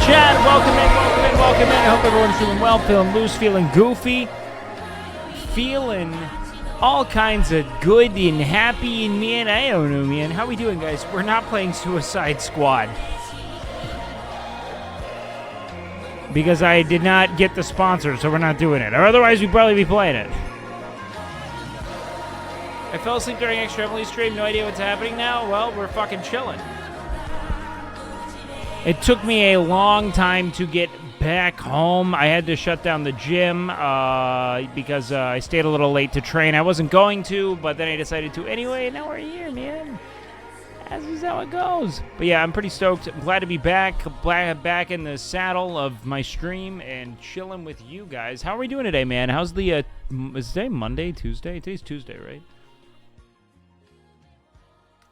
chat. Welcome in, welcome in, welcome in. I hope everyone's doing well, feeling loose, feeling goofy, feeling all kinds of good and happy. And man, I don't know, man. How we doing, guys? We're not playing Suicide Squad because I did not get the sponsor, so we're not doing it. Or otherwise, we'd probably be playing it. I fell asleep during Extra Emily's stream. No idea what's happening now. Well, we're fucking chilling. It took me a long time to get back home. I had to shut down the gym because I stayed a little late to train. I wasn't going to, but then I decided to anyway. Now we're here, man. This is how it goes. But yeah, I'm pretty stoked. I'm glad to be back in the saddle of my stream and chilling with you guys. How are we doing today, man? How's the, is today Monday, Tuesday? Today's Tuesday, right?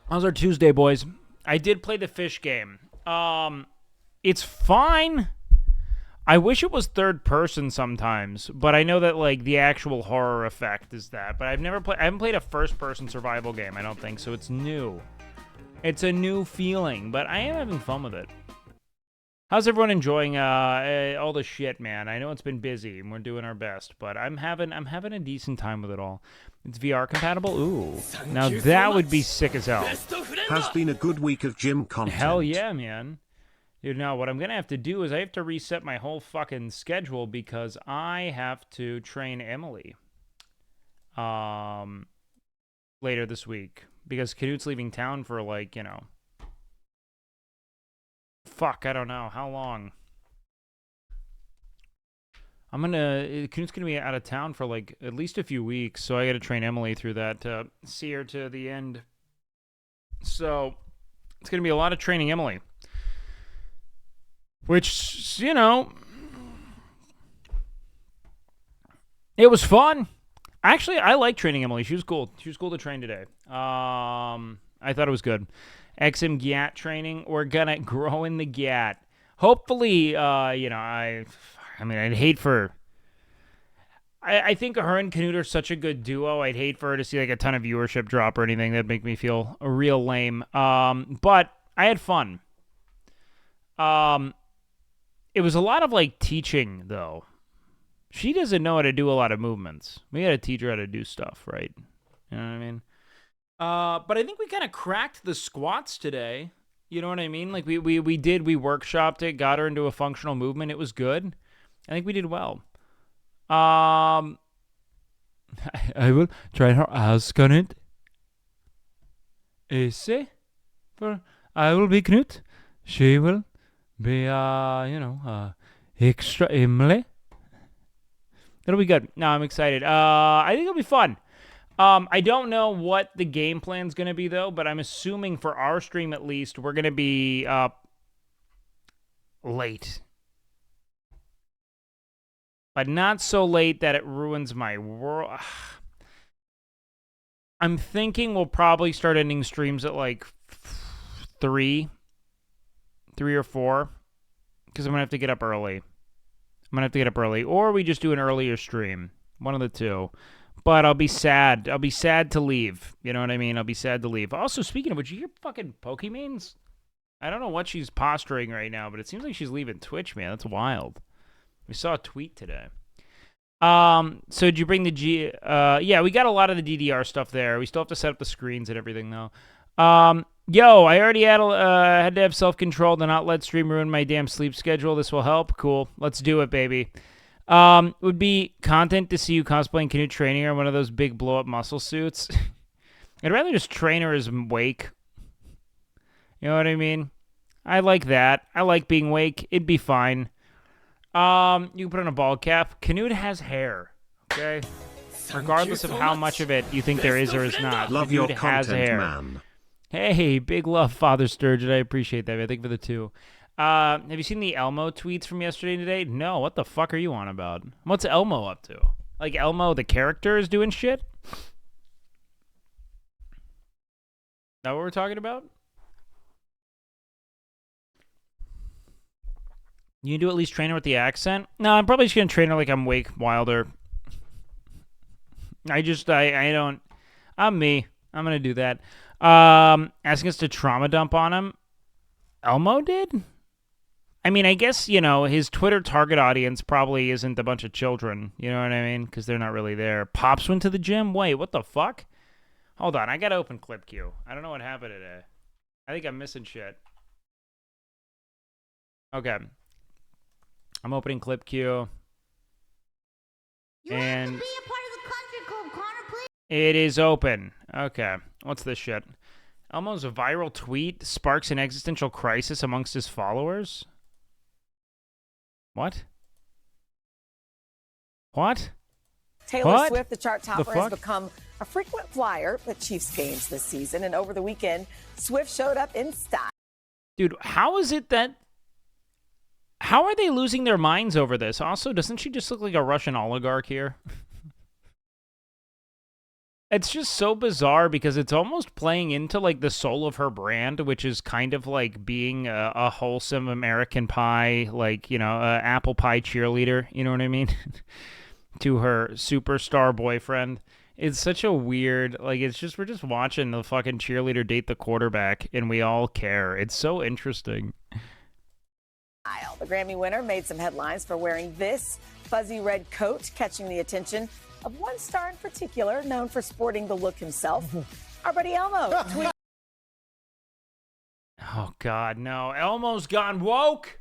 How's our Tuesday, boys? I did play the fish game. It's fine. I wish it was third person sometimes, but I know that like the actual horror effect is that. But I haven't played a first person survival game, I don't think, so it's new. It's a new feeling, but I am having fun with it. How's everyone enjoying all the shit, man? I know it's been busy and we're doing our best, but I'm having a decent time with it all. It's VR compatible? Ooh. Now that would be sick as hell. Has been a good week of gym content. Hell yeah, man. You know, what I'm going to have to do is I have to reset my whole fucking schedule because I have to train Emily later this week because Canute's leaving town for like, you know, fuck, I don't know. How long? Canute's gonna be out of town for like at least a few weeks, so I gotta train Emily through that to see her to the end. So it's gonna be a lot of training Emily, which, you know, it was fun. Actually, I like training Emily. She was cool. She was cool to train today. I thought it was good. XM GAT training. We're gonna grow in the GAT. Hopefully, you know, I mean, I'd hate for... I think her and Canute are such a good duo. I'd hate for her to see like a ton of viewership drop or anything. That'd make me feel real lame. But I had fun. It was a lot of like teaching, though. She doesn't know how to do a lot of movements. We gotta teach her how to do stuff, right? You know what I mean? But I think we kind of cracked the squats today. You know what I mean? Like we workshopped it, got her into a functional movement. It was good. I think we did well. I will try her ask on it. Esse, for I will be Knut. She will be, you know, extra Emily. It'll be good. No, I'm excited. I think it'll be fun. I don't know what the game plan's going to be, though, but I'm assuming for our stream, at least, we're going to be late. But not so late that it ruins my world. I'm thinking we'll probably start ending streams at like 3 or 4, because I'm going to have to get up early. Or we just do an earlier stream. One of the two. But I'll be sad. I'll be sad to leave. You know what I mean? I'll be sad to leave. Also, speaking of which, you hear fucking Pokemanes? I don't know what she's posturing right now, but it seems like she's leaving Twitch, man. That's wild. We saw a tweet today. So did you bring the yeah, we got a lot of the DDR stuff there. We still have to set up the screens and everything, though. Yo, I already had to have self-control to not let stream ruin my damn sleep schedule. This will help. Cool. Let's do it, baby. Would be content to see you cosplaying Canute training her in one of those big blow-up muscle suits. I'd rather just train her as Wake. You know what I mean? I like that. I like being Wake. It'd be fine. You can put on a ball cap. Canute has hair, okay? Regardless of how much of it you think there is or is not. Love Canute your has content, hair. man. Hey, big love, Father Sturgeon. I appreciate that, man. Thank you for the 2. Have you seen the Elmo tweets from yesterday and today? No, what the fuck are you on about? What's Elmo up to? Like Elmo, the character, is doing shit? Is that what we're talking about? You do at least train her with the accent? No, I'm probably just going to train her like I'm WakeWilder. I don't... I'm me. I'm going to do that. Asking us to trauma dump on him. Elmo did? I mean, I guess, you know, his Twitter target audience probably isn't a bunch of children. You know what I mean? Because they're not really there. Pops went to the gym? Wait, what the fuck? Hold on, I gotta open Clip Queue. I don't know what happened today. I think I'm missing shit. Okay. I'm opening Clip Queue. And have to be a part of the country club, Connor, please. it is open. Okay. What's this shit? Elmo's viral tweet sparks an existential crisis amongst his followers? What? What? Taylor Swift, the chart topper, The has become a frequent flyer at Chiefs games this season. And over the weekend, Swift showed up in style. Dude, how is it that... How are they losing their minds over this? Also, doesn't she just look like a Russian oligarch here? It's just so bizarre because it's almost playing into like the soul of her brand, which is kind of like being a wholesome American pie, like, you know, apple pie cheerleader. You know what I mean? To her superstar boyfriend. It's such a weird, like, it's just, we're just watching the fucking cheerleader date the quarterback and we all care. It's so interesting. The Grammy winner made some headlines for wearing this fuzzy red coat, catching the attention of one star in particular, known for sporting the look himself. Our buddy Elmo tweeted. Oh, God, no. Elmo's gone woke.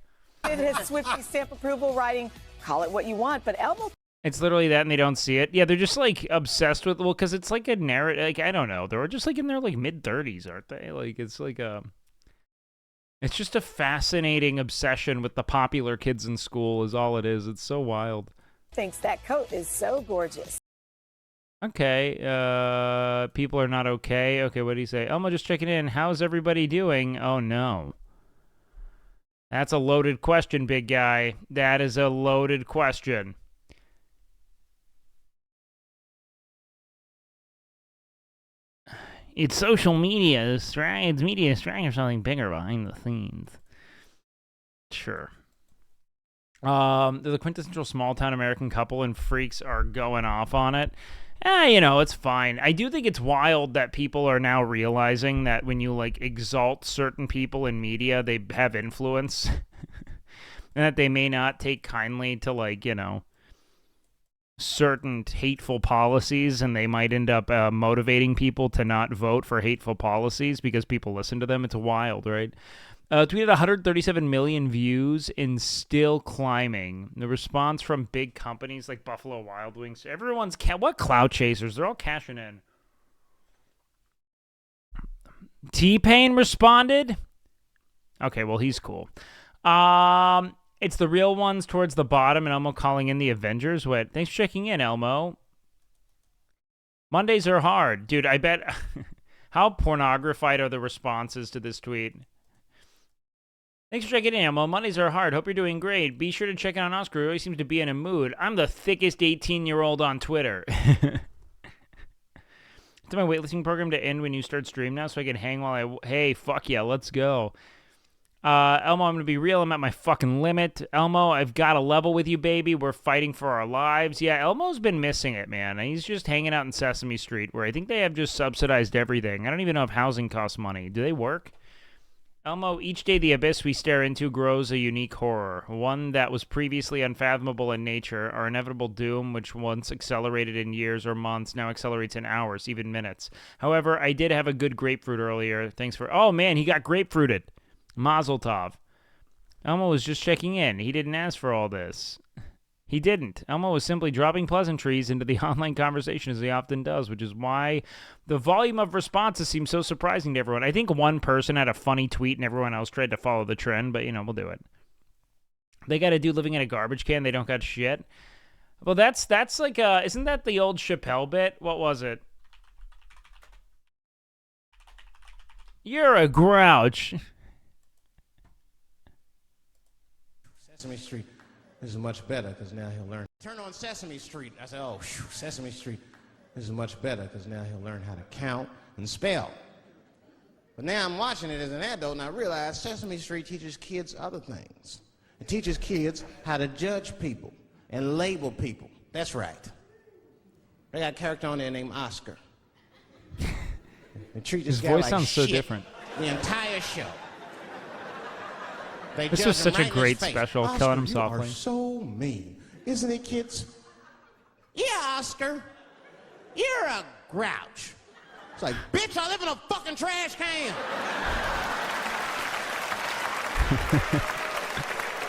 His Swiftie stamp approval, writing, "Call it what you want," but Elmo. It's literally that and they don't see it. Yeah, they're just, like, obsessed with, well, because it's like a narrative, like, I don't know. They're just, like, in their, like, mid-30s, aren't they? Like, it's like a... It's just a fascinating obsession with the popular kids in school is all it is. It's so wild. Thinks that coat is so gorgeous. Okay, people are not okay. Okay, what do you say? Elmo just checking in. How's everybody doing? Oh, no. That's a loaded question, big guy. That is a loaded question. It's social media, right? It's media strang or something bigger behind the scenes. Sure. The quintessential small-town American couple and freaks are going off on it. You know, it's fine. I do think it's wild that people are now realizing that when you, like, exalt certain people in media, they have influence. And that they may not take kindly to, like, you know, certain hateful policies, and they might end up motivating people to not vote for hateful policies because people listen to them. It's wild, right? Tweeted 137 million views and still climbing. The response from big companies like Buffalo Wild Wings. Everyone's... what clout chasers? They're all cashing in. T-Pain responded? Okay, well, he's cool. It's the real ones towards the bottom, and Elmo calling in the Avengers. What? Thanks for checking in, Elmo. Mondays are hard. Dude, I bet... How pornographied are the responses to this tweet? Thanks for checking in, Elmo. Mondays are hard. Hope you're doing great. Be sure to check in on Oscar. He always seems to be in a mood. I'm the thickest 18-year-old on Twitter. It's my waitlisting program to end when you start stream now so I can hang while I... Hey, fuck yeah, let's go. Elmo, I'm going to be real. I'm at my fucking limit. Elmo, I've got a level with you, baby. We're fighting for our lives. Yeah, Elmo's been missing it, man. He's just hanging out in Sesame Street, where I think they have just subsidized everything. I don't even know if housing costs money. Do they work? Elmo, each day the abyss we stare into grows a unique horror, one that was previously unfathomable in nature. Our inevitable doom, which once accelerated in years or months, now accelerates in hours, even minutes. However, I did have a good grapefruit earlier. Thanks for... Oh, man, he got grapefruited. Mazel tov. Elmo was just checking in. He didn't ask for all this. He didn't. Elmo was simply dropping pleasantries into the online conversation as he often does, which is why the volume of responses seems so surprising to everyone. I think one person had a funny tweet and everyone else tried to follow the trend, but, you know, we'll do it. They got a dude living in a garbage can. They don't got shit. Well, that's like, isn't that the old Chappelle bit? What was it? You're a grouch. Sesame Street is much better because now he'll learn. Turn on Sesame Street. I said, oh, whew, Sesame Street is much better because now he'll learn how to count and spell. But now I'm watching it as an adult and I realize Sesame Street teaches kids other things. It teaches kids how to judge people and label people. That's right. They got a character on there named Oscar. They treat this His guy voice like sounds so shit different. the entire show. They This judge was him such a right in his great face. special, Oscar, killing him you softly. are so mean, isn't it, kids? Yeah, Oscar. You're a grouch. It's like, bitch, I live in a fucking trash can.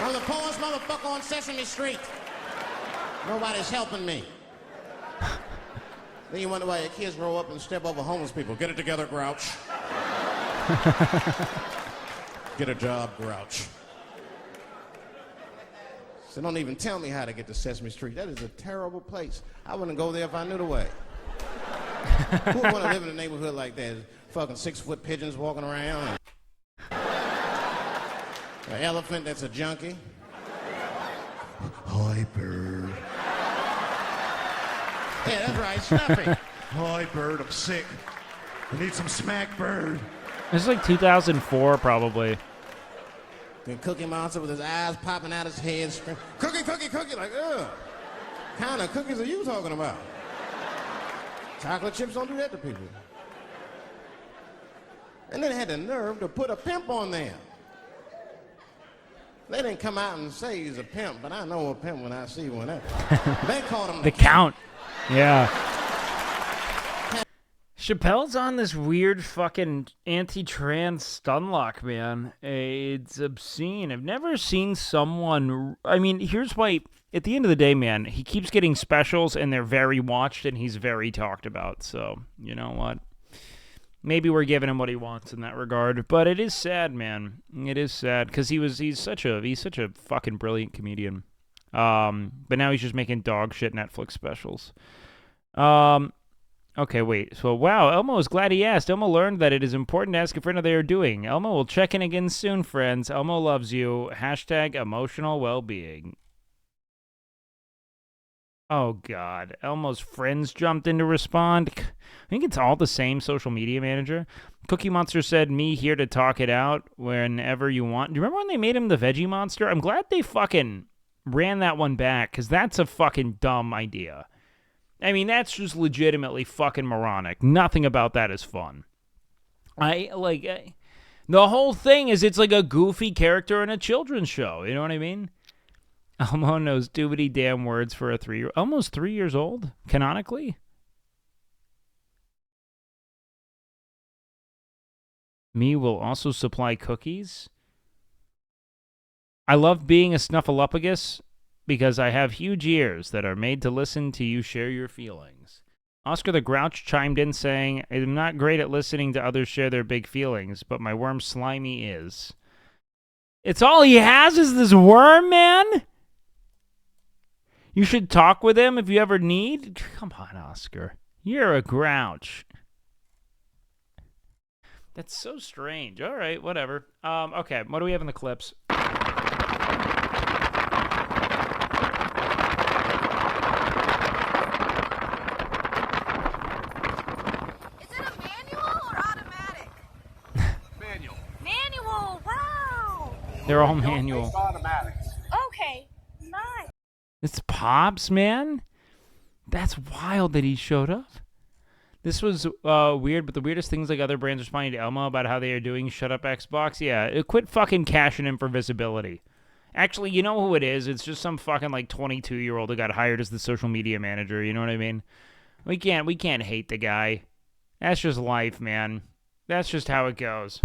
I'm the poorest motherfucker on Sesame Street. Nobody's helping me. Then you wonder why your kids grow up and step over homeless people. Get it together, grouch. Get a job, grouch. So don't even tell me how to get to Sesame Street. That is a terrible place. I wouldn't go there if I knew the way. Who would want to live in a neighborhood like that? Fucking 6-foot pigeons walking around. An elephant that's a junkie. Hi, bird. Yeah, that's right, Snuffy. Hi, bird, I'm sick. I need some smack, bird. This is like 2004, probably. Then Cookie Monster with his eyes popping out his head, screaming, cookie, cookie, cookie, like, ugh. Kind of cookies are you talking about? Chocolate chips don't do that to people. And then they had the nerve to put a pimp on there. They didn't come out and say he's a pimp, but I know a pimp when I see one. They called him The Count. Yeah. Chappelle's on this weird fucking anti-trans stun lock, man. It's obscene. I've never seen someone... I mean, here's why... At the end of the day, man, he keeps getting specials, and they're very watched, and he's very talked about. So, you know what? Maybe we're giving him what he wants in that regard. But it is sad, man. It is sad, because he's such a fucking brilliant comedian. But now he's just making dog shit Netflix specials. Okay, wait. So, wow, Elmo is glad he asked. Elmo learned that it is important to ask a friend how they are doing. Elmo will check in again soon, friends. Elmo loves you. Hashtag emotional well-being. Oh, God. Elmo's friends jumped in to respond. I think it's all the same social media manager. Cookie Monster said, me here to talk it out whenever you want. Do you remember when they made him the Veggie Monster? I'm glad they fucking ran that one back, because that's a fucking dumb idea. I mean, that's just legitimately fucking moronic. Nothing about that is fun. The whole thing is it's like a goofy character in a children's show. You know what I mean? Elmo knows too many damn words for a 3-year-old. Almost 3 years old, canonically. Me will also supply cookies. I love being a snuffleupagus because I have huge ears that are made to listen to you share your feelings. Oscar the Grouch chimed in saying, I'm not great at listening to others share their big feelings, but my worm Slimy is. It's all he has is this worm, man? You should talk with him if you ever need. Come on, Oscar. You're a grouch. That's so strange. All right, whatever. Okay, what do we have in the clips? Is it a manual or automatic? Manual. Manual, wow. They're all manual. Automatics. Okay, nice. It's Pops, man. That's wild that he showed up. This was weird, but the weirdest things like other brands responding to Elmo about how they are doing shut up Xbox. Yeah, quit fucking cashing in for visibility. Actually, you know who it is? It's just some fucking like 22-year-old who got hired as the social media manager. You know what I mean? We can't hate the guy. That's just life, man. That's just how it goes.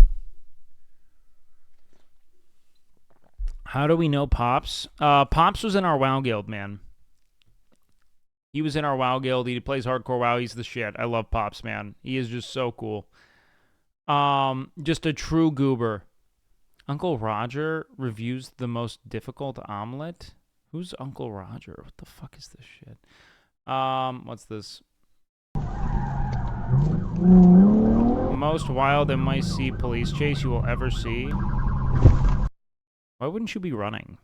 How do we know Pops? Pops was in our WoW guild, man. He was in our WoW guild. He plays hardcore WoW. He's the shit. I love Pops, man. He is just so cool. Just a true goober. Uncle Roger reviews the most difficult omelet. Who's Uncle Roger? What the fuck is this shit? What's this? Most wild MIC police chase you will ever see. Why wouldn't you be running?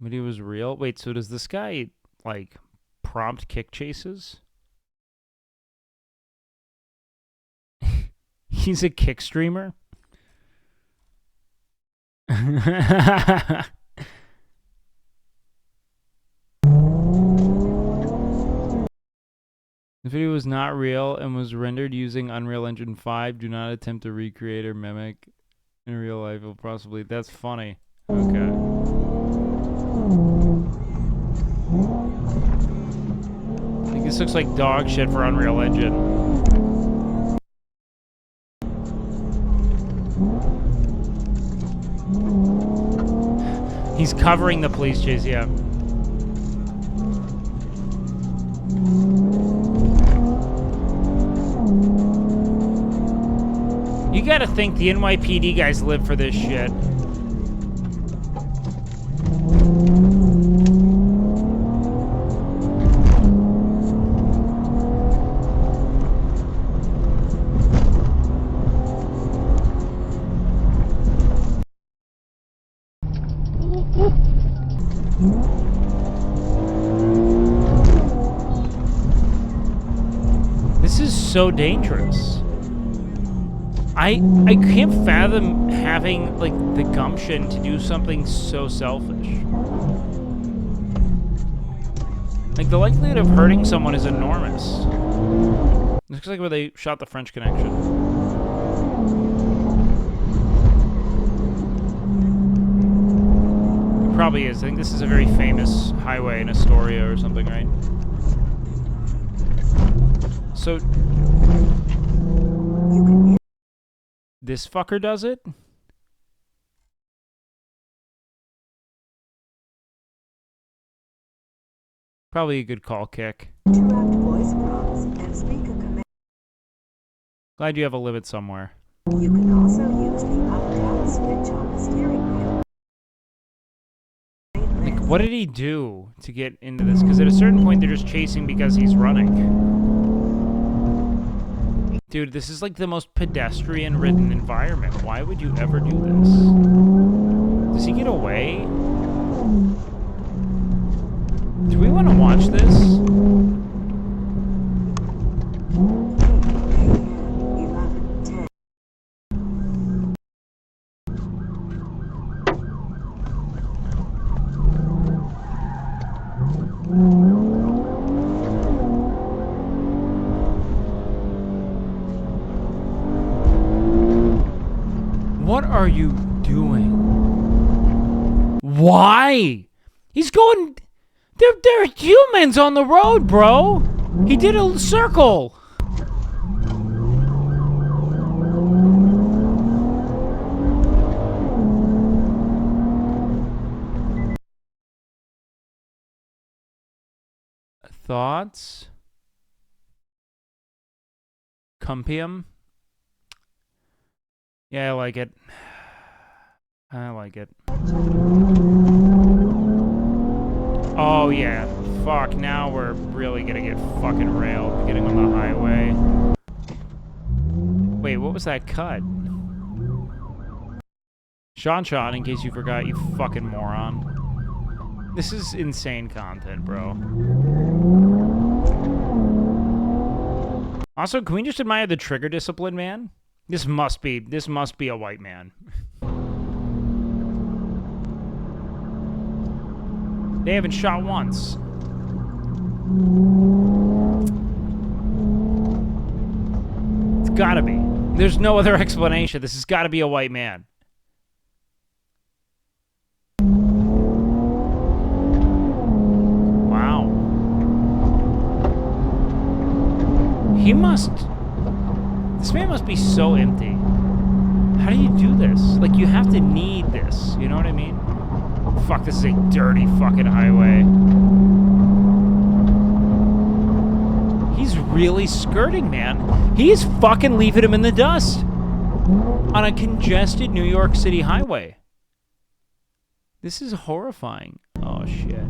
Video was real? Wait, so does this guy, like, prompt kick chases? He's a kick streamer? video was not real and was rendered using Unreal Engine 5, do not attempt to recreate or mimic in real life. It'll possibly... That's funny. Okay. I think this looks like dog shit for Unreal Engine. He's covering the police chase, yeah. You gotta think the NYPD guys live for this shit. This is so dangerous. I can't fathom having, like, the gumption to do something so selfish. Like, the likelihood of hurting someone is enormous. This looks like where they shot the French Connection. It probably is. I think this is a very famous highway in Astoria or something, right? So... this fucker does it? Probably a good call kick. Glad you have a limit somewhere. You can also use the up-down switch on the steering wheel. Like, what did he do to get into this? Because at a certain point, they're just chasing because he's running. Dude, this is like the most pedestrian-ridden environment. Why would you ever do this? Does he get away? Do we want to watch this? What are you doing? Why? He's going... There are humans on the road, bro! He did a circle! Thoughts? Cumpium? Yeah, I like it. I like it. Oh, yeah. Fuck, now we're really gonna get fucking railed getting on the highway. Wait, what was that cut? Sean, in case you forgot, you fucking moron. This is insane content, bro. Also, can we just admire the trigger discipline, man? This must be a white man. They haven't shot once. It's gotta be. There's no other explanation. This has gotta be a white man. Wow. He must... This man must be so empty. How do you do this? Like, you have to need this. You know what I mean? Fuck, this is a dirty fucking highway. He's really skirting, man. He's fucking leaving him in the dust. On a congested New York City highway. This is horrifying. Oh, shit.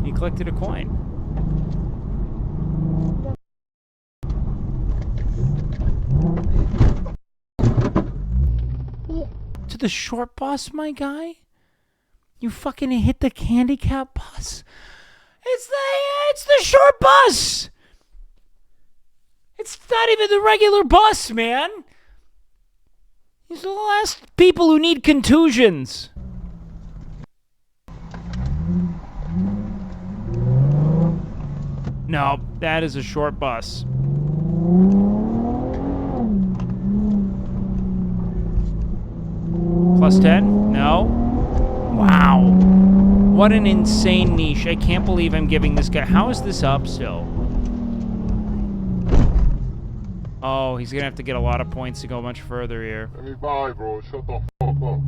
He collected a coin. To the short bus, my guy? You fucking hit the handicap bus? It's the short bus! It's not even the regular bus, man! These are the last people who need contusions. No, that is a short bus. Plus 10? No. Wow. What an insane niche. I can't believe I'm giving this guy... How is this up still? Oh, he's gonna have to get a lot of points to go much further here. Hey, bye, bro. Shut the fuck up.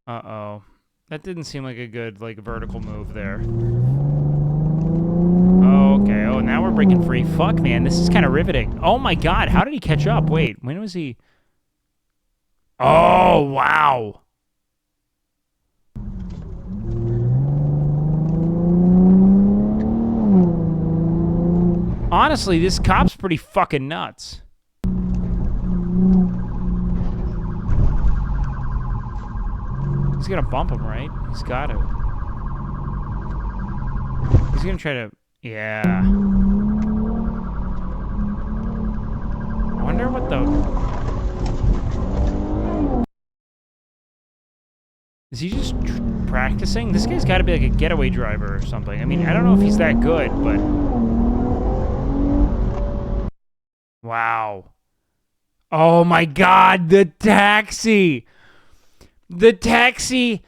Uh-oh. That didn't seem like a good, like, vertical move there. Okay. Oh, now we're breaking free. Fuck, man. This is kind of riveting. Oh, my God. How did he catch up? Wait. When was he... Oh, wow. Honestly, this cop's pretty fucking nuts. He's gonna bump him, right? He's got to. He's gonna try to... Yeah. I wonder what the... Is he just practicing? This guy's got to be like a getaway driver or something. I mean, I don't know if he's that good, but... Wow. Oh my God, the taxi! The taxi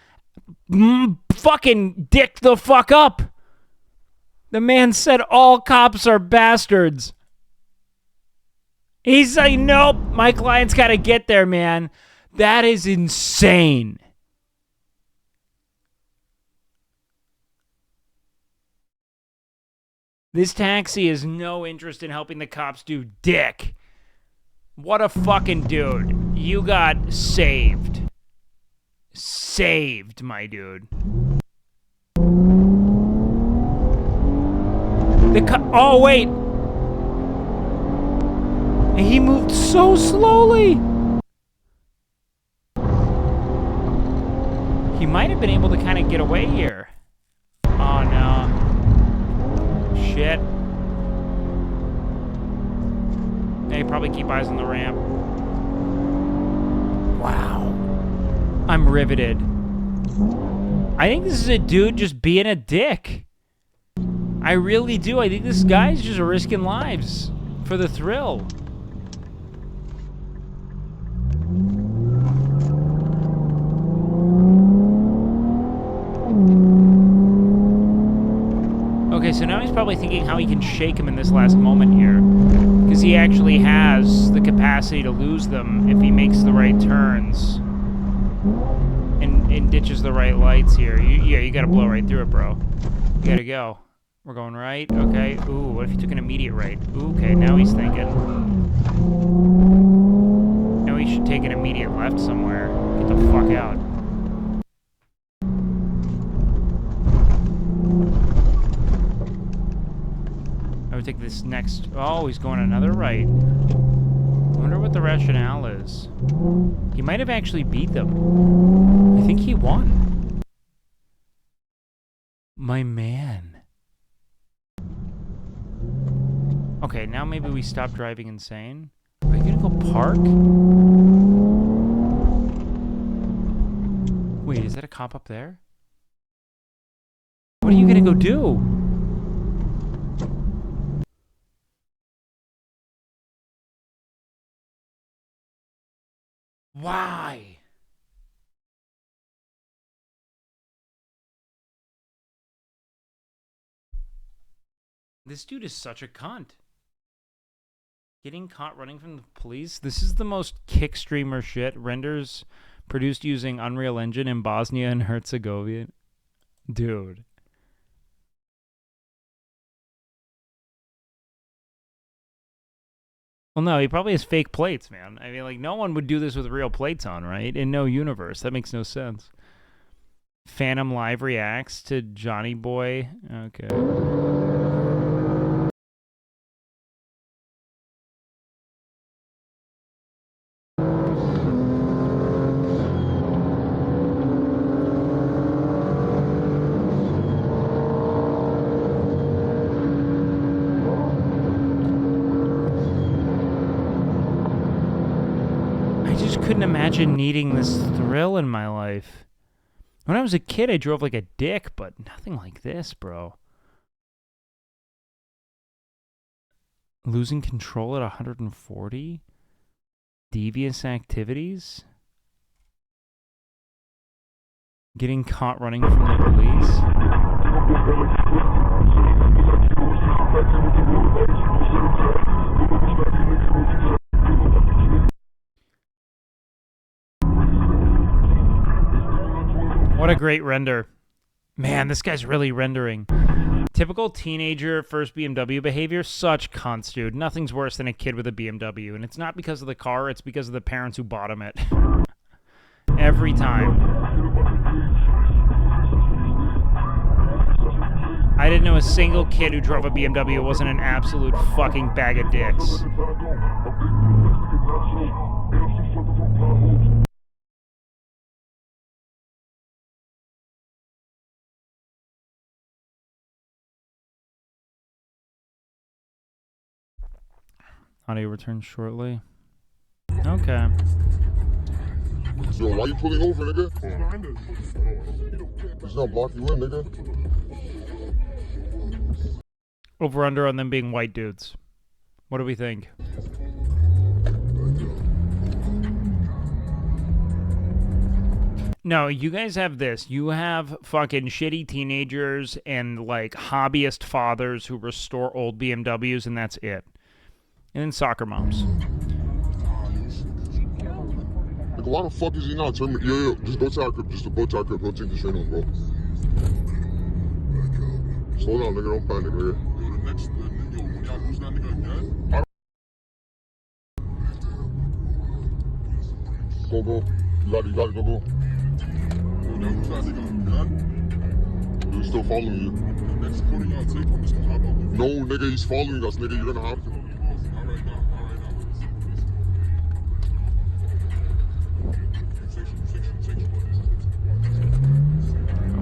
fucking dicked the fuck up! The man said all cops are bastards. He's like, nope, my client's gotta get there, man. That is insane. This taxi has no interest in helping the cops do dick. What a fucking dude. You got saved. Saved, my dude. Oh, wait. He moved so slowly. He might have been able to kind of get away here. Oh, no. Shit. Hey, probably keep eyes on the ramp. Wow. I'm riveted. I think this is a dude just being a dick. I really do. I think this guy's just risking lives for the thrill. Okay, so now he's probably thinking how he can shake him in this last moment here. Because he actually has the capacity to lose them if he makes the right turns. And ditches the right lights here. Yeah, you gotta blow right through it, bro. You gotta go. We're going right, okay. Ooh, what if he took an immediate right? Ooh, okay, now he's thinking. Now he should take an immediate left somewhere. Get the fuck out. I would take this next... Oh, he's going another right. I wonder what the rationale is. He might have actually beat them. I think he won. My man. Okay, now maybe we stop driving insane. Are you gonna go park? Wait, is that a cop up there? What are you gonna go do? Why? This dude is such a cunt. Getting caught running from the police? This is the most kick streamer shit. Renders produced using Unreal Engine in Bosnia and Herzegovina. Dude. Well, no, he probably has fake plates, man. I mean, like, no one would do this with real plates on, right? In no universe. That makes no sense. Phantom Live reacts to Johnny Boy. Okay. couldn't imagine needing this thrill in my life. When I was a kid, I drove like a dick, but nothing like this, bro. Losing control at 140? Devious activities? Getting caught running from the police? What a great render. Man, this guy's really rendering. Typical teenager first BMW behavior, such cunts, dude. Nothing's worse than a kid with a BMW, and it's not because of the car, it's because of the parents who bought him it. Every time. I didn't know a single kid who drove a BMW wasn't an absolute fucking bag of dicks. Audio returns shortly. Okay. Yo, why you pulling over, nigga? He's not blocking you in, nigga. Over under on them being white dudes. What do we think? No, you guys have this. You have fucking shitty teenagers and like hobbyist fathers who restore old BMWs, and that's it. And then soccer moms. Like, why the fuck is he not turning? Yeah, just go to our crib. Just go to our crib. He'll take the train on, bro. Slow down, nigga. Don't panic, nigga. Yo, the next, yo, when y'all lose that nigga again. Go, go. You got it, go, go. Yo, y'all lose that nigga again. He's still following you. The next corner y'all take, I'm just gonna hop out. No, nigga, he's following us, nigga. You're gonna have to.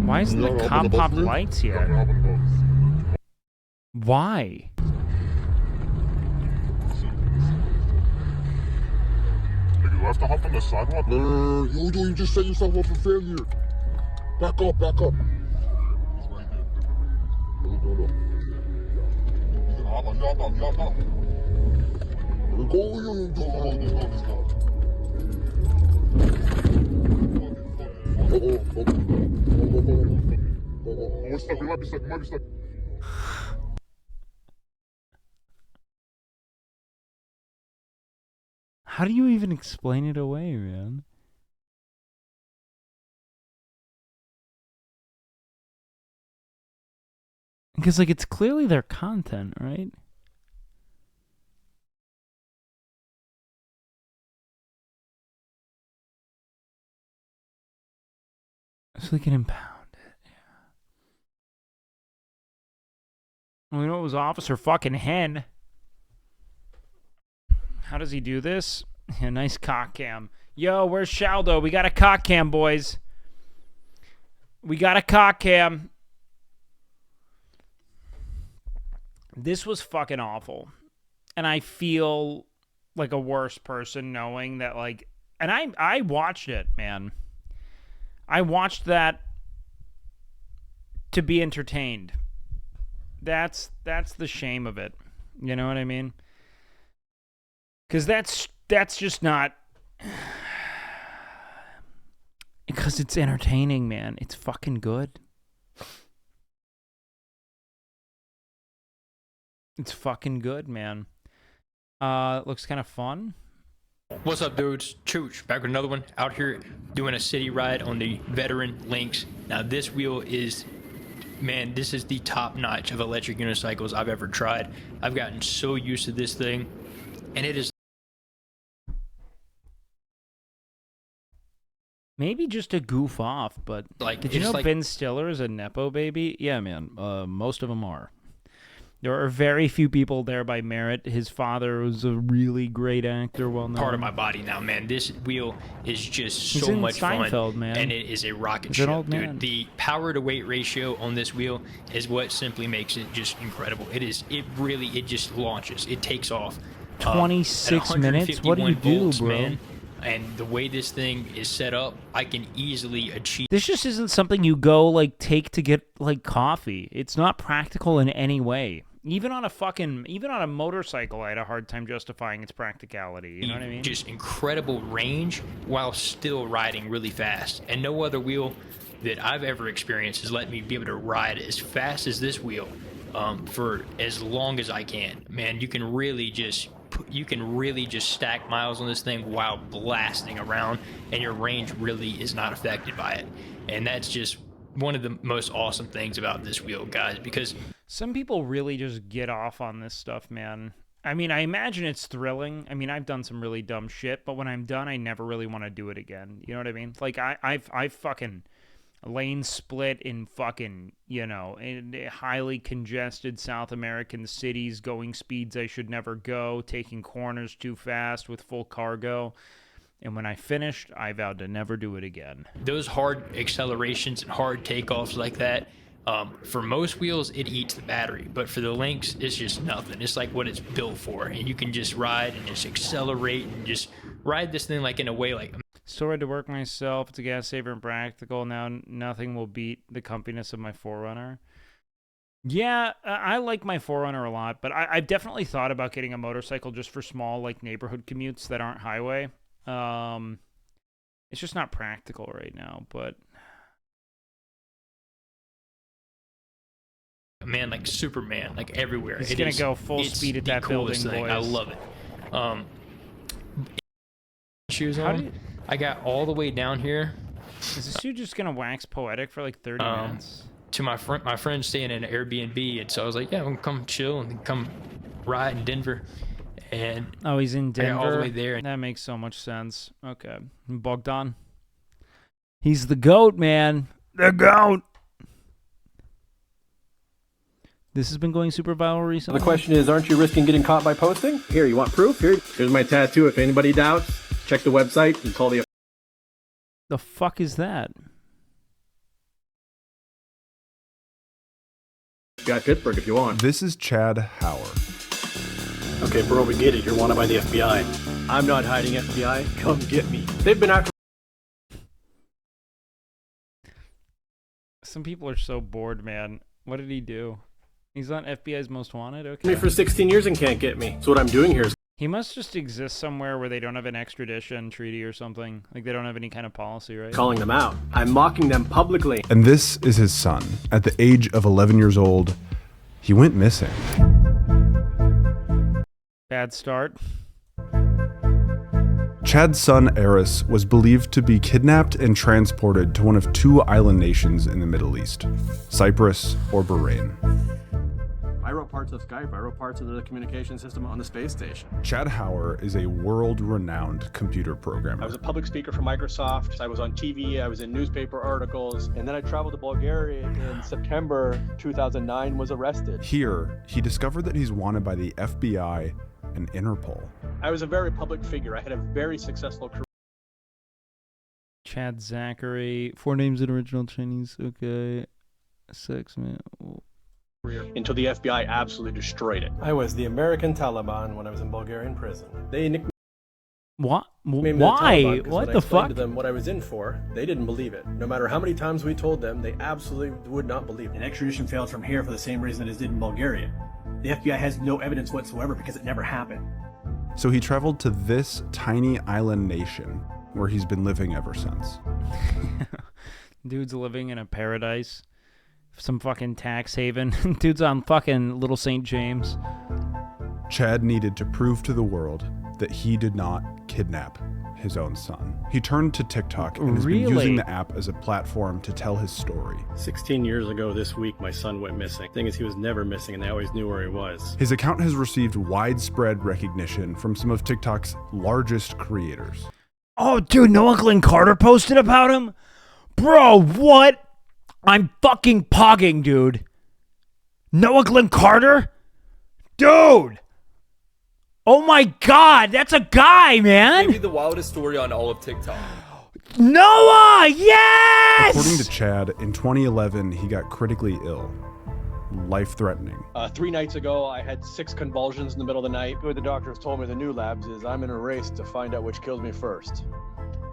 Why isn't the cop pop lights yet? Why? Nigga, you have to hop on the sidewalk? No, yo, you just set yourself up for failure. Back up, back up. He's right there. No. He's gonna hop on, you hop out. Go, let's go. We're stuck, we might be stuck. How do you even explain it away, man? Because, like, it's clearly their content, right? So they can impound it, yeah. Well, you know, it was Officer fucking Hen. How does he do this? A nice cock cam. Yo, where's Shaldo? We got a cock cam, boys. We got a cock cam. This was fucking awful. And I feel like a worse person knowing that, like... And I watched it, man. I watched that to be entertained. That's the shame of it. You know what I mean? Because that's just not... Because it's entertaining, man. It's fucking good. It's fucking good, man. It looks kind of fun. What's up, dudes? Chooch, back with another one. Out here doing a city ride on the Veteran Lynx. Now, this wheel is, man, this is the top notch of electric unicycles I've ever tried. I've gotten so used to this thing, and it is... Maybe just to goof off, but like, did you know like... Ben Stiller is a Nepo baby? Yeah, man. Most of them are. There are very few people there by merit. His father was a really great actor, well known. Part of my body now, man. This wheel is just He's so in much Seinfeld, fun, man. and it is a rocket He's an ship, old man. dude. The power to weight ratio on this wheel is what simply makes it just incredible. It just launches. It takes off. 26 at minutes? What do you 151 do, volts, bro? Man, And the way this thing is set up, I can easily achieve. This just isn't something you go like take to get like coffee. It's not practical in any way. Even on a motorcycle, I had a hard time justifying its practicality. You know what I mean? Just incredible range while still riding really fast. And no other wheel that I've ever experienced has let me be able to ride as fast as this wheel for as long as I can. Man, you can really just stack miles on this thing while blasting around, and your range really is not affected by it. And that's just one of the most awesome things about this wheel, guys, because some people really just get off on this stuff, man. I mean, I imagine it's thrilling. I mean, I've done some really dumb shit, but when I'm done, I never really want to do it again. You know what I mean? Like, I've fucking lane split in fucking, in highly congested South American cities, going speeds I should never go, taking corners too fast with full cargo. And when I finished, I vowed to never do it again. Those hard accelerations and hard takeoffs like that, for most wheels, it eats the battery. But for the Lynx, it's just nothing. It's like what it's built for. And you can just ride and just accelerate and just ride this thing like in a way like... Still had to work myself. It's a gas saver and practical. Now nothing will beat the comfiness of my 4Runner. Yeah, I like my 4Runner a lot, but I've definitely thought about getting a motorcycle just for small like neighborhood commutes that aren't highway. It's just not practical right now, but man, like Superman, like everywhere. It's gonna go full speed at that building, boys. I love it. Shoes on. I got all the way down here. Is this dude just gonna wax poetic for like 30 minutes? To my friend staying in an Airbnb, and so I was like, yeah, I'm gonna come chill and come ride in Denver. And oh, he's in Denver. All the way there. That makes so much sense. Okay, Bogdan. He's the GOAT, man. The GOAT. This has been going super viral recently. The question is, aren't you risking getting caught by posting? Here, you want proof? Here's my tattoo. If anybody doubts, check the website and call the... The fuck is that? Got Pittsburgh if you want. This is Chad Hauer. Okay, bro, we get it. You're wanted by the FBI. I'm not hiding, FBI. Come get me. They've been after... Some people are so bored, man. What did he do? He's on FBI's Most Wanted? Okay. Me for 16 years and can't get me. So what I'm doing here is... He must just exist somewhere where they don't have an extradition treaty or something. Like, they don't have any kind of policy, right? Calling them out. I'm mocking them publicly. And this is his son. At the age of 11 years old, he went missing. Bad start. Chad's son, Eris, was believed to be kidnapped and transported to one of two island nations in the Middle East, Cyprus or Bahrain. I wrote parts of Skype. I wrote parts of the communication system on the space station. Chad Hauer is a world-renowned computer programmer. I was a public speaker for Microsoft. I was on TV. I was in newspaper articles. And then I traveled to Bulgaria in September 2009, was arrested. Here, he discovered that he's wanted by the FBI and Interpol. I was a very public figure. I had a very successful career. Chad Zachary. 4 names in original Chinese. Okay. Sex, man. Until the FBI absolutely destroyed it. I was the American Taliban when I was in Bulgarian prison. They nicknamed what? me Why? The What when the I explained fuck? to them what I was in for, they didn't believe it. No matter how many times we told them, they absolutely would not believe it. An extradition failed from here for the same reason that it did in Bulgaria. The FBI has no evidence whatsoever because it never happened. So he traveled to this tiny island nation where he's been living ever since. Dude's living in a paradise. Some fucking tax haven. Dude's on fucking Little St. James. Chad needed to prove to the world that he did not kidnap his own son. He turned to TikTok and has been using the app as a platform to tell his story. 16 years ago this week, my son went missing. Thing is, he was never missing, and they always knew where he was. His account has received widespread recognition from some of TikTok's largest creators. Oh, dude, Noah Glenn Carter posted about him? Bro, what? I'm fucking pogging, dude. Noah Glenn Carter? Dude! Oh my god, that's a guy, man! Maybe the wildest story on all of TikTok. Noah! Yes! According to Chad, in 2011, he got critically ill. life-threatening. 3 nights ago, I had 6 convulsions in the middle of the night. What the doctors told me in the new labs is I'm in a race to find out which kills me first.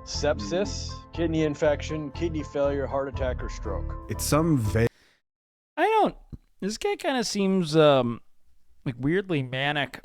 Sepsis, kidney infection, kidney failure, heart attack, or stroke. It's some vague... This guy kind of seems, like, weirdly manic.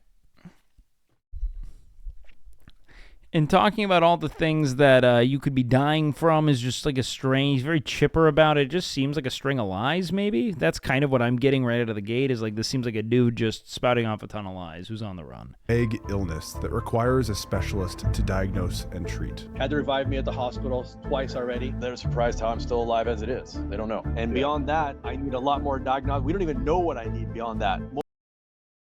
And talking about all the things that you could be dying from is just like a string. He's very chipper about it. It just seems like a string of lies, maybe. That's kind of what I'm getting right out of the gate, is like this seems like a dude just spouting off a ton of lies who's on the run. Vague illness that requires a specialist to diagnose and treat. Had to revive me at the hospital twice already. They're surprised how I'm still alive as it is. They don't know. And beyond that, I need a lot more diagnostics. We don't even know what I need beyond that.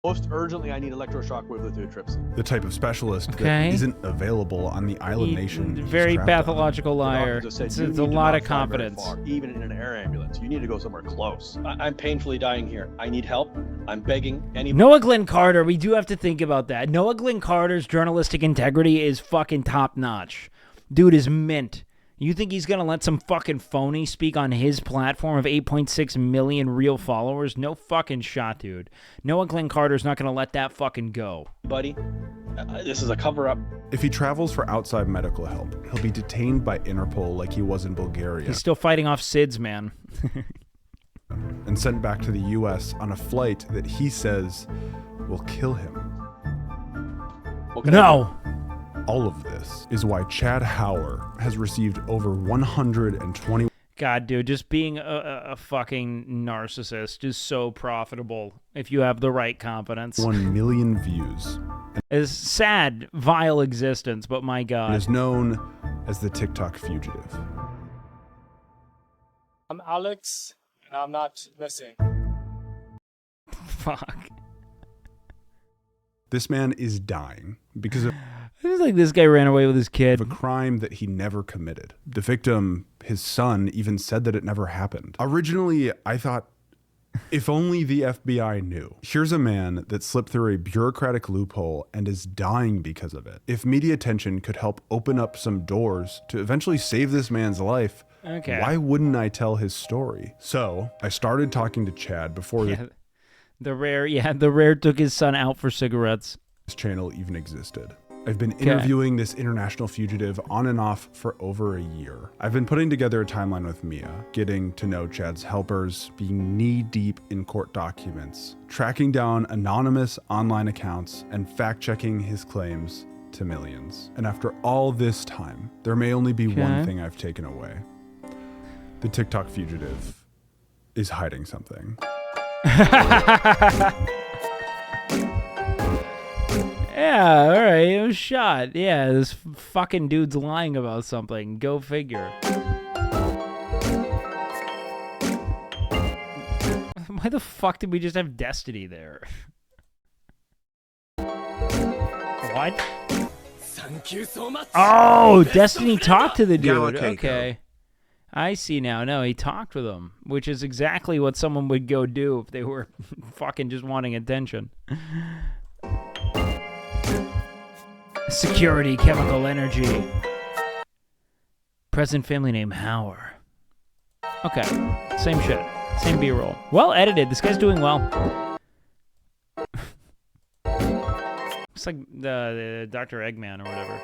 Most urgently, I need electroshock wave lithotripsy. The type of specialist that isn't available on the island nation. Very pathological liar. It's a lot of confidence. Even in an air ambulance, you need to go somewhere close. I'm painfully dying here. I need help. I'm begging any. Noah Glenn Carter, we do have to think about that. Noah Glenn Carter's journalistic integrity is fucking top notch. Dude is mint. You think he's going to let some fucking phony speak on his platform of 8.6 million real followers? No fucking shot, dude. Noah Glenn Carter's not going to let that fucking go. Buddy, this is a cover-up. If he travels for outside medical help, he'll be detained by Interpol like he was in Bulgaria. He's still fighting off SIDS, man. And sent back to the U.S. on a flight that he says will kill him. No! All of this is why Chad Hauer has received over 120. God, dude, just being a fucking narcissist is so profitable if you have the right confidence. 1 million views. It's sad, vile existence, but my God. And is known as the TikTok fugitive. I'm Alex, and I'm not missing. Fuck. This man is dying because of... It was like this guy ran away with his kid. A crime that he never committed. The victim, his son, even said that it never happened. Originally, I thought, if only the FBI knew. Here's a man that slipped through a bureaucratic loophole and is dying because of it. If media attention could help open up some doors to eventually save this man's life, why wouldn't I tell his story? So I started talking to Chad before the rare took his son out for cigarettes. This channel even existed. I've been interviewing this international fugitive on and off for over a year. I've been putting together a timeline with Mia, getting to know Chad's helpers, being knee-deep in court documents, tracking down anonymous online accounts, and fact-checking his claims to millions. And after all this time, there may only be one thing I've taken away. The TikTok fugitive is hiding something. Yeah, all right, it was shot. Yeah, this fucking dude's lying about something. Go figure. Why the fuck did we just have Destiny there? What? Thank you so much. Oh, Destiny talked to the dude. Okay. I see now. No, he talked with him, which is exactly what someone would go do if they were fucking just wanting attention. Security, chemical energy. Present family name, Hauer. Okay, same shit. Same B-roll. Well edited. This guy's doing well. It's like the Dr. Eggman or whatever.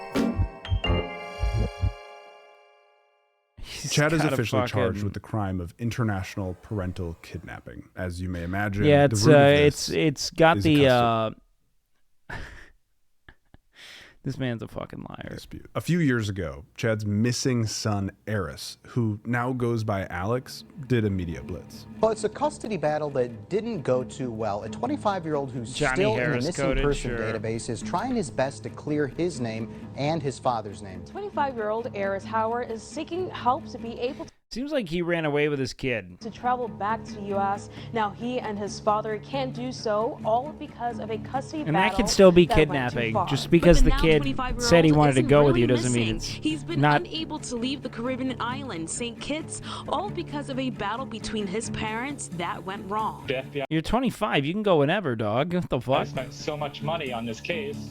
Chad is officially charged with the crime of international parental kidnapping. As you may imagine, yeah, it's got the this man's a fucking liar. Dispute. A few years ago, Chad's missing son, Eris, who now goes by Alex, did a media blitz. Well, it's a custody battle that didn't go too well. A 25-year-old who's still in the missing person database is trying his best to clear his name and his father's name. 25-year-old Eris Hauer is seeking help to be able to Seems like he ran away with his kid. To travel back to the U.S. Now he and his father can't do so, all because of a custody battle. And that could still be kidnapping. Just because the kid said he wanted to go with you doesn't mean it's He's been unable to leave the Caribbean island, St. Kitts, all because of a battle between his parents that went wrong. You're 25. You can go whenever, dog. What the fuck? I spent so much money on this case,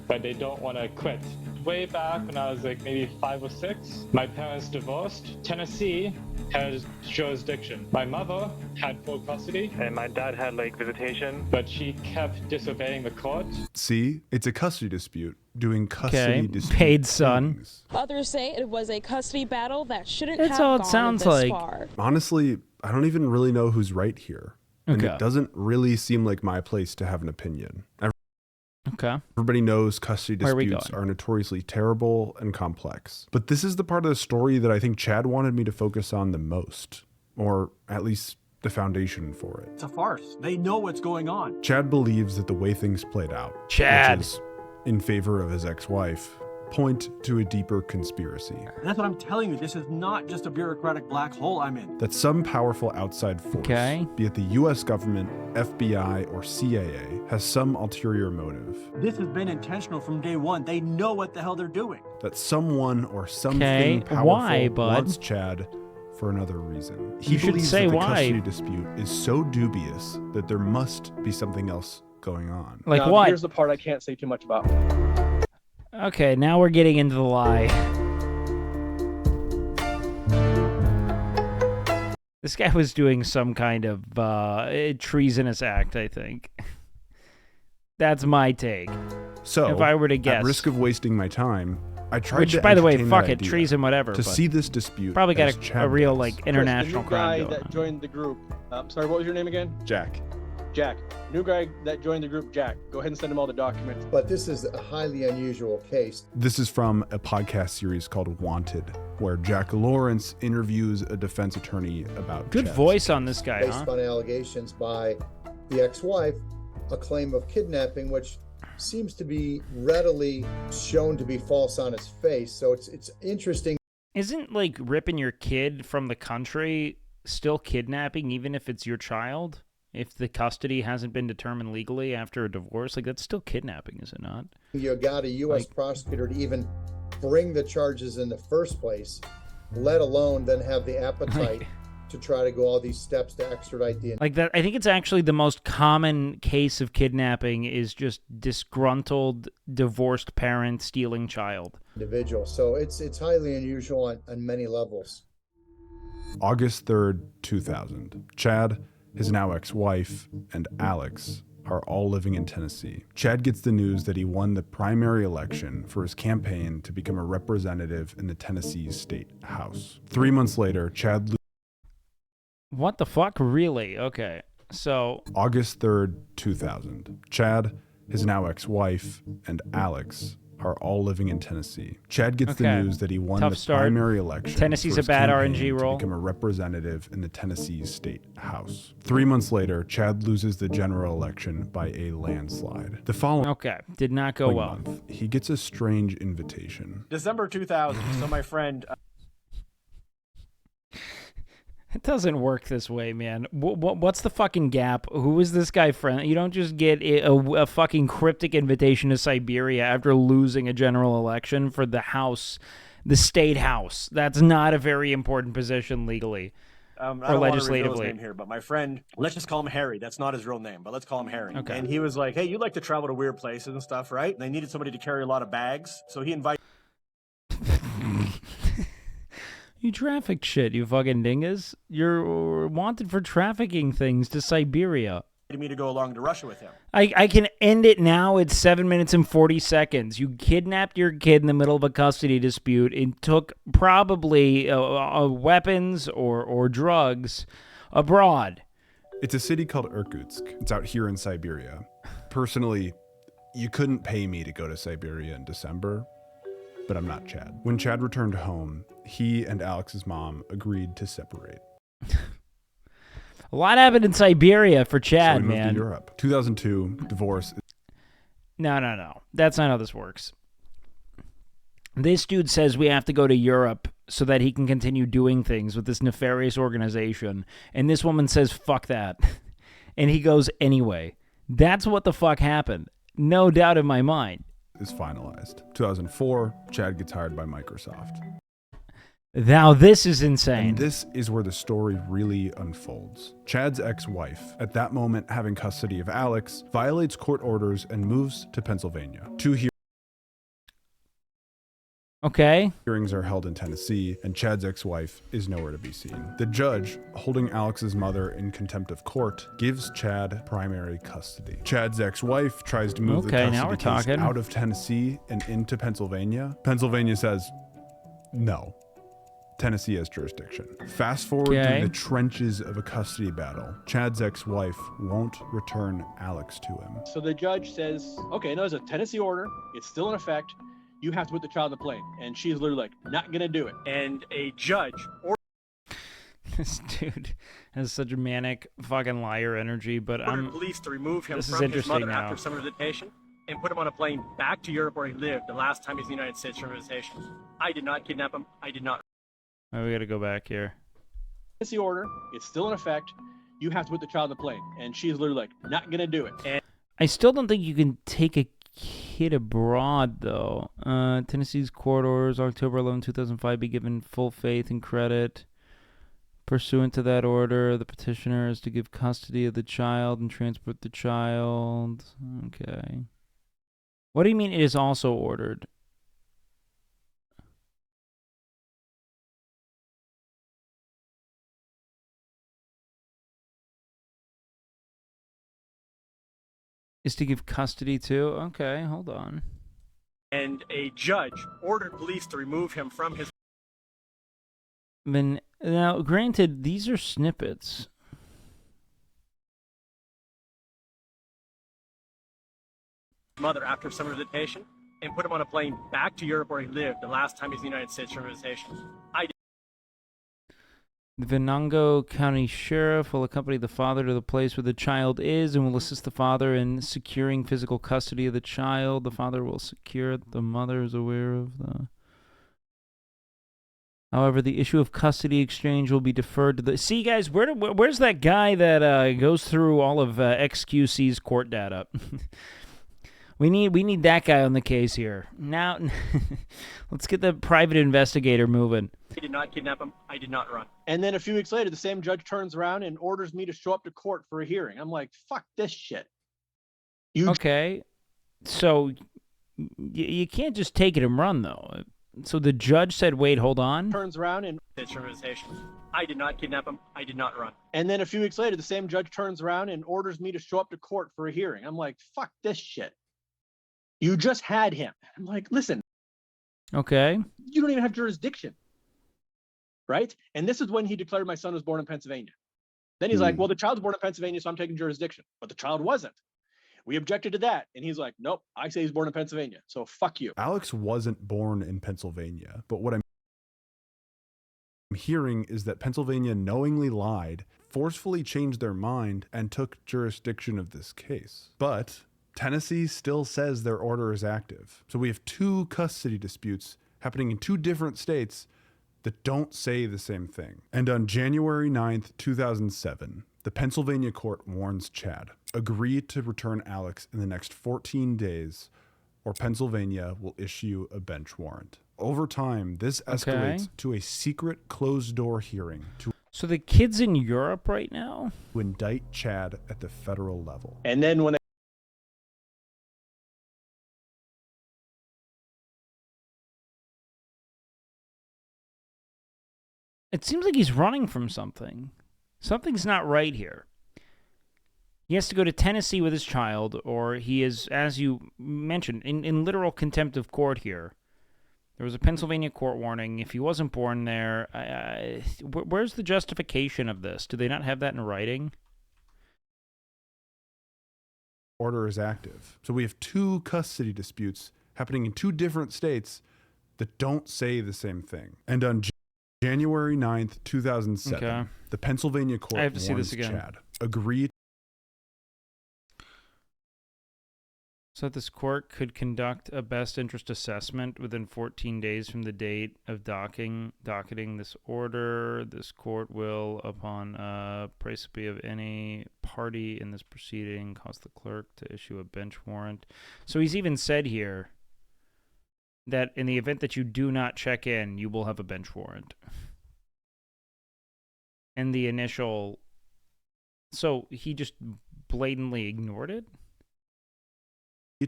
but they don't want to quit. way back when I was like maybe 5 or 6. My parents divorced. Tennessee has jurisdiction. My mother had full custody, and my dad had like visitation, but she kept disobeying the court. See, it's a custody dispute. Doing custody dispute paid son. things. Others say it was a custody battle that shouldn't That's have all it gone sounds this like. far. Honestly, I don't even really know who's right here. And Okay. it doesn't really seem like my place to have an opinion. Okay. Everybody knows custody Where are we disputes going? are notoriously terrible and complex. But this is the part of the story that I think Chad wanted me to focus on the most, or at least the foundation for it. It's a farce. They know what's going on. Chad believes that the way things played out, Chad, which is in favor of his ex-wife, point to a deeper conspiracy. And that's what I'm telling you. This is not just a bureaucratic black hole I'm in. That some powerful outside force, be it the US government, FBI, or CIA, has some ulterior motive. This has been intentional from day one. They know what the hell they're doing. That someone or something Okay, powerful why, bud? wants Chad for another reason. He You should believes say that the why. custody dispute is so dubious that there must be something else going on. Like Now, what? Here's the part I can't say too much about. Okay, now we're getting into the lie. This guy was doing some kind of treasonous act, I think. That's my take. So, if I were to guess, at risk of wasting my time, I tried which, to by the way, entertain fuck that it, idea treason, whatever. to but see this dispute probably got as a Chad real does. like international Chris, the new crime guy going that on. joined the group. Sorry, what was your name again? Jack. Jack. New guy that joined the group, Jack. Go ahead and send him all the documents. But this is a highly unusual case. This is from a podcast series called Wanted, where Jack Lawrence interviews a defense attorney about Good Chad's voice on this guy, Based huh? on allegations by the ex-wife, a claim of kidnapping, which seems to be readily shown to be false on his face. So it's interesting. Isn't like ripping your kid from the country still kidnapping, even if it's your child? If the custody hasn't been determined legally after a divorce, like that's still kidnapping, is it not? You got a U.S. prosecutor to even bring the charges in the first place, let alone then have the appetite to try to go all these steps to extradite the Like that, I think it's actually the most common case of kidnapping is just disgruntled, divorced parent stealing child. individual. So it's highly unusual on many levels. August 3rd, 2000. Chad, his now ex-wife, and Alex are all living in Tennessee. Chad gets the news that he won the primary election for his campaign to become a representative in the Tennessee State House. 3 months later, Chad What the fuck? Really? Okay. So August 3rd, 2000. Chad, his now ex-wife, and Alex are all living in Tennessee. Chad gets the Okay. news that he won Tough the start. primary election. Tennessee's for a his bad campaign RNG to role. become a representative in the Tennessee State House. 3 months later, Chad loses the general election by a landslide. The following did not go well. month, he gets a strange invitation. December 2000. So my friend. It doesn't work this way, man. What's the fucking gap? Who is this guy friend? You don't just get a fucking cryptic invitation to Siberia after losing a general election for the house, the state house. That's not a very important position legally I or don't want to reveal his legislatively. name here, but my friend, let's just call him Harry. That's not his real name, but let's call him Harry. Okay. And he was like, hey, you like to travel to weird places and stuff, right? And they needed somebody to carry a lot of bags. So he invited You trafficked shit, you fucking dingus. You're wanted for trafficking things to Siberia. me to go along to Russia with him. I can end it now. It's 7 minutes and 40 seconds. You kidnapped your kid in the middle of a custody dispute and took probably weapons or drugs abroad. It's a city called Irkutsk. It's out here in Siberia. Personally, you couldn't pay me to go to Siberia in December, but I'm not Chad. When Chad returned home, he and Alex's mom agreed to separate. A lot happened in Siberia for So Chad, we moved man. to Europe. 2002, divorce. No. That's not how this works. This dude says we have to go to Europe so that he can continue doing things with this nefarious organization. And this woman says, fuck that. And he goes anyway. That's what the fuck happened. No doubt in my mind. Is finalized. 2004, Chad gets hired by Microsoft. Now this is insane. And this is where the story really unfolds. Chad's ex-wife, at that moment having custody of Alex, violates court orders and moves to Pennsylvania. Okay. Hearings are held in Tennessee, and Chad's ex-wife is nowhere to be seen. The judge, holding Alex's mother in contempt of court, gives Chad primary custody. Chad's ex-wife tries to move the custody case out of Tennessee and into Pennsylvania. Pennsylvania says, no. Tennessee has jurisdiction. Fast forward through the trenches of a custody battle. Chad's ex-wife won't return Alex to him. So the judge says, okay, no, there's a Tennessee order. It's still in effect. You have to put the child on the plane. And she's literally like, not going to do it. And a judge ordered This dude has such a manic fucking liar energy, but police to remove him this is from his interesting mother now. after summer visitation and put him on a plane back to Europe where he lived the last time he was in the United States for visitation. I did not kidnap him. I did not. Oh, we gotta go back here. Tennessee order. It's still in effect. You have to put the child on the plane. And she's literally like, not going to do it. And I still don't think you can take a kid abroad, though. Tennessee's court orders, October 11, 2005, be given full faith and credit. Pursuant to that order, the petitioner is to give custody of the child and transport the child. Okay. What do you mean it is also ordered? Is to give custody to? Okay, hold on. And a judge ordered police to remove him from his Now, granted, these are snippets. mother after summer visitation and put him on a plane back to Europe where he lived the last time he was in the United States for visitation. The Venango County Sheriff will accompany the father to the place where the child is and will assist the father in securing physical custody of the child. The father will secure it. The mother is aware of the... However, the issue of custody exchange will be deferred to the... See, guys, where's that guy that goes through all of XQC's court data? We need that guy on the case here. Now, let's get the private investigator moving. I did not kidnap him. I did not run. And then a few weeks later, the same judge turns around and orders me to show up to court for a hearing. I'm like, fuck this shit. Okay. So you can't just take it and run, though. So the judge said, wait, hold on. Turns around and... I did not kidnap him. I did not run. And then a few weeks later, the same judge turns around and orders me to show up to court for a hearing. I'm like, fuck this shit. You just had him. I'm like, listen. Okay. You don't even have jurisdiction. Right? And this is when he declared my son was born in Pennsylvania. Then he's like, well, the child's born in Pennsylvania, so I'm taking jurisdiction. But the child wasn't. We objected to that. And he's like, nope, I say he's born in Pennsylvania. So fuck you. Alex wasn't born in Pennsylvania, but what I'm hearing is that Pennsylvania knowingly lied, forcefully changed their mind, and took jurisdiction of this case. But Tennessee still says their order is active. So we have two custody disputes happening in two different states that don't say the same thing. And on January 9th, 2007, the Pennsylvania court warns Chad, agree to return Alex in the next 14 days or Pennsylvania will issue a bench warrant. Over time, this escalates to a secret closed-door hearing So the kid's in Europe right now? to indict Chad at the federal level. And then when It seems like he's running from something. Something's not right here. He has to go to Tennessee with his child, or he is, as you mentioned, in literal contempt of court here. There was a Pennsylvania court warning. If he wasn't born there, where's the justification of this? Do they not have that in writing? Order is active. So we have two custody disputes happening in two different states that don't say the same thing. And on January 9th, 2007, the Pennsylvania court I have to see warns this again. Chad, agree So that this court could conduct a best interest assessment within 14 days from the date of docketing this order. This court will, upon praecipe of any party in this proceeding, cause the clerk to issue a bench warrant. So he's even said here that in the event that you do not check in, you will have a bench warrant. And the initial... So he just blatantly ignored it?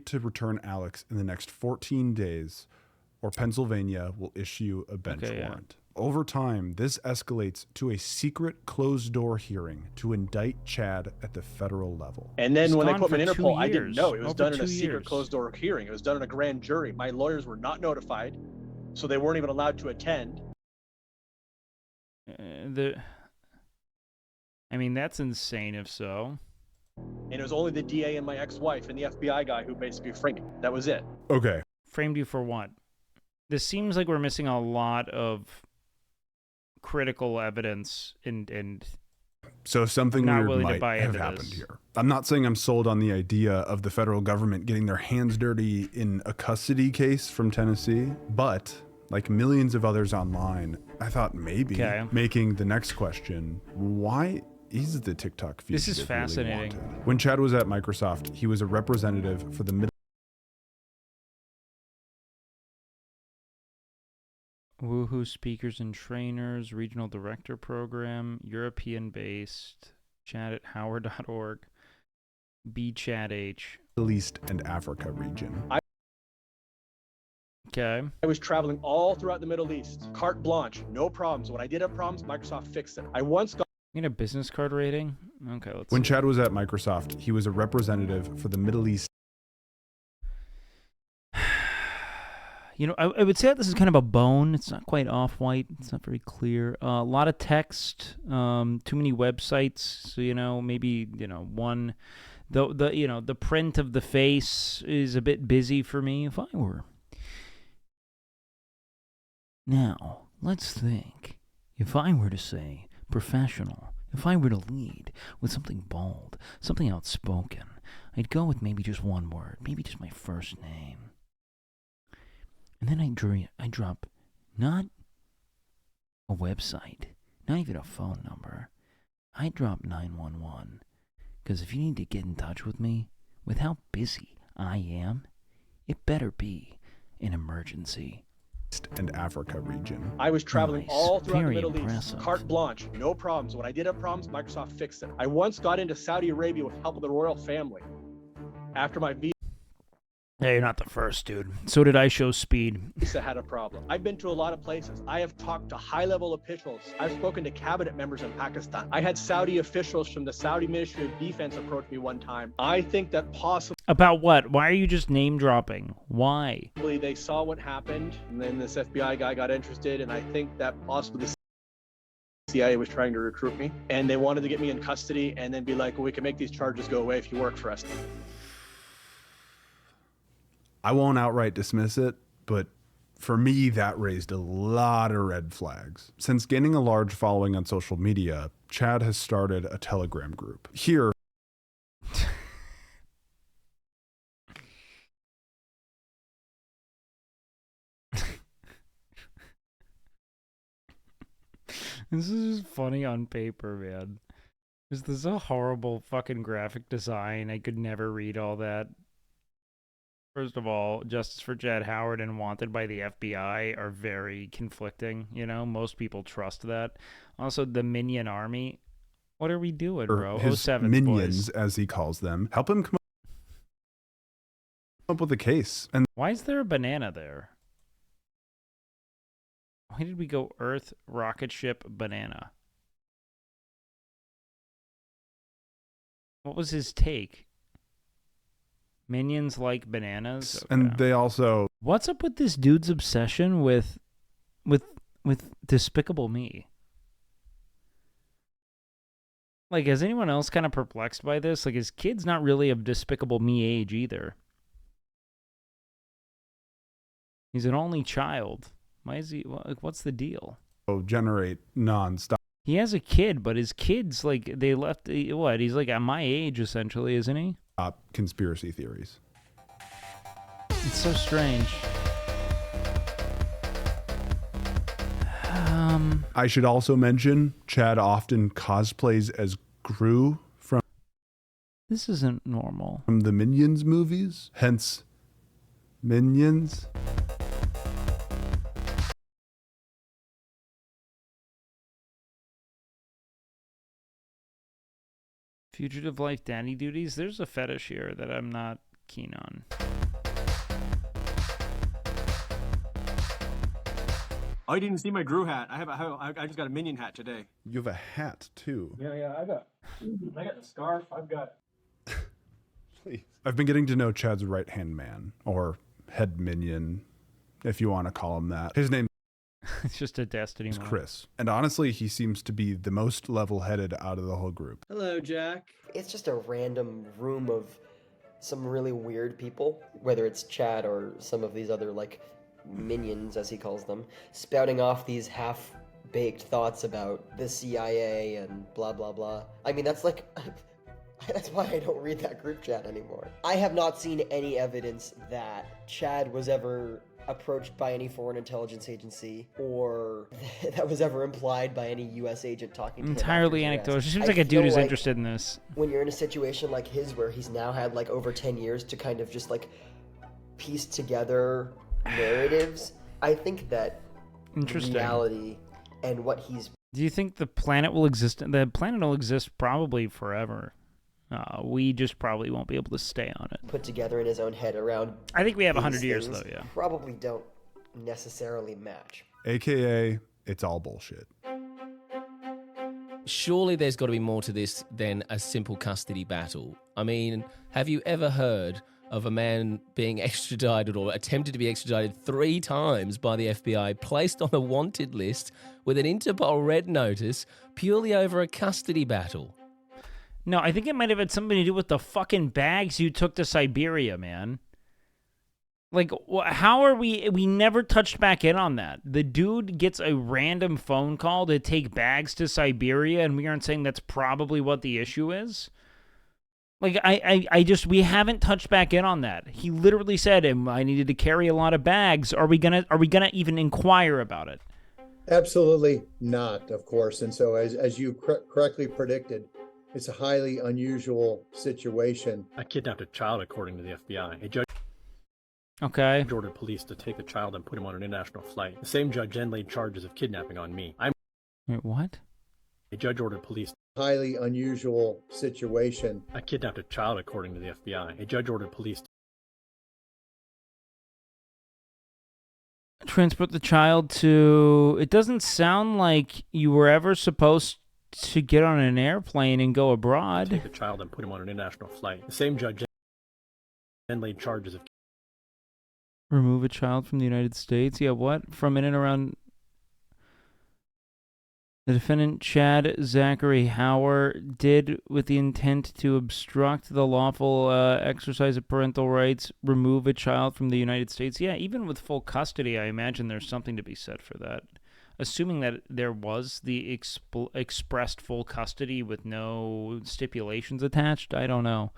to return Alex in the next 14 days, or Pennsylvania will issue a bench warrant. Over time, this escalates to a secret closed-door hearing to indict Chad at the federal level. And then when they put me in 2 Interpol, I years. didn't know. It was Over done in a 2 secret years. closed-door hearing. It was done in a grand jury. My lawyers were not notified, so they weren't even allowed to attend. I mean, that's insane if so. And it was only the DA and my ex-wife and the FBI guy who basically framed me. That was it. Okay. Framed you for what? This seems like we're missing a lot of critical evidence and So something I'm not weird willing to might buy have into happened this. here. I'm not saying I'm sold on the idea of the federal government getting their hands dirty in a custody case from Tennessee, but like millions of others online, I thought maybe making the next question, why is the TikTok fugitive This is fascinating. really wanted? When Chad was at Microsoft, he was a representative for the Middle Woohoo Speakers and Trainers, Regional Director Program, European-based, chat at howard.org, BChatH. Middle East and Africa region. Okay. I was traveling all throughout the Middle East. Carte blanche, no problems. When I did have problems, Microsoft fixed it. I once got You need a business card rating? Okay, let's When see. Chad was at Microsoft, he was a representative for the Middle East. You know, I would say that this is kind of a bone. It's not quite off-white. It's not very clear. A lot of text, too many websites. So, you know, maybe, you know, one, the print of the face is a bit busy for me. If I were. Now, let's think. If I were to say professional, if I were to lead with something bold, something outspoken, I'd go with maybe just one word, maybe just my first name. And then I drop not a website, not even a phone number. I drop 911. Because if you need to get in touch with me, with how busy I am, it better be an emergency. And Africa region. I was traveling all throughout Very the Middle impressive. East. Carte blanche, no problems. When I did have problems, Microsoft fixed it. I once got into Saudi Arabia with help of the royal family. After my Hey, you're not the first, dude. So did I show speed. visa had a problem. I've been to a lot of places. I have talked to high-level officials. I've spoken to cabinet members in Pakistan. I had Saudi officials from the Saudi Ministry of Defense approach me one time. I think that possibly About what? Why are you just name dropping? Why? they saw what happened, and then this FBI guy got interested, and I think that possibly the CIA was trying to recruit me, and they wanted to get me in custody and then be like, well, we can make these charges go away if you work for us. I won't outright dismiss it, but for me, that raised a lot of red flags. Since gaining a large following on social media, Chad has started a Telegram group. Here, This is just funny on paper, man. This is a horrible fucking graphic design. I could never read all that. First of all, Justice for Chad Howard and Wanted by the FBI are very conflicting. You know, most people trust that. Also, the Minion Army. What are we doing, bro? his 07's minions, boys. as he calls them, help him come up with a case. And Why is there a banana there? Why did we go Earth, rocket ship, banana? What was his take? Minions like bananas? Okay. and they also What's up with this dude's obsession with Despicable Me? Like, is anyone else kind of perplexed by this? Like, his kid's not really of Despicable Me age either. He's an only child. Why is he, like, what's the deal? generate nonstop He has a kid, but his kid's like, they left, what? He's like at my age, essentially, isn't he? conspiracy theories. It's so strange. I should also mention Chad often cosplays as Gru from This isn't normal. the Minions movies, hence Minions. Fugitive life daddy duties? There's a fetish here that I'm not keen on. Oh, you didn't see my Gru hat. I just got a Minion hat today. You have a hat too. Yeah, I got the scarf. I've got. Please. I've been getting to know Chad's right-hand man, or head minion, if you want to call him that. His name It's just a Destiny is mod. Chris. And honestly, he seems to be the most level-headed out of the whole group. Hello, Jack. It's just a random room of some really weird people, whether it's Chad or some of these other, like, minions, as he calls them, spouting off these half-baked thoughts about the CIA and blah, blah, blah. I mean, that's like... That's why I don't read that group chat anymore. I have not seen any evidence that Chad was ever approached by any foreign intelligence agency or that was ever implied by any U.S. agent talking to him. Entirely anecdotal. It seems like a dude who's interested in this. When you're in a situation like his where he's now had like over 10 years to kind of just like piece together narratives, I think that reality and what he's... Do you think the planet will exist? The planet will exist probably forever. We just probably won't be able to stay on it. Put together in his own head around... I think we have these 100 years, things though, yeah. Probably don't necessarily match. AKA, it's all bullshit. Surely there's got to be more to this than a simple custody battle. I mean, have you ever heard of a man being extradited or attempted to be extradited 3 times by the FBI, placed on a wanted list with an Interpol red notice purely over a custody battle? No, I think it might have had something to do with the fucking bags you took to Siberia, man. Like, how are we never touched back in on that. The dude gets a random phone call to take bags to Siberia, and we aren't saying that's probably what the issue is? Like, we haven't touched back in on that. He literally said, I needed to carry a lot of bags. Are we gonna even inquire about it? Absolutely not, of course. And so as you correctly predicted, it's a highly unusual situation. I kidnapped a child, according to the FBI. A judge ordered police to take the child and put him on an international flight. The same judge then laid charges of kidnapping on me. Wait, what? A judge ordered police. Highly unusual situation. I kidnapped a child, according to the FBI. A judge ordered police Transport the child to... It doesn't sound like you were ever supposed to get on an airplane and go abroad. Take the child and put him on an international flight. The same judge then laid charges of... Remove a child from the United States? Yeah, what? From in and around... The defendant, Chad Zachary Hauer, did with the intent to obstruct the lawful exercise of parental rights, remove a child from the United States. Yeah, even with full custody, I imagine there's something to be said for that. Assuming that there was the expressed full custody with no stipulations attached, I don't know.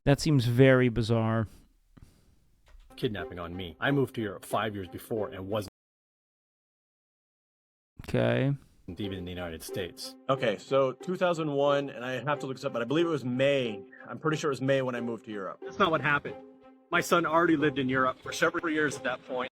That seems very bizarre. Kidnapping on me. I moved to Europe 5 years before and wasn't even in the United States. Okay, so 2001, and I have to look this up, but I believe it was May. I'm pretty sure it was May when I moved to Europe. That's not what happened. My son already lived in Europe for several years at that point.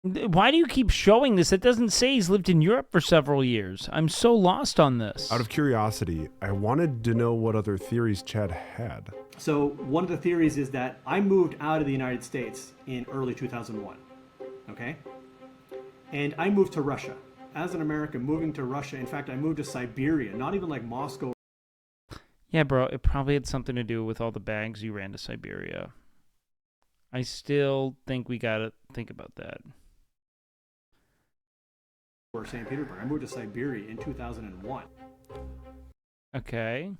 Why do you keep showing this? It doesn't say he's lived in Europe for several years. I'm so lost on this. Out of curiosity, I wanted to know what other theories Chad had. So one of the theories is that I moved out of the United States in early 2001, okay? And I moved to Russia. As an American, moving to Russia, in fact, I moved to Siberia, not even like Moscow. Yeah, bro, it probably had something to do with all the bags you ran to Siberia. I still think we gotta think about that. Or St. Petersburg. I moved to Siberia in 2001. Okay.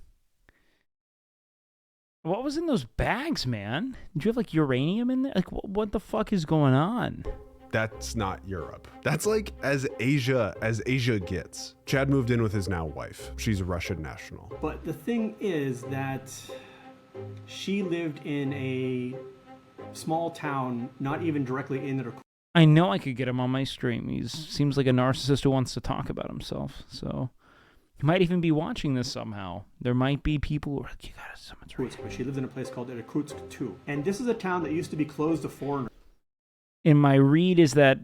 What was in those bags, man? Did you have like uranium in there? Like, what the fuck is going on? That's not Europe. That's like as Asia gets. Chad moved in with his now wife. She's a Russian national. But the thing is that she lived in a small town, not even directly in Irkutsk. I know I could get him on my stream. He seems like a narcissist who wants to talk about himself. So he might even be watching this somehow. There might be people who are like, you gotta, someone's right. But she lives in a place called Irkutsk too. And this is a town that used to be closed to foreigners. In my read is that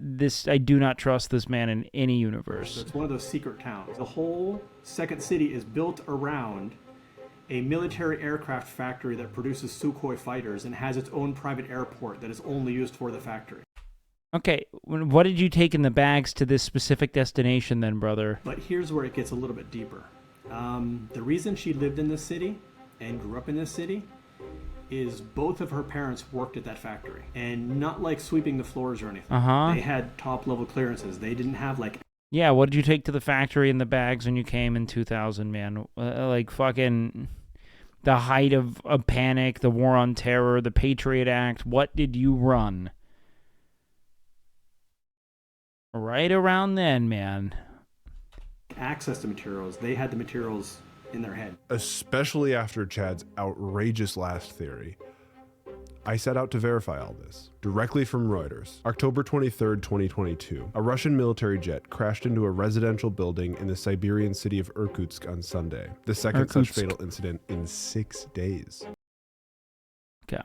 I do not trust this man in any universe. It's one of those secret towns. The whole second city is built around a military aircraft factory that produces Sukhoi fighters and has its own private airport that is only used for the factory. Okay, what did you take in the bags to this specific destination then, brother? But here's where it gets a little bit deeper. The reason she lived in this city and grew up in this city is both of her parents worked at that factory. And not like sweeping the floors or anything. Uh-huh. They had top-level clearances. They didn't have, like... Yeah, what did you take to the factory in the bags when you came in 2000, man? Like, fucking... the height of panic, the war on terror, the Patriot Act. What did you run? Right around then, man. Access to materials. They had the materials in their head. Especially after Chad's outrageous last theory. I set out to verify all this. Directly from Reuters. October 23rd, 2022. A Russian military jet crashed into a residential building in the Siberian city of Irkutsk on Sunday. The second such fatal incident in 6 days. Okay.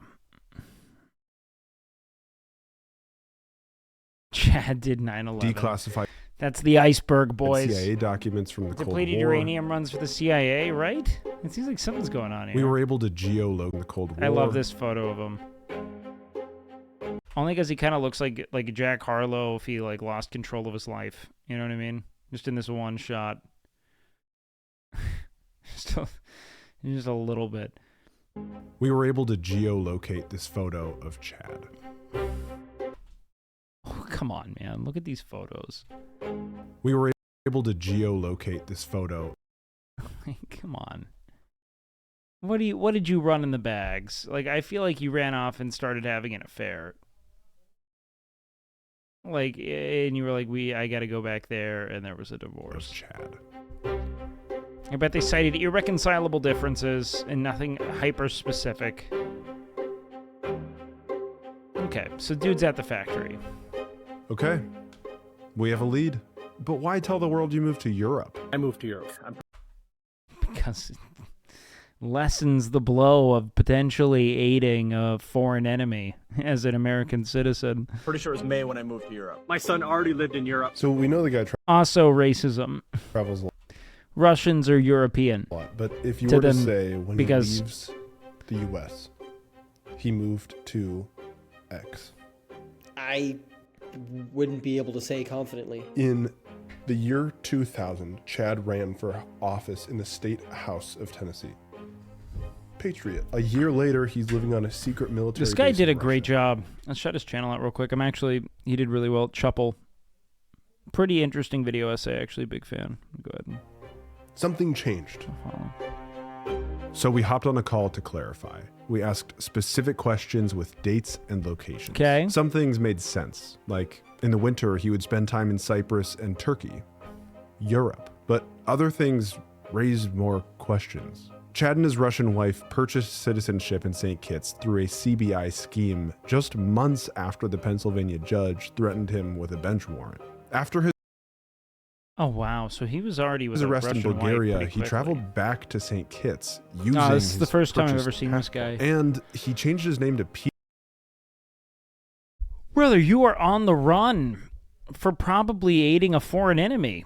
Chad did 9/11. Declassified. That's the iceberg, boys. CIA documents from the Cold War. Depleted uranium runs for the CIA, right? It seems like something's going on here. We were able to geolocate the Cold War. I love this photo of him. Only because he kind of looks like Jack Harlow if he like lost control of his life. You know what I mean? Just in this one shot. just a little bit. We were able to geolocate this photo of Chad. Oh, come on, man. Look at these photos. We were able to geolocate this photo. Come on. What did you run in the bags? Like, I feel like you ran off and started having an affair. Like, and you were like, I gotta go back there, and there was a divorce. Chad. I bet they cited irreconcilable differences and nothing hyper-specific. Okay, so dude's at the factory. Okay. We have a lead. But why tell the world you moved to Europe? I moved to Europe. Because it lessens the blow of potentially aiding a foreign enemy as an American citizen. Pretty sure it was May when I moved to Europe. My son already lived in Europe. So we know the guy Also racism. travels a lot. Russians are European. But if you were to say when he leaves the U.S., he moved to X. I wouldn't be able to say confidently. In the year 2000, Chad ran for office in the state house of Tennessee. Patriot. A year later, he's living on a secret military This guy base did a in great Russia. job. Let's shut his channel out real quick. He did really well. Chuppel. Pretty interesting video essay, actually. Big fan. Go ahead. And Something changed. So we hopped on a call to clarify. We asked specific questions with dates and locations. Okay. Some things made sense. Like, in the winter, he would spend time in Cyprus and Turkey, Europe. But other things raised more questions. Chad and his Russian wife purchased citizenship in St. Kitts through a CBI scheme just months after the Pennsylvania judge threatened him with a bench warrant. After his Oh, wow. So he was already with a arrest in Russian wife Bulgaria, pretty he quickly. traveled back to St. Kitts using This is his the first time I've purchased ever seen this guy. And he changed his name to Peter. Brother, you are on the run for probably aiding a foreign enemy.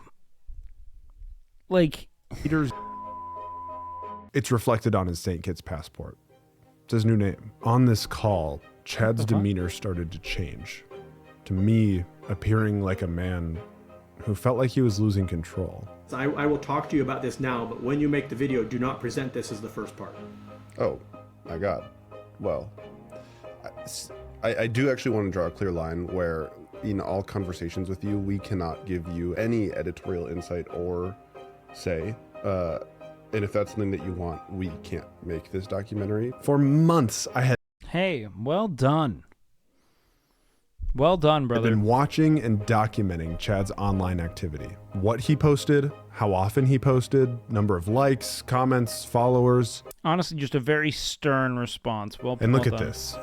Like, Peter's. It's reflected on his St. Kitts passport. It's his new name. On this call, Chad's demeanor started to change. To me, appearing like a man who felt like he was losing control. I will talk to you about this now, but when you make the video, do not present this as the first part. Oh, my God. Well, I do actually want to draw a clear line where in all conversations with you, we cannot give you any editorial insight or say. And if that's something that you want, we can't make this documentary. For months, I had... hey, well done. Well done, brother. I've been watching and documenting Chad's online activity. What he posted, how often he posted, number of likes, comments, followers. Honestly, just a very stern response. And look well at done. this.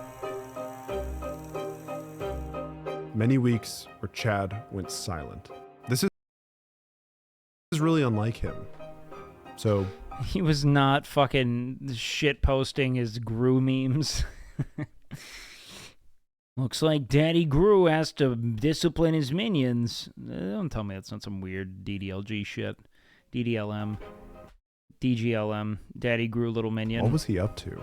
Many weeks where Chad went silent. This is really unlike him. So he was not fucking shit posting his Gru memes. Looks like Daddy Gru has to discipline his minions. Don't tell me that's not some weird DDLG shit. DDLM. DGLM. Daddy Gru little minion. what was he up to?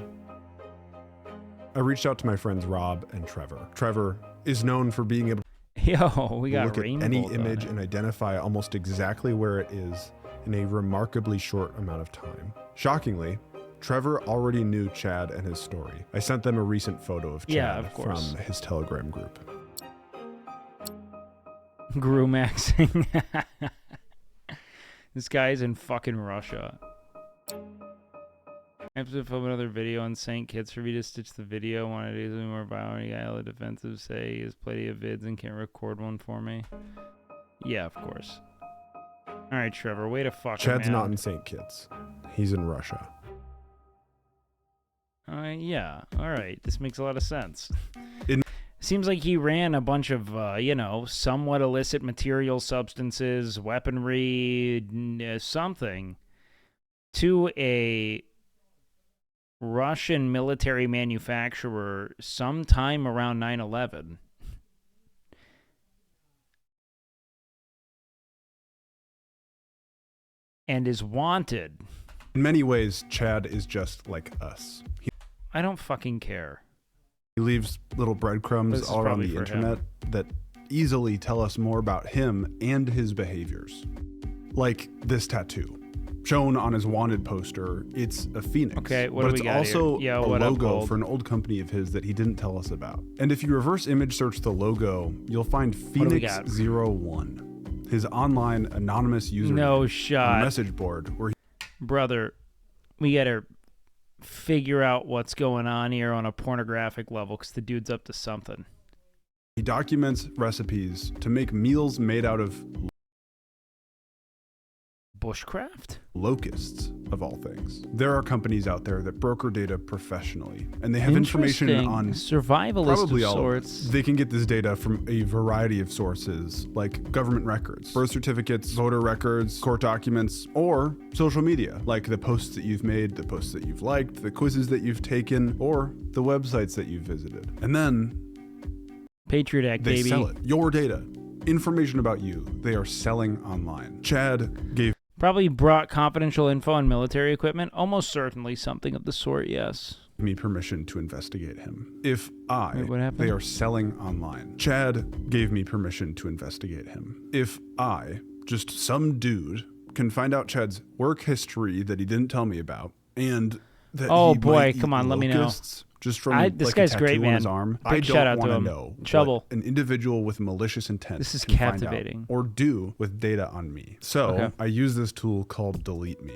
I reached out to my friends Rob and Trevor. Trevor is known for being able Yo, we got look at rainbow any on image it. and identify almost exactly where it is in a remarkably short amount of time. Shockingly, Trevor already knew Chad and his story. I sent them a recent photo of Chad Yeah, of course. from his Telegram group. Grumaxing. This guy's in fucking Russia. I have to film another video on St. Kitts for me to stitch the video. Want to do something more violent? Guy on the defensive say he has plenty of vids and can't record one for me. Yeah, of course. All right, Trevor, way to fuck him, Chad's man. not in St. Kitts. He's in Russia. Yeah, all right. This makes a lot of sense. In Seems like he ran a bunch of, you know, somewhat illicit material substances, weaponry, something, to a Russian military manufacturer sometime around 9/11. And is wanted. In many ways, Chad is just like us. I don't fucking care. He leaves little breadcrumbs This is all around probably the for internet that easily tell us more about him and his behaviors. Like this tattoo. Shown on his wanted poster, it's a phoenix. Okay, what but do it's we got also here? Yo, a what up, logo Gold? for an old company of his that he didn't tell us about. And if you reverse image search the logo, you'll find do we got? Phoenix01, his online anonymous username No on shot. a message board where Brother, we gotta figure out what's going on here on a pornographic level, because the dude's up to something. he documents recipes to make meals made out of Bushcraft? locusts, of all things. There are companies out there that broker data professionally, and they have information Interesting. on Survivalist probably of all sorts. of it. They can get this data from a variety of sources, like government records, birth certificates, voter records, court documents, or social media, like the posts that you've made, the posts that you've liked, the quizzes that you've taken, or the websites that you've visited. And then Patriot Act, they baby. sell it. Your data, information about you, they are selling online. Chad gave Probably brought confidential info and military equipment. Almost certainly something of the sort, yes. me permission to investigate him. If I, Wait, what happened? they are selling online. Chad gave me permission to investigate him. If I, just some dude, can find out Chad's work history that he didn't tell me about, and that Oh, he boy, might come eat on, let me know. locusts just from This like guy's a tattoo great, on man. his arm, Big I shout out don't to want him. to know Trouble. what an individual with malicious intent This is can find out captivating. or do with data on me. So Okay. I use this tool called Delete Me.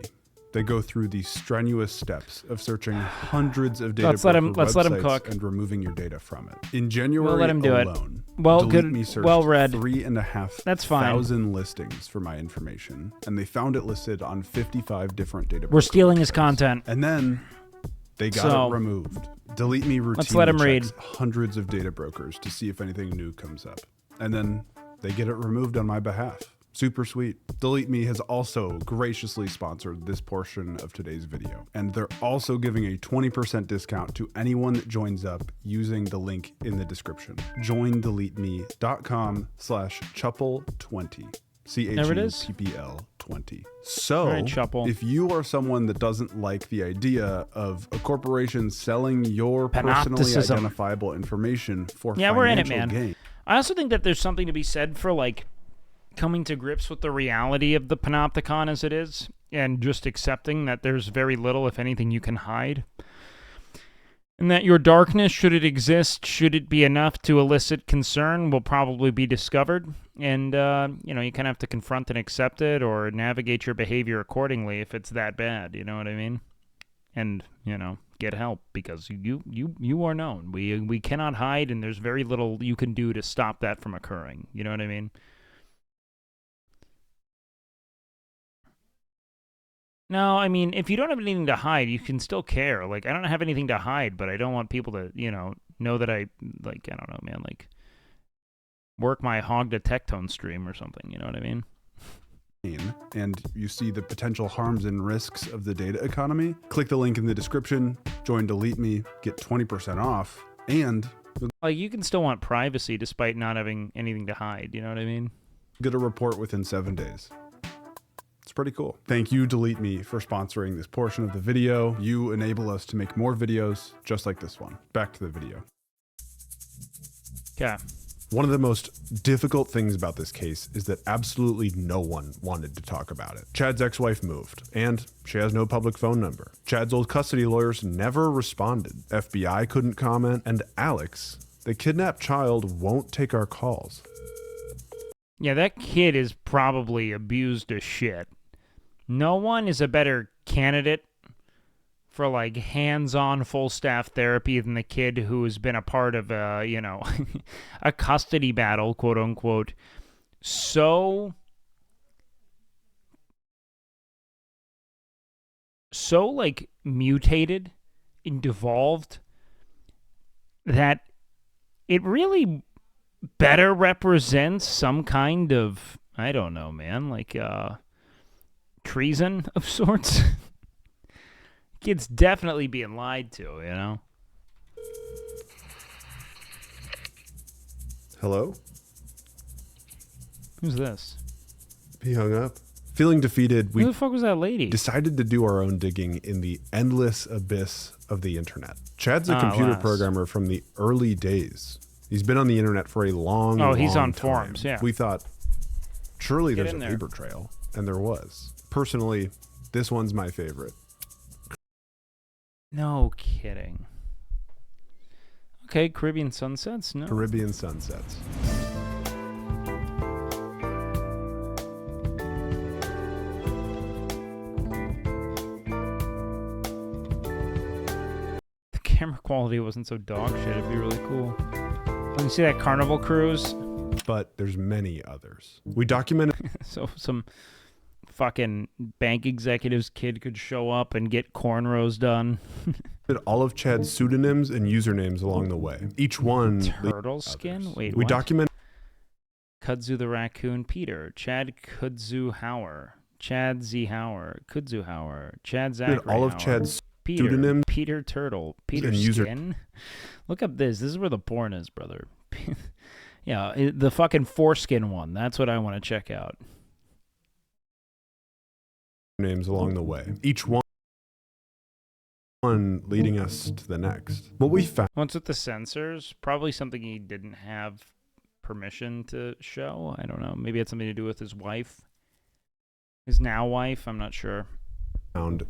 They go through the strenuous steps of searching hundreds of data Let's let him websites cook. and removing your data from it. In January We'll let him do it. alone, Well, Delete good- Me searched well read. 3,500 That's fine. listings for my information, and they found it listed on 55 different data. We're stealing his content. And then they got So, it removed. Delete Me routinely let's let him read. checks hundreds of data brokers to see if anything new comes up. And then they get it removed on my behalf. Super sweet. Delete Me has also graciously sponsored this portion of today's video. And they're also giving a 20% discount to anyone that joins up using the link in the description. joindeleteme.com/chuppel20. There it is. CHUPPL 20. So, All right, Chuppel. if you are someone that doesn't like the idea of a corporation selling your personally Panopticism. identifiable information for Yeah, we're in it, financial man. gain, I also think that there's something to be said for, like, coming to grips with the reality of the panopticon as it is, and just accepting that there's very little, if anything, you can hide. And that your darkness, should it exist, should it be enough to elicit concern, will probably be discovered. And, you know, you kind of have to confront and accept it, or navigate your behavior accordingly if it's that bad, you know what I mean? And, you know, get help, because you are known. We cannot hide, and there's very little you can do to stop that from occurring, you know what I mean? No, I mean, if you don't have anything to hide, you can still care. Like, I don't have anything to hide, but I don't want people to, you know that I, like, I don't know, man, like, work my hog to Tectone stream or something, you know what I mean? and you see the potential harms and risks of the data economy, click the link in the description, join Delete Me, get 20% off, and Like, you can still want privacy despite not having anything to hide, you know what I mean? get a report within 7 days. It's pretty cool. Thank you, Delete Me, for sponsoring this portion of the video. You enable us to make more videos just like this one. Back to the video. Okay. One of the most difficult things about this case is that absolutely no one wanted to talk about it. Chad's ex-wife moved, and she has no public phone number. Chad's old custody lawyers never responded. FBI couldn't comment, and Alex, the kidnapped child, won't take our calls. Yeah, that kid is probably abused as shit. No one is a better candidate for like hands-on full staff therapy than the kid who has been a part of a, you know, a custody battle, quote unquote, so like mutated and devolved that it really better represents some kind of, I don't know, man, like treason of sorts. Kid's definitely being lied to, you know? Hello? Who's this? He hung up. Feeling defeated, we Who the fuck was that lady? decided to do our own digging in the endless abyss of the internet. Chad's a computer programmer from the early days. He's been on the internet for a long, he's long on time. forums, yeah. We thought, surely Get there's a in there. paper trail, and there was. Personally, this one's my favorite. No kidding. Okay, Caribbean Sunsets? No. Caribbean Sunsets. The camera quality wasn't so dog shit. It'd be really cool. When you see that Carnival cruise? But there's many others. We documented... So some fucking bank executive's kid could show up and get cornrows done. all of Chad's pseudonyms and usernames along the way. Each one... Turtle skin? Wait, we what? documented... Kudzu the Raccoon Peter, Chad Kudzu Hauer, Chad Z Hauer, Kudzu Hauer, Chad Zachary all of Hauer, Chad's Peter, pseudonyms Peter Turtle, Peter and user- Skin. Look up this. This is where the porn is, brother. Yeah, the fucking foreskin one. That's what I want to check out. names along the way. Each one leading us to the next. What we found... Once with the censors, probably something he didn't have permission to show. I don't know. Maybe it had something to do with his wife. His now wife. I'm not sure.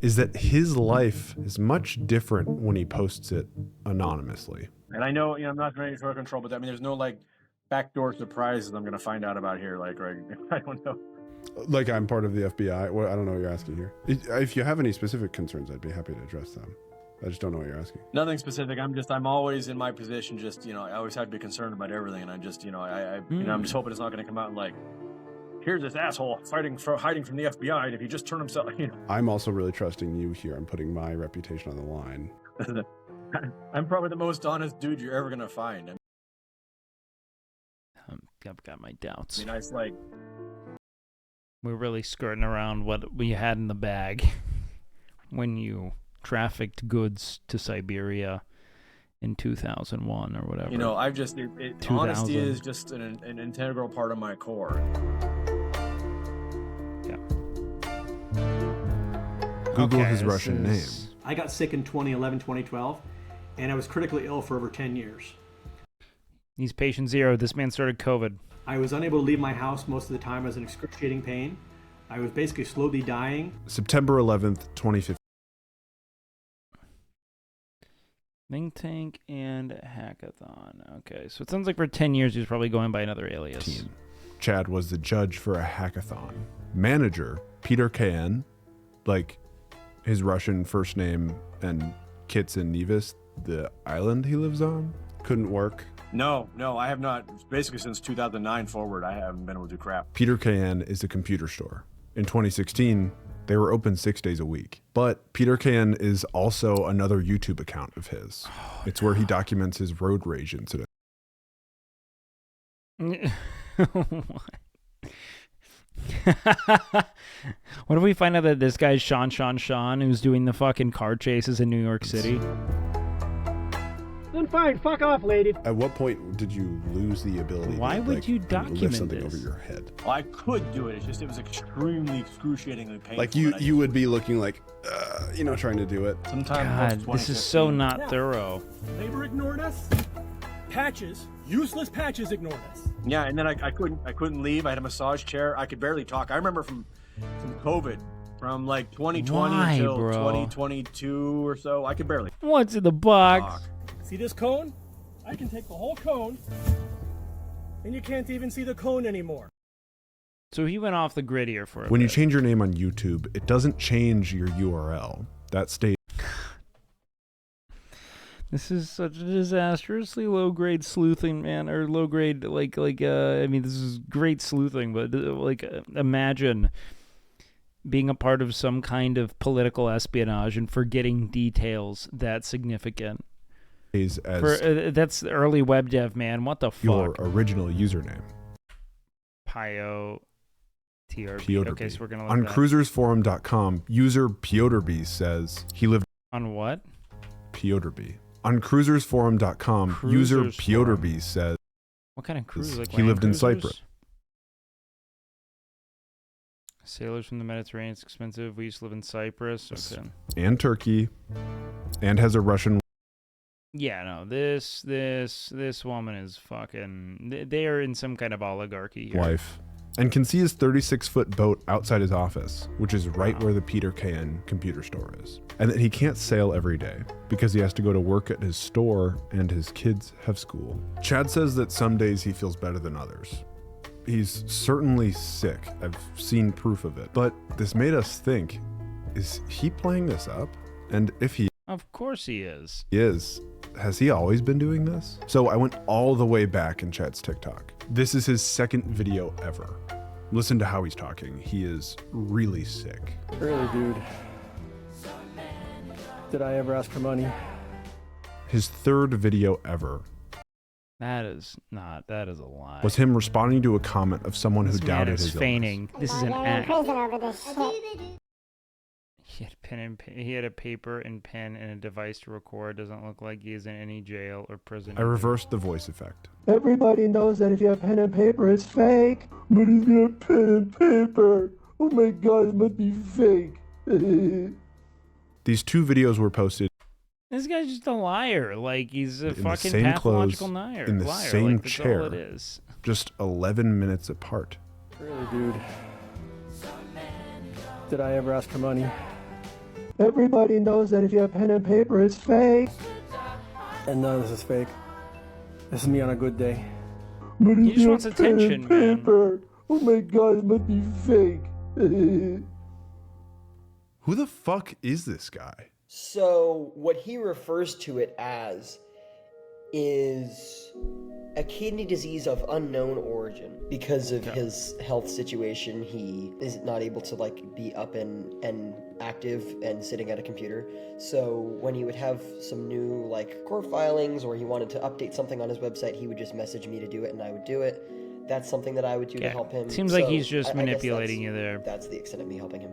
Is that his life is much different when he posts it anonymously. And I know, I'm not trying to throw control, but I mean, there's no like backdoor surprises I'm going to find out about here. Like, right, I don't know. Like I'm part of the FBI? Well, I don't know what you're asking here. If you have any specific concerns, I'd be happy to address them. I just don't know what you're asking. Nothing specific. I'm always in my position. Just, I always have to be concerned about everything. And I just, I'm just hoping it's not going to come out and like, here's this asshole hiding from the FBI. And if he just turn himself, I'm also really trusting you here. I'm putting my reputation on the line. I'm probably the most honest dude you're ever going to find. I've got my doubts. I mean, it's like, we're really skirting around what we had in the bag when you trafficked goods to Siberia in 2001 or whatever. I've just, honesty is just an integral part of my core. Yeah. Google his Russian name. I got sick in 2011, 2012, and I was critically ill for over 10 years. He's patient zero. This man started COVID. I was unable to leave my house most of the time. I was in excruciating pain. I was basically slowly dying. September 11th, 2015. Think Tank and Hackathon. Okay, so it sounds like for 10 years he was probably going by another alias. Chad was the judge for a hackathon. Manager, Peter KN, like his Russian first name, and Kitsin Nevis, the island he lives on, couldn't work. No, I have not. Basically, since 2009 forward, I haven't been able to do crap. Peter KN is a computer store. In 2016, they were open 6 days a week. But Peter KN is also another YouTube account of his. It's where he documents his road rage incident. What if we find out that this guy's Sean who's doing the fucking car chases in New York City? Then fine, fuck off, lady. At what point did you lose the ability Why would you lift document something this? over your head? Well, I could do it. It's just it was extremely excruciatingly painful. Like you would be looking like, trying to do it. Sometimes God, this is so not thorough. Labor ignored us. Patches Useless patches ignore this. Yeah, and then I couldn't leave. I had a massage chair. I could barely talk. I remember from COVID, from like 2020 Why, until bro? 2022 or so, I could barely. What's in the box? See this cone? I can take the whole cone, and you can't even see the cone anymore. So he went off the grid here for a When you bit. change your name on YouTube, it doesn't change your URL. That stays. This is such a disastrously low-grade sleuthing, man, or low-grade, I mean, this is great sleuthing, but, imagine being a part of some kind of political espionage and forgetting details that significant. As That's early web dev, man. What the fuck? your original username. Pio TRB. Piotr Okay, B. so we're going to look On that. cruisersforum.com, user Piotr B says he lived On what? Piotr B. On cruisersforum.com, user Cruisers Piotr Forum. B says What kind of cruise? Like he Land lived in Cruisers? Cyprus. Sailors from the Mediterranean. It's expensive. We used to live in Cyprus. Okay. And Turkey, and has a Russian Yeah, no. This woman is fucking. They are in some kind of oligarchy here. wife, and can see his 36-foot boat outside his office, which is right where the Peter KN computer store is. And that he can't sail every day because he has to go to work at his store and his kids have school. Chad says that some days he feels better than others. He's certainly sick. I've seen proof of it. But this made us think, is he playing this up? And if he Of course he is. has he always been doing this? So I went all the way back in Chad's TikTok. This is his second video ever. Listen to how he's talking. He is really sick. Really, dude. Did I ever ask for money? His third video ever That is a lie. was him responding to a comment of someone who This man doubted is his feigning. This is an act. over this shit. He had a paper and pen and a device to record. Doesn't look like he is in any jail or prison. I reversed the voice effect. Everybody knows that if you have pen and paper, it's fake. But he's got pen and paper. Oh my god, it must be fake. These two videos were posted This guy's just a liar. Like, he's a in the fucking same pathological clothes, liar. in the liar. same Like, that's chair, all it is. just 11 minutes apart. Really, dude. Did I ever ask for money? Everybody knows that if you have pen and paper, it's fake. And none of this is fake. This is me on a good day. But He just wants attention, man. Oh my god, it must be fake. Who the fuck is this guy? So, what he refers to it as is a kidney disease of unknown origin. Because of his health situation, he is not able to be up and active and sitting at a computer. So when he would have some new court filings or he wanted to update something on his website, he would just message me to do it and I would do it. That's something that I would do to help him. Seems like So he's just I guess manipulating you there. That's the extent of me helping him.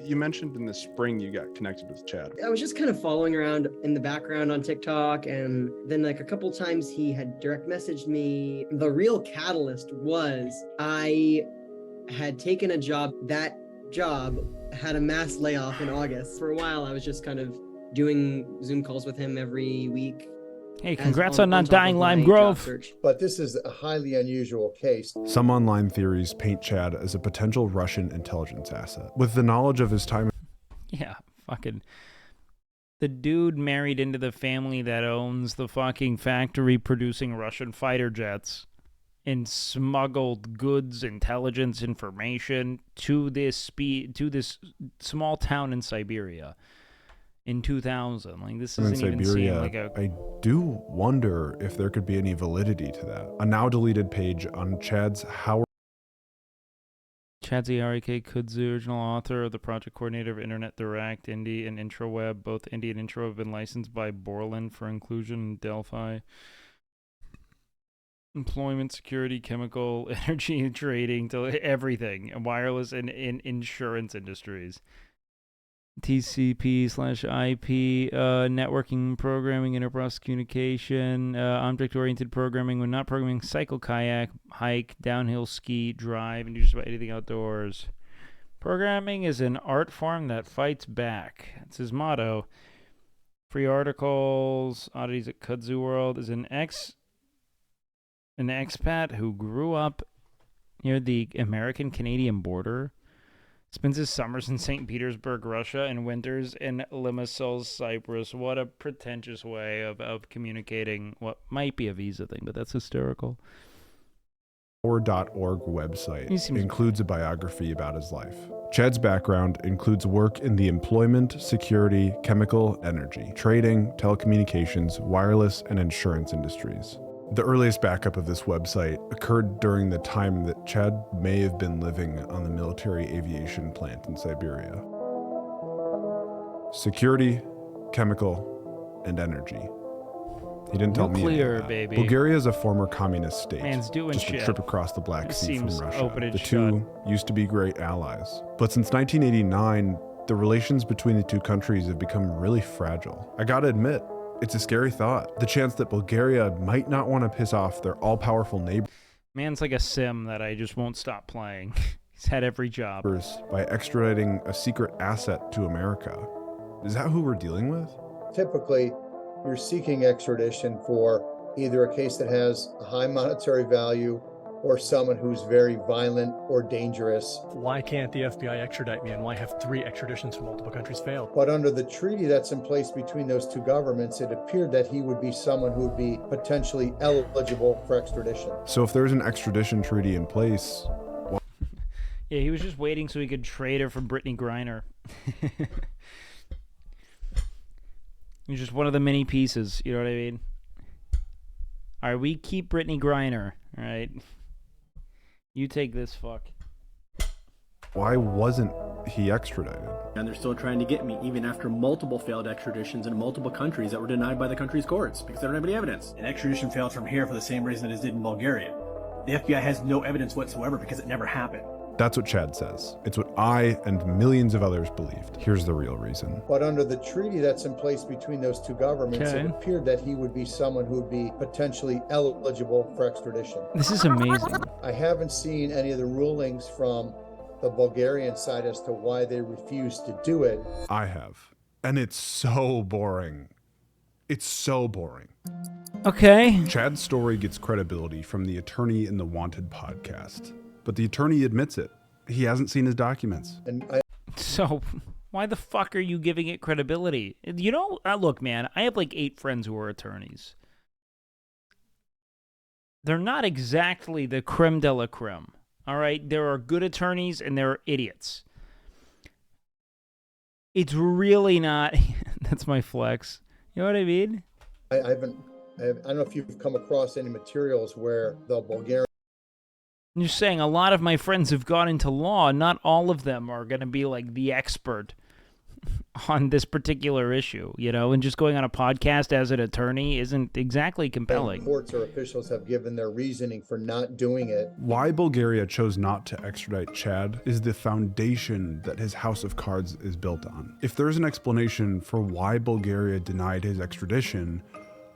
You mentioned in the spring you got connected with Chad. I was just kind of following around in the background on TikTok, and then a couple times he had direct messaged me. The real catalyst was I had taken a job. That job had a mass layoff in August. For a while, I was just kind of doing Zoom calls with him every week. Hey, congrats on not dying, Lime Grove. But this is a highly unusual case. Some online theories paint Chad as a potential Russian intelligence asset. With the knowledge of his time. Yeah, fucking. The dude married into the family that owns the fucking factory producing Russian fighter jets and smuggled goods, intelligence, information to this small town in Siberia. In 2000, this in doesn't even seem like a. I do wonder if there could be any validity to that. A now deleted page on Chad's Howard. Chad Ziarike Kudzu, original author of the project coordinator of Internet Direct, Indie, and IntroWeb. Both Indie and Intro have been licensed by Borland for inclusion in Delphi. Employment, security, chemical, energy and trading, to everything, wireless and in insurance industries. TCP/IP, networking, programming, enterprise communication, object-oriented programming when not programming, cycle, kayak, hike, downhill ski, drive, and do just about anything outdoors. Programming is an art form that fights back. That's his motto. Free articles, oddities at Kudzu World is an An expat who grew up near the American-Canadian border, spends his summers in St. Petersburg, Russia, and winters in Limassol, Cyprus. What a pretentious way of communicating what might be a visa thing, but that's hysterical. Our.org website includes a biography about his life. Chad's background includes work in the employment, security, chemical, energy, trading, telecommunications, wireless, and insurance industries. The earliest backup of this website occurred during the time that Chad may have been living on the military aviation plant in Siberia. Security, chemical, and energy. He didn't tell me. Nuclear, baby. Bulgaria is a former communist state. Man's doing just shit. a trip across the Black Sea from Seems Russia. open and The two used to be great allies. But since 1989, the relations between the two countries have become really fragile. I gotta admit, it's a scary thought. The chance that Bulgaria might not want to piss off their all-powerful neighbors. Man's like a sim that I just won't stop playing. He's had every job. By extraditing a secret asset to America. Is that who we're dealing with? Typically, you're seeking extradition for either a case that has a high monetary value or someone who's very violent or dangerous. Why can't the FBI extradite me, and why have 3 extraditions from multiple countries failed? But under the treaty that's in place between those two governments, it appeared that he would be someone who would be potentially eligible for extradition. So if there's an extradition treaty in place... Yeah, he was just waiting so he could trade her for Brittany Griner. He's just one of the many pieces, you know what I mean? All right, we keep Brittany Griner, all right? You take this fuck. Why wasn't he extradited? And they're still trying to get me, even after multiple failed extraditions in multiple countries that were denied by the country's courts because they don't have any evidence. An extradition failed from here for the same reason it did in Bulgaria. The FBI has no evidence whatsoever because it never happened. That's what Chad says. It's what I and millions of others believed. Here's the real reason. But under the treaty that's in place between those two governments, Okay. it appeared that he would be someone who would be potentially eligible for extradition. This is amazing. I haven't seen any of the rulings from the Bulgarian side as to why they refused to do it. I have. And it's so boring. It's so boring. Okay. Chad's story gets credibility from the attorney in the Wanted podcast. But the attorney admits it. He hasn't seen his documents. So, why the fuck are you giving it credibility? You know, look, man, I have like 8 friends who are attorneys. They're not exactly the creme de la creme. All right? There are good attorneys and there are idiots. It's really not... That's my flex. You know what I mean? I don't know if you've come across any materials where the Bulgarian... I'm just saying, a lot of my friends have gone into law. Not all of them are going to be like the expert on this particular issue, you know, and just going on a podcast as an attorney isn't exactly compelling. Courts or officials have given their reasoning for not doing it. Why Bulgaria chose not to extradite Chad is the foundation that his house of cards is built on. If there's an explanation for why Bulgaria denied his extradition,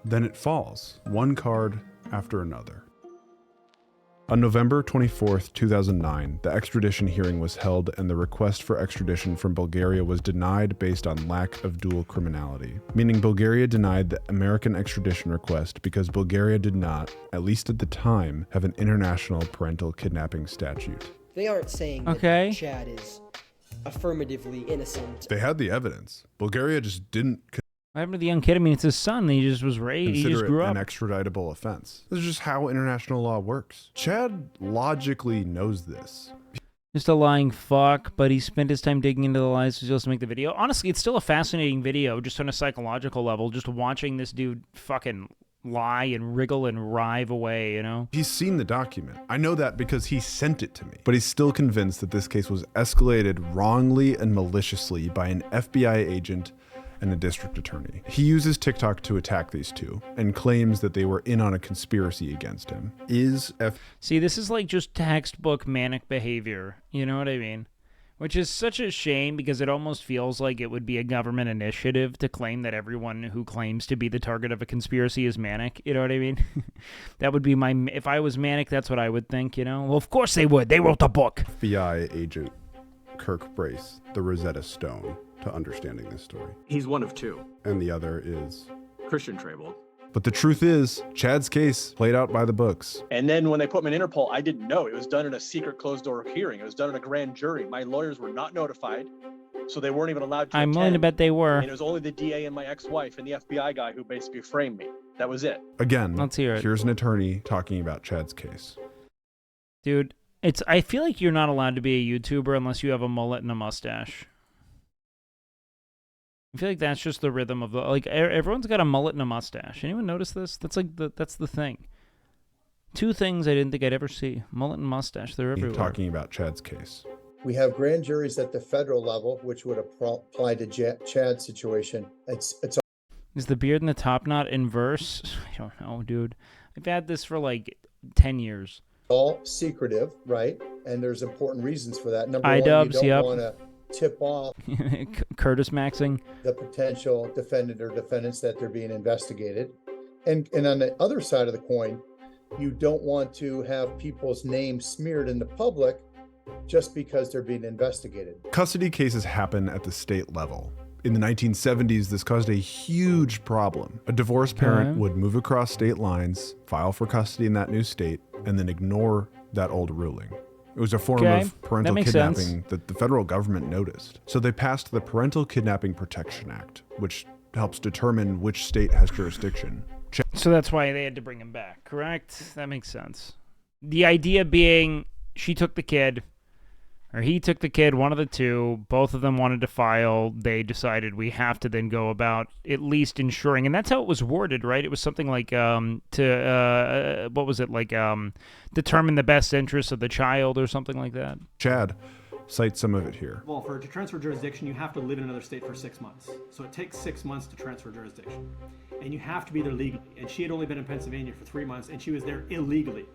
then it falls, one card after another. On November 24th, 2009, the extradition hearing was held and the request for extradition from Bulgaria was denied based on lack of dual criminality, meaning Bulgaria denied the American extradition request because Bulgaria did not, at least at the time, have an international parental kidnapping statute. They aren't saying that Chad is affirmatively innocent. They had the evidence. Bulgaria just didn't What happened to the young kid? I mean, it's his son. He just was raised. He just consider grew it up. an extraditable offense. This is just how international law works. Chad logically knows this. Just a lying fuck, but he spent his time digging into the lies to make the video. Honestly, it's still a fascinating video, just on a psychological level, just watching this dude fucking lie and wriggle and writhe away, you know? He's seen the document. I know that because he sent it to me. But he's still convinced that this case was escalated wrongly and maliciously by an FBI agent and a district attorney. He uses TikTok to attack these two and claims that they were in on a conspiracy against him. See, this is like just textbook manic behavior. You know what I mean? Which is such a shame because it almost feels like it would be a government initiative to claim that everyone who claims to be the target of a conspiracy is manic. You know what I mean? That would be if I was manic, that's what I would think, you know? Well, of course they would. They wrote the book. FBI agent Kirk Brace, the Rosetta Stone to understanding this story. He's one of 2. And the other is Christian Traybold. But the truth is, Chad's case played out by the books. And then when they put him in Interpol, I didn't know. It was done in a secret closed-door hearing. It was done in a grand jury. My lawyers were not notified, so they weren't even allowed to I'm willing to bet they were. And it was only the DA and my ex-wife and the FBI guy who basically framed me. That was it. Again, let's hear it. Here's an attorney talking about Chad's case. Dude, I feel like you're not allowed to be a YouTuber unless you have a mullet and a mustache. I feel like that's just the rhythm of the, like, everyone's got a mullet and a mustache. Anyone notice this? That's like that's the thing. Two things I didn't think I'd ever see: mullet and mustache. They're everywhere. Talking about Chad's case. We have grand juries at the federal level, which would apply to Chad's situation. Is the beard and the top knot inverse? I don't know, dude. I've had this for like 10 years. All secretive, right? And there's important reasons for that. Number I-dubs, one, you don't yep. want to tip off Curtis Maxing the potential defendant or defendants that they're being investigated. And on the other side of the coin, you don't want to have people's names smeared in the public just because they're being investigated. Custody cases happen at the state level. In the 1970s, this caused a huge problem. A divorced parent would move across state lines, file for custody in that new state, and then ignore that old ruling. It was a form of parental kidnapping that the federal government noticed. So they passed the Parental Kidnapping Protection Act, which helps determine which state has jurisdiction. So that's why they had to bring him back, correct? That makes sense. The idea being she took the kid, or he took the kid, one of the two, both of them wanted to file. They decided we have to then go about at least ensuring, and that's how it was worded, right? It was something like what was it, like determine the best interests of the child or something like that. Chad cites some of it here. Well, to transfer jurisdiction, you have to live in another state for 6 months. So it takes 6 months to transfer jurisdiction. And you have to be there legally. And she had only been in Pennsylvania for 3 months, and she was there illegally.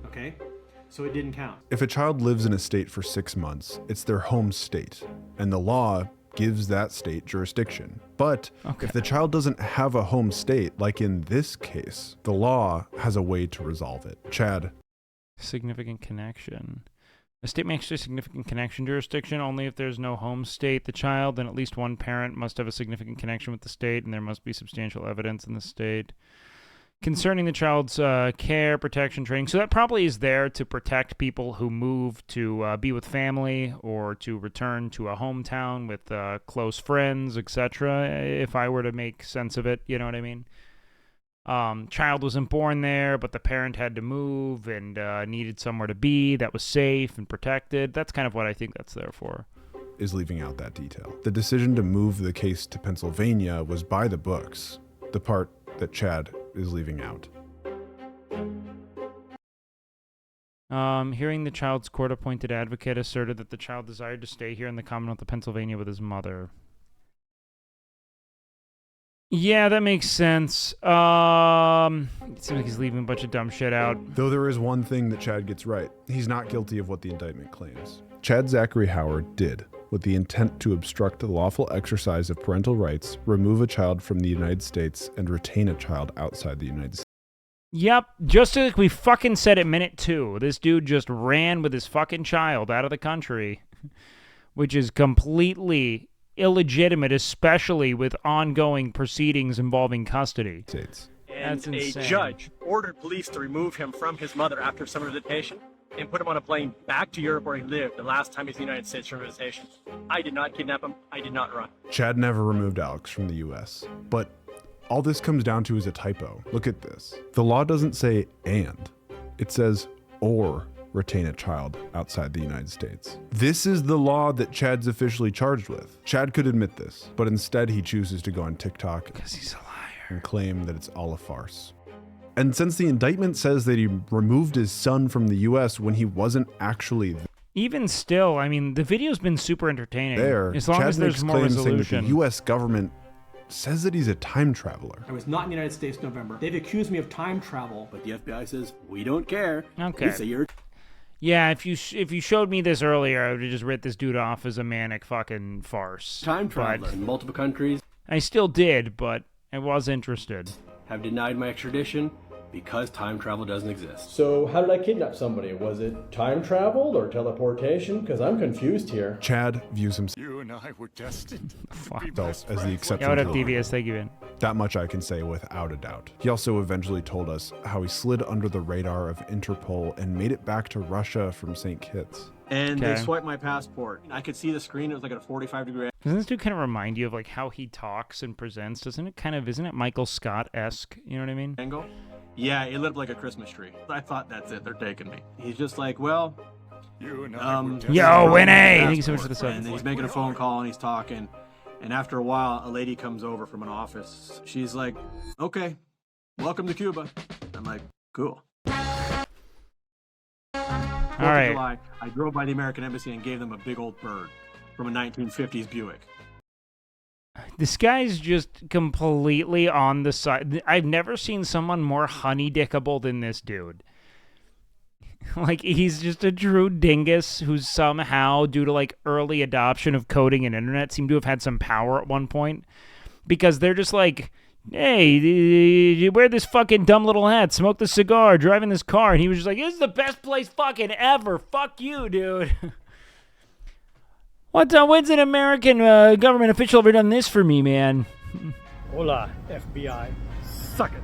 Okay? So it didn't count. If a child lives in a state for 6 months, it's their home state, and the law gives that state jurisdiction. But if the child doesn't have a home state, like in this case, the law has a way to resolve it. Chad. Significant connection. A state makes a significant connection jurisdiction only if there's no home state. The child, then at least one parent must have a significant connection with the state, and there must be substantial evidence in the state concerning the child's care, protection, training. So that probably is there to protect people who move to be with family or to return to a hometown with close friends, etc. If I were to make sense of it, you know what I mean? Child wasn't born there, but the parent had to move and needed somewhere to be that was safe and protected. That's kind of what I think that's there for. Is leaving out that detail. The decision to move the case to Pennsylvania was by the books. The part that Chad is leaving out. Hearing the child's court-appointed advocate asserted that the child desired to stay here in the Commonwealth of Pennsylvania with his mother. Yeah, that makes sense. It seems like he's leaving a bunch of dumb shit out. Though there is one thing that Chad gets right. He's not guilty of what the indictment claims. Chad Zachary Howard did, with the intent to obstruct the lawful exercise of parental rights, remove a child from the United States, and retain a child outside the United States. Yep, just like we fucking said at minute 2, this dude just ran with his fucking child out of the country, which is completely illegitimate, especially with ongoing proceedings involving custody. And That's insane. A judge ordered police to remove him from his mother after summer visitation and put him on a plane back to Europe where he lived the last time he was in the United States for visitation. I did not kidnap him. I did not run. Chad never removed Alex from the U.S., but all this comes down to is a typo. Look at this. The law doesn't say and. It says or retain a child outside the United States. This is the law that Chad's officially charged with. Chad could admit this, but instead he chooses to go on TikTok because he's a liar and claim that it's all a farce. And since the indictment says that he removed his son from the U.S. when he wasn't actually there, even still, I mean, the video's been super entertaining. As long Chad as there's makes more claims saying that resolution. the U.S. government says that he's a time traveler. I was not in the United States in November. They've accused me of time travel, but the FBI says we don't care. Okay. They say you're Yeah, if you showed me this earlier, I would have just writ this dude off as a manic fucking farce. Time traveler But in multiple countries. I still did, but I was interested. Have denied my extradition because time travel doesn't exist. So how did I kidnap somebody? Was it time travel or teleportation? Because I'm confused here. Chad views himself You and I were destined. as the exception. Yeah, what to up, the rule. DVS? Thank you, man. That much I can say without a doubt. He also eventually told us how he slid under the radar of Interpol and made it back to Russia from St. Kitts. And Okay. they swiped my passport. I could see the screen. It was like at a 45-degree. Doesn't this dude kind of remind you of like how he talks and presents? Doesn't it kind of, isn't it Michael Scott-esque? You know what I mean? angle. Yeah, it looked like a Christmas tree. I thought, that's it. They're taking me. He's just like, well, You and I were destined. Yo, Winnie! Thank you so much for the sub. And then he's making a phone call and he's talking. And after a while, a lady comes over from an office. She's like, okay, welcome to Cuba. I'm like, cool. All right. July, I drove by the American Embassy and gave them a big old bird from a 1950s Buick. This guy's just completely on the side. I've never seen someone more honey-dickable than this dude. Like, he's just a true dingus who's somehow, due to, like, early adoption of coding and internet, seemed to have had some power at one point. Because they're just like, hey, you wear this fucking dumb little hat, smoke the cigar, driving this car. And he was just like, this is the best place fucking ever. Fuck you, dude. When's an American government official ever done this for me, man? Hola, FBI. Suck it.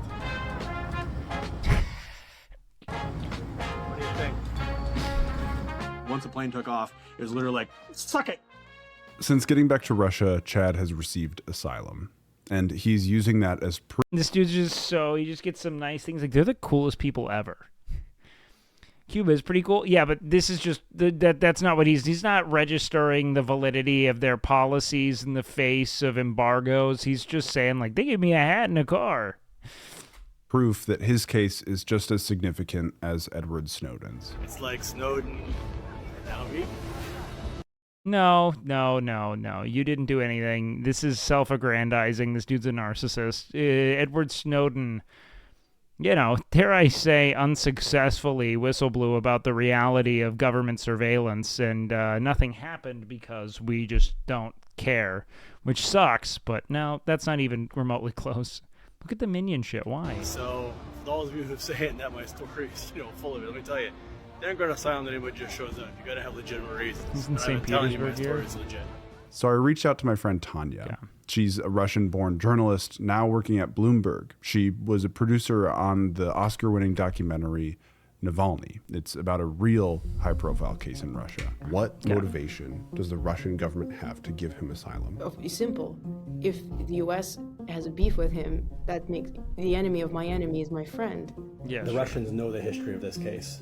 What do you think? Once the plane took off, it was literally like, suck it. Since getting back to Russia, Chad has received asylum. And he's using that as proof. This dude's just he just gets some nice things. Like, they're the coolest people ever. Cuba is pretty cool. Yeah, but this is just, that's not what he's not registering the validity of their policies in the face of embargoes. He's just saying, like, they gave me a hat and a car. Proof that his case is just as significant as Edward Snowden's. It's like Snowden. Now me. No. You didn't do anything. This is self-aggrandizing. This dude's a narcissist. Edward Snowden, you know, dare I say, unsuccessfully whistleblew about the reality of government surveillance, and nothing happened because we just don't care, which sucks, but no, that's not even remotely close. Look at the minion shit. Why? So, for those of you who are saying that my story is, full of it, let me tell you, they don't go to asylum that anybody just shows up. You gotta have legitimate reasons. He's in And St. I've been telling you my Petersburg story here. is legit. So I reached out to my friend Tanya. Yeah. She's a Russian-born journalist now working at Bloomberg. She was a producer on the Oscar-winning documentary Navalny. It's about a real high-profile case in Russia. What motivation does the Russian government have to give him asylum? It's simple. If the U.S. has a beef with him, that makes the enemy of my enemy is my friend. Yeah, The Russians know the history of this case.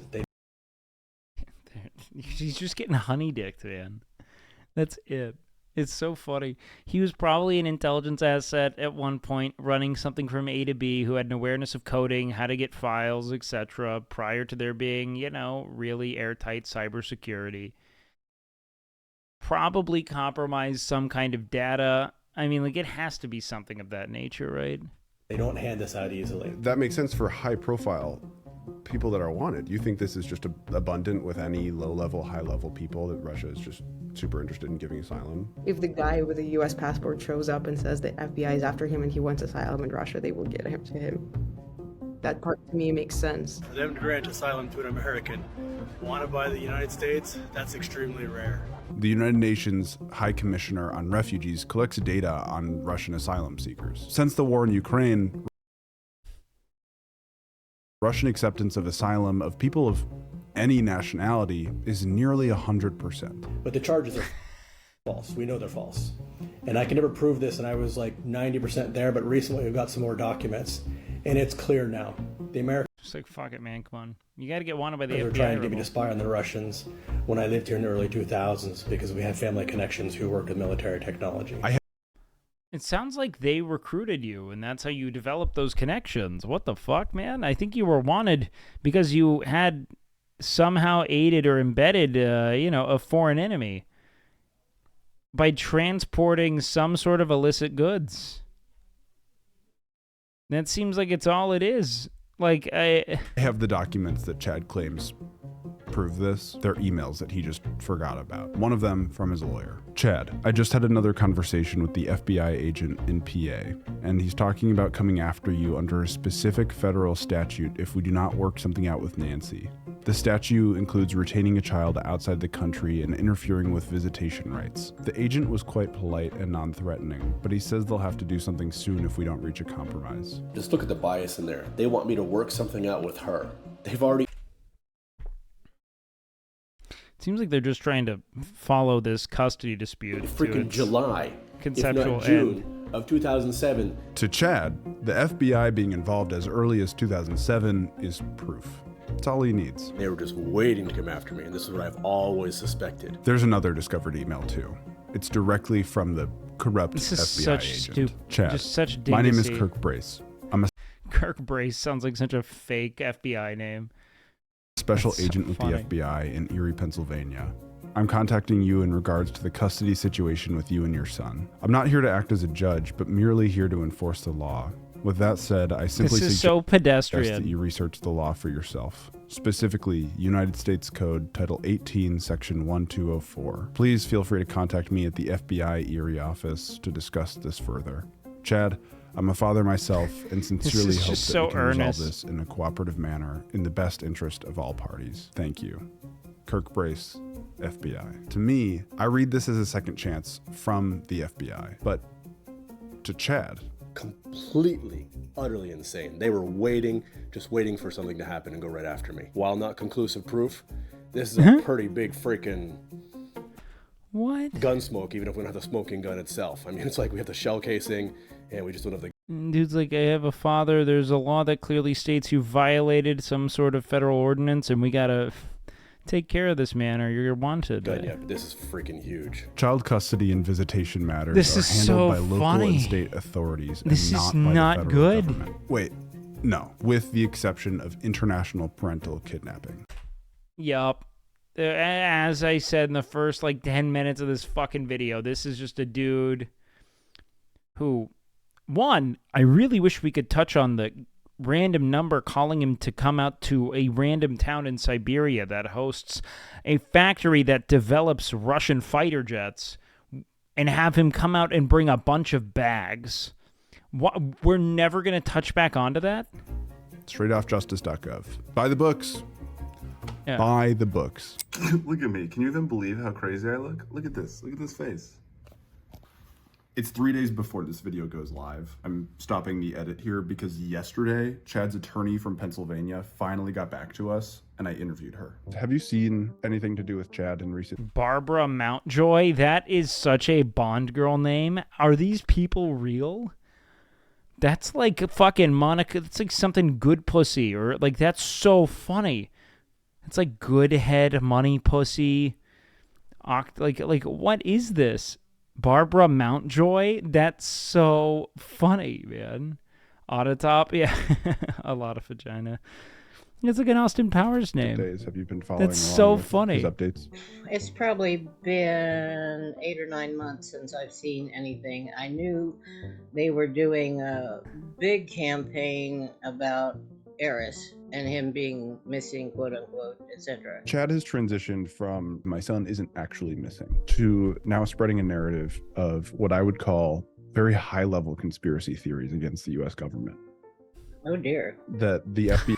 He's just getting honey-dicked, man. That's it. It's so funny. He was probably an intelligence asset at one point, running something from A to B, who had an awareness of coding, how to get files, etc., prior to there being, really airtight cybersecurity. Probably compromised some kind of data. I mean, like, it has to be something of that nature, right? They don't hand this out easily. That makes sense for high-profile people that are wanted. You think this is just abundant with any low-level, high-level people that Russia is just super interested in giving asylum? If the guy with a U.S. passport shows up and says the FBI is after him and he wants asylum in Russia, they will get him to him. That part to me makes sense. For them to grant asylum to an American wanted by the United States, that's extremely rare. The United Nations High Commissioner on Refugees collects data on Russian asylum seekers. Since the war in Ukraine, Russian acceptance of asylum of people of any nationality is nearly 100%. But the charges are false. We know they're false. And I can never prove this, and I was like 90% there, but recently we've got some more documents, and it's clear now. The Americans Just like, fuck it, man, come on. You gotta get wanted by the were FBI. trying to get me to spy on the Russians when I lived here in the early 2000s because we had family connections who worked with military technology. It sounds like they recruited you, and that's how you developed those connections. What the fuck, man? I think you were wanted because you had somehow aided or embedded, a foreign enemy by transporting some sort of illicit goods. That seems like it's all it is. Like, I have the documents that Chad claims prove this, they're emails that he just forgot about. One of them from his lawyer. Chad, I just had another conversation with the FBI agent in PA, and he's talking about coming after you under a specific federal statute if we do not work something out with Nancy. The statute includes retaining a child outside the country and interfering with visitation rights. The agent was quite polite and non-threatening, but he says they'll have to do something soon if we don't reach a compromise. Just look at the bias in there. They want me to work something out with her. They've already... Seems like they're just trying to follow this custody dispute. Freaking July, conceptual if not June end. of 2007. To Chad, the FBI being involved as early as 2007 is proof. That's all he needs. They were just waiting to come after me, and this is what I've always suspected. There's another discovered email too. It's directly from the corrupt This is FBI such agent. stupid. Chad, Just such my name is dingacy. Kirk Brace. I'm a Kirk Brace sounds like such a fake FBI name. special That's so agent with funny. the FBI in Erie, Pennsylvania. I'm contacting you in regards to the custody situation with you and your son. I'm not here to act as a judge, but merely here to enforce the law. With that said, I simply This is suggest so pedestrian. that you research the law for yourself, specifically United States Code Title 18, Section 1204. Please feel free to contact me at the FBI Erie office to discuss this further. Chad, I'm a father myself and sincerely is hope that just we so can resolve earnest. this in a cooperative manner in the best interest of all parties. Thank you. Kirk Brace, FBI. To me, I read this as a second chance from the FBI, but to Chad, Completely, utterly insane. They were waiting, just waiting for something to happen and go right after me. While not conclusive proof, this is a pretty big freaking gun smoke, even if we don't have the smoking gun itself. I mean, it's like we have the shell casing and we just don't have the... Dude's like, I have a father. There's a law that clearly states you violated some sort of federal ordinance, and we gotta take care of this man or you're wanted. gun yet, but this is freaking huge. child custody and visitation matters This are is handled so by local funny. and state authorities This and is not by not the federal good. government. Wait, no, with the exception of international parental kidnapping. Yup. As I said in the first 10 minutes of this fucking video, this is just a dude who, one, I really wish we could touch on the random number calling him to come out to a random town in Siberia that hosts a factory that develops Russian fighter jets and have him come out and bring a bunch of bags. What, we're never going to touch back onto that? Straight off justice.gov. Buy the books. Yeah. Buy the books. Look at me. Can you even believe how crazy I look? Look at this. Look at this face. It's 3 days before this video goes live. I'm stopping the edit here because yesterday, Chad's attorney from Pennsylvania finally got back to us and I interviewed her. Have you seen anything to do with Chad in recent... Barbara Mountjoy? That is such a Bond girl name. Are these people real? That's like fucking Monica. That's like something Good Pussy, or that's so funny. It's like Good Head Money Pussy. Like what is this? Barbara Mountjoy? That's so funny, man. Autotop, yeah. A lot of vagina. It's like an Austin Powers name. days have you been following That's along so with funny. his updates? It's probably been 8 or 9 months since I've seen anything. I knew they were doing a big campaign about Eris and him being missing, quote unquote, etc. Chad has transitioned from my son isn't actually missing to now spreading a narrative of what I would call very high level conspiracy theories against the US government. Oh dear. That the FBI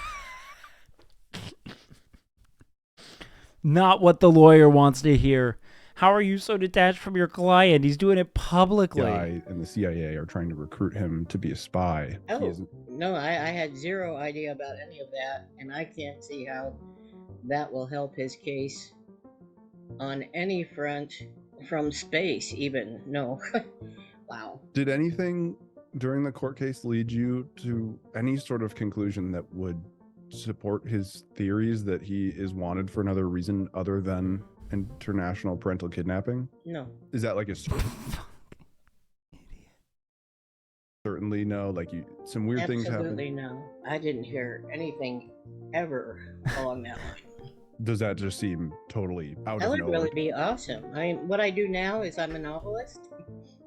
Not what the lawyer wants to hear. How are you so detached from your client? He's doing it publicly. and the CIA are trying to recruit him to be a spy. He Oh, isn't- no, I had zero idea about any of that, and I can't see how that will help his case on any front, from space even. No. Wow. Did anything during the court case lead you to any sort of conclusion that would support his theories that he is wanted for another reason other than international parental kidnapping? No. Is that like a certainly no, like some weird things happen? Absolutely no. I didn't hear anything ever along that line. Does that just seem totally out That of would nowhere? really be awesome. I mean, what I do now is I'm a novelist,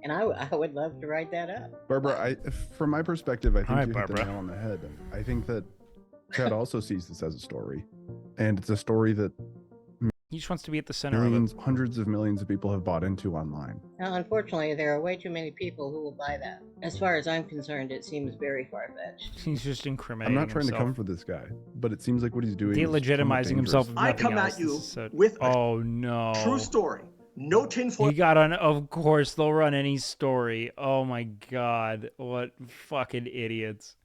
and I would love to write that up. Barbara, from my perspective, I think Hi, you hit the Barbara. nail on the head. I think that Chad also sees this as a story, and it's a story that He just wants to be at the center millions, of it. hundreds of millions of people have bought into online. Now, unfortunately, there are way too many people who will buy that. As far as I'm concerned, it seems very far-fetched. He's just incriminating I'm not trying himself. to come for this guy, but it seems like what he's doing Delegitimizing is himself. If I nothing come else. at you This is so- with a oh no, true story. No tinfoil. He got on. Of course, they'll run any story. Oh my god, what fucking idiots!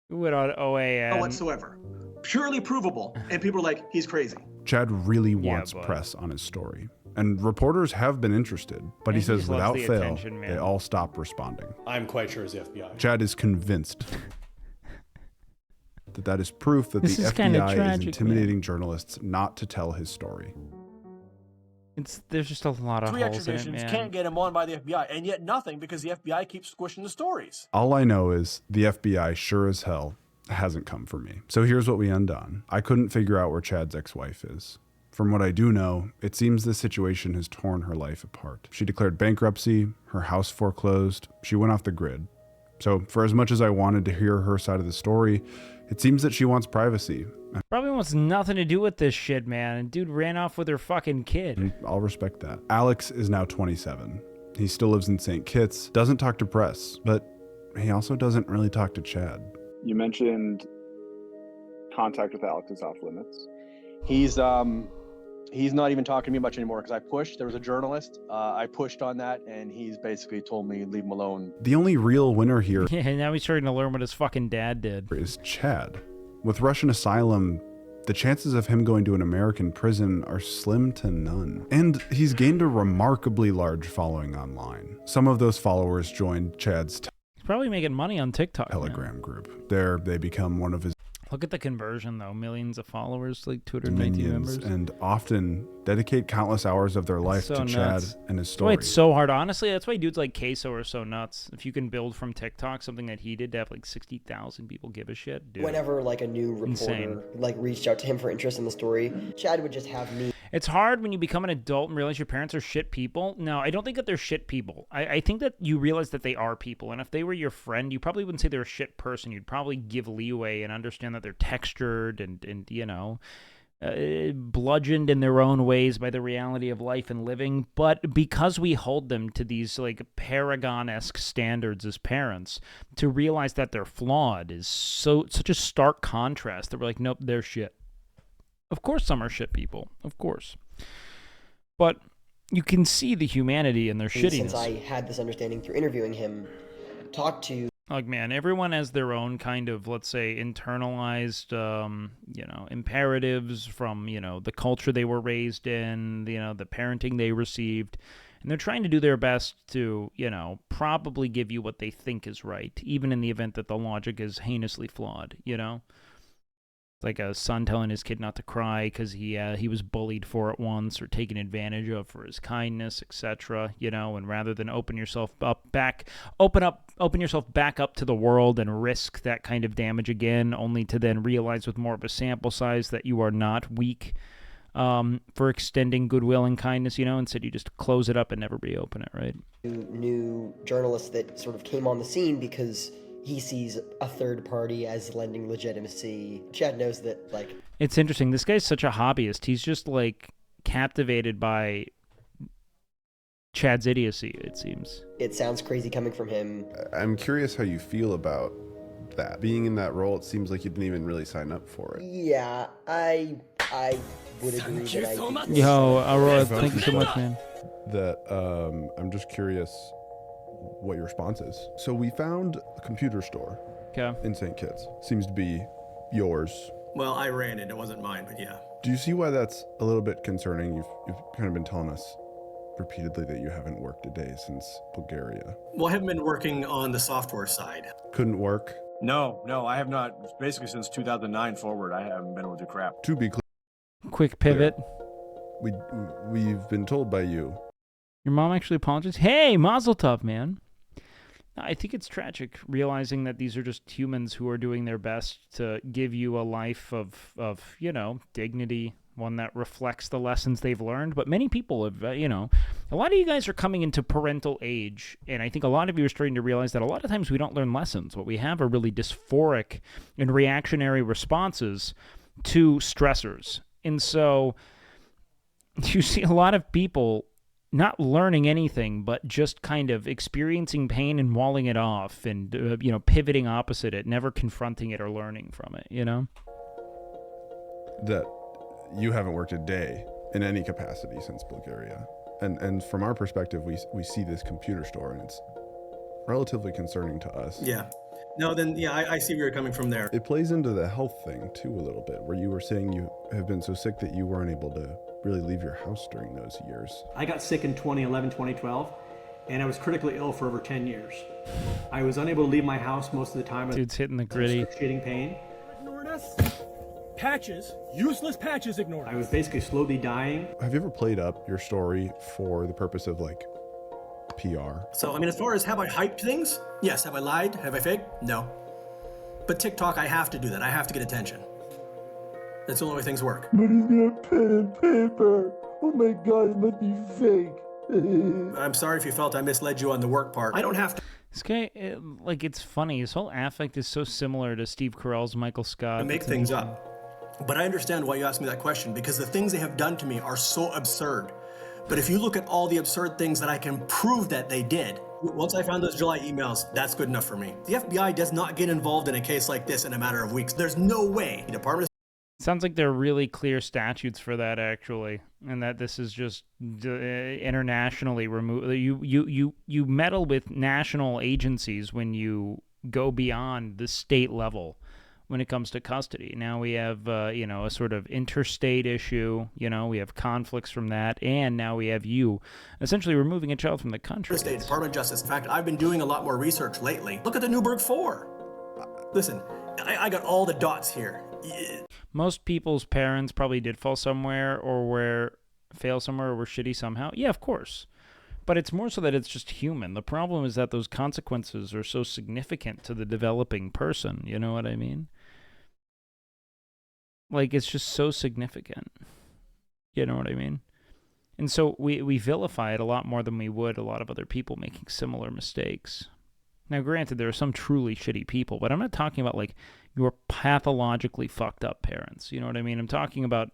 Who went on OAN whatsoever. Purely provable. And people are like, he's crazy. Chad really Yeah, wants but- press on his story. And reporters have been interested, but he And he says just loves without the fail, attention, man. they all stop responding. I'm quite sure it's the FBI. Chad is convinced that is proof that This the is kinda FBI tragic, is intimidating journalists not to tell his story. There's just a lot of 3 holes in it, extraditions man. can't get him on by the FBI, and yet nothing because the FBI keeps squishing the stories. All I know is the FBI sure as hell hasn't come for me. So here's what we undone. I couldn't figure out where Chad's ex-wife is. From what I do know, it seems this situation has torn her life apart. She declared bankruptcy, her house foreclosed, she went off the grid. So for as much as I wanted to hear her side of the story, it seems that she wants privacy. Probably wants nothing to do with this shit, man. And dude ran off with her fucking kid. And I'll respect that. Alex is now 27. He still lives in St. Kitts, doesn't talk to press, but he also doesn't really talk to Chad. You mentioned contact with Alex is off limits. He's not even talking to me much anymore because I pushed. There was a journalist. I pushed on that, and he's basically told me leave him alone. The only real winner here Yeah, now he's starting to learn what his fucking dad did. is Chad. With Russian asylum, the chances of him going to an American prison are slim to none. And he's gained a remarkably large following online. Some of those followers joined Chad's He's probably making money on TikTok. Telegram group. There, they become one of his Look at the conversion, though. Millions of followers, like 219 minions, members. and often dedicate countless hours of their life So to nuts. Chad and his That's why story. it's so hard. Honestly, that's why dudes like Queso are so nuts. If you can build from TikTok something that he did to have like 60,000 people give a shit, dude. Whenever like a new reporter Insane. like reached out to him for interest in the story, Chad would just have me. It's hard when you become an adult and realize your parents are shit people. No, I don't think that they're shit people. I think that you realize that they are people. And if they were your friend, you probably wouldn't say they're a shit person. You'd probably give leeway and understand that they're textured and you know, bludgeoned in their own ways by the reality of life and living. But because we hold them to these like paragon-esque standards as parents, to realize that they're flawed is such a stark contrast that we're like, nope, they're shit. Of course some are shit people, of course. But you can see the humanity in their shittiness. Since I had this understanding through interviewing him, talked to like, man, everyone has their own kind of, let's say, internalized, you know, imperatives from, you know, the culture they were raised in, you know, the parenting they received. And they're trying to do their best to, you know, probably give you what they think is right, even in the event that the logic is heinously flawed, you know? Like a son telling his kid not to cry because he was bullied for it once or taken advantage of for his kindness, etc. You know, and rather than open yourself back up to the world and risk that kind of damage again, only to then realize with more of a sample size that you are not weak for extending goodwill and kindness. You know, instead you just close it up and never reopen it. Right? new journalists that sort of came on the scene because he sees a third party as lending legitimacy. Chad knows that, like... It's interesting. This guy's such a hobbyist. He's just, like, captivated by Chad's idiocy, it seems. It sounds crazy coming from him. I'm curious how you feel about that. Being in that role, it seems like you didn't even really sign up for it. Yeah, I would agree that I... Yo, Aurora, thank you so much, man. That, I'm just curious what your response is. So we found a computer store in St. Kitts. Seems to be yours. Well, I ran it. It wasn't mine, but yeah. Do you see why that's a little bit concerning? You've kind of been telling us repeatedly that you haven't worked a day since Bulgaria. Well, I haven't been working on the software side. Couldn't work? No, I have not. Basically, since 2009 forward, I haven't been able to do crap. To be clear. Quick pivot. We've been told by you. Your mom actually apologized? Hey, Mazel Tov, man. I think it's tragic realizing that these are just humans who are doing their best to give you a life of you know, dignity, one that reflects the lessons they've learned. But many people have, you know, a lot of you guys are coming into parental age, and I think a lot of you are starting to realize that a lot of times we don't learn lessons. What we have are really dysphoric and reactionary responses to stressors. And so you see a lot of people not learning anything, but just kind of experiencing pain and walling it off and, pivoting opposite it, never confronting it or learning from it, That you haven't worked a day in any capacity since Bulgaria. And from our perspective, we see this computer store, and it's relatively concerning to us. Yeah. No, then, yeah, I see where you're coming from there. It plays into the health thing, too, a little bit, where you were saying you have been so sick that you weren't able to really leave your house during those years. I got sick in 2011, 2012, and I was critically ill for over 10 years. I was unable to leave my house most of the time. Dude's hitting the gritty. Excruciating pain. Ignored us. Patches, useless patches ignored. I was basically slowly dying. Have you ever played up your story for the purpose of, PR? So, I mean, as far as have I hyped things? Yes. Have I lied? Have I faked? No. But TikTok, I have to do that. I have to get attention. That's the only way things work. But he's got pen and paper. Oh my god, it must be fake. I'm sorry if you felt I misled you on the work part. I don't have to. This guy, it's funny. His whole affect is so similar to Steve Carell's Michael Scott. Make things up. But I understand why you asked me that question, because the things they have done to me are so absurd. But if you look at all the absurd things that I can prove that they did, once I found those July emails, that's good enough for me. The FBI does not get involved in a case like this in a matter of weeks. There's no way the Department of Sounds like there are really clear statutes for that, actually, and that this is just internationally removed. You meddle with national agencies when you go beyond the state level when it comes to custody. Now we have, a sort of interstate issue. We have conflicts from that, and now we have you essentially removing a child from the country. State Department of Justice. In fact, I've been doing a lot more research lately. Look at the Newburgh 4. Listen, I got all the dots here. Most people's parents probably did fail somewhere or were shitty somehow. Yeah, of course. But it's more so that it's just human. The problem is that those consequences are so significant to the developing person. You know what I mean? It's just so significant. You know what I mean? And so we vilify it a lot more than we would a lot of other people making similar mistakes. Now, granted, there are some truly shitty people, but I'm not talking about, your pathologically fucked up parents. You know what I mean? I'm talking about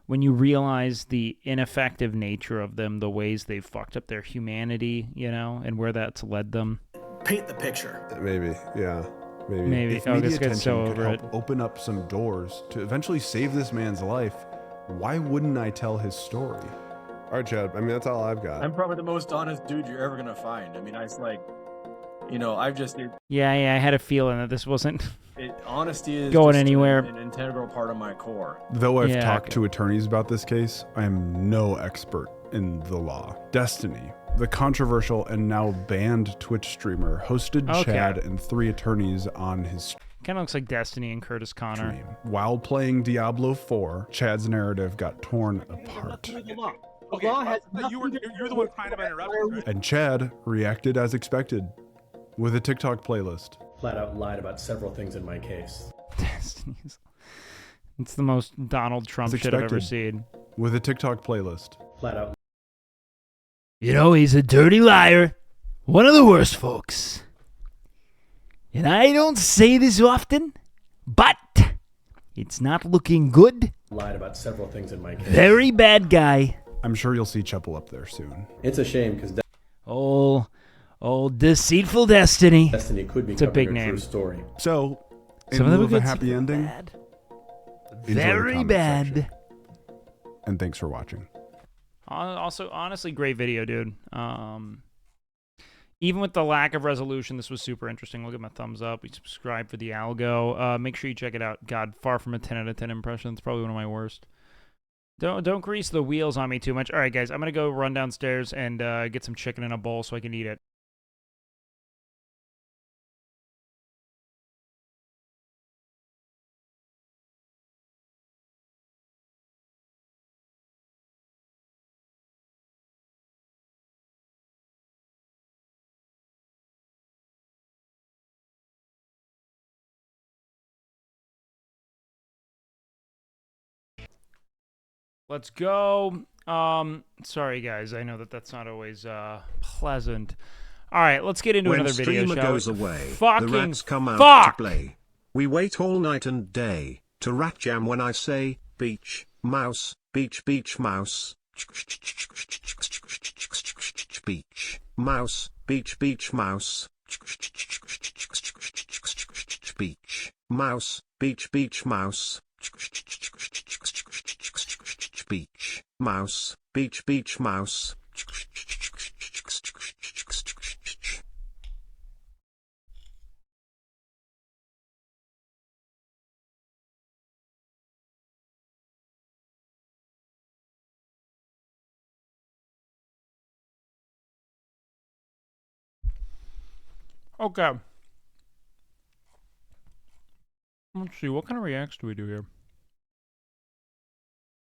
when you realize the ineffective nature of them, the ways they've fucked up their humanity, and where that's led them. Paint the picture. Maybe, yeah. Maybe. If Oh, media this guy's attention so could over help open up some doors to eventually save this man's life, why wouldn't I tell his story? All right, Chad. I mean, that's all I've got. I'm probably the most honest dude you're ever gonna find. I mean, I've just... Yeah, I had a feeling that this wasn't honesty is going just anywhere. An integral part of my core. Though I've talked to attorneys about this case, I am no expert in the law. Destiny, the controversial and now banned Twitch streamer, hosted Chad and 3 attorneys on his kind of looks like Destiny and Curtis Connor. stream. While playing Diablo 4, Chad's narrative got torn apart. The law has you're the one crying about interrupting. And Chad reacted as expected with a TikTok playlist. Flat out lied about several things in my case. Destiny's. It's the most Donald Trump shit I've ever seen. With a TikTok playlist. Flat out. He's a dirty liar. One of the worst folks. And I don't say this often, but it's not looking good. Lied about several things in my case. Very bad guy. I'm sure you'll see Cheppel up there soon. It's a shame because Old deceitful Destiny. Destiny could be it's a big a name. true story. So, in Some of them lieu are of a good, happy some ending, bad. enjoy the Very comment bad. section. And thanks for watching. Also, honestly, great video, dude. Even with the lack of resolution, this was super interesting. Look at my thumbs up. Subscribe for the algo. Make sure you check it out. God, far from a 10 out of 10 impression. It's probably one of my worst. Don't grease the wheels on me too much. All right, guys, I'm gonna go run downstairs and get some chicken in a bowl so I can eat it. Let's go. Sorry guys, I know that's not always pleasant. All right, let's get into When another video. streamer Shall goes we? away, Fucking the rats come out fuck! to play. We wait all night and day to rat jam when I say beach, mouse, beach, beach, mouse. Beach, mouse, beach, beach, mouse. Beach, mouse, beach, beach, mouse. Beach, mouse, beach, beach, mouse. Okay. Let's see, what kind of reacts do we do here?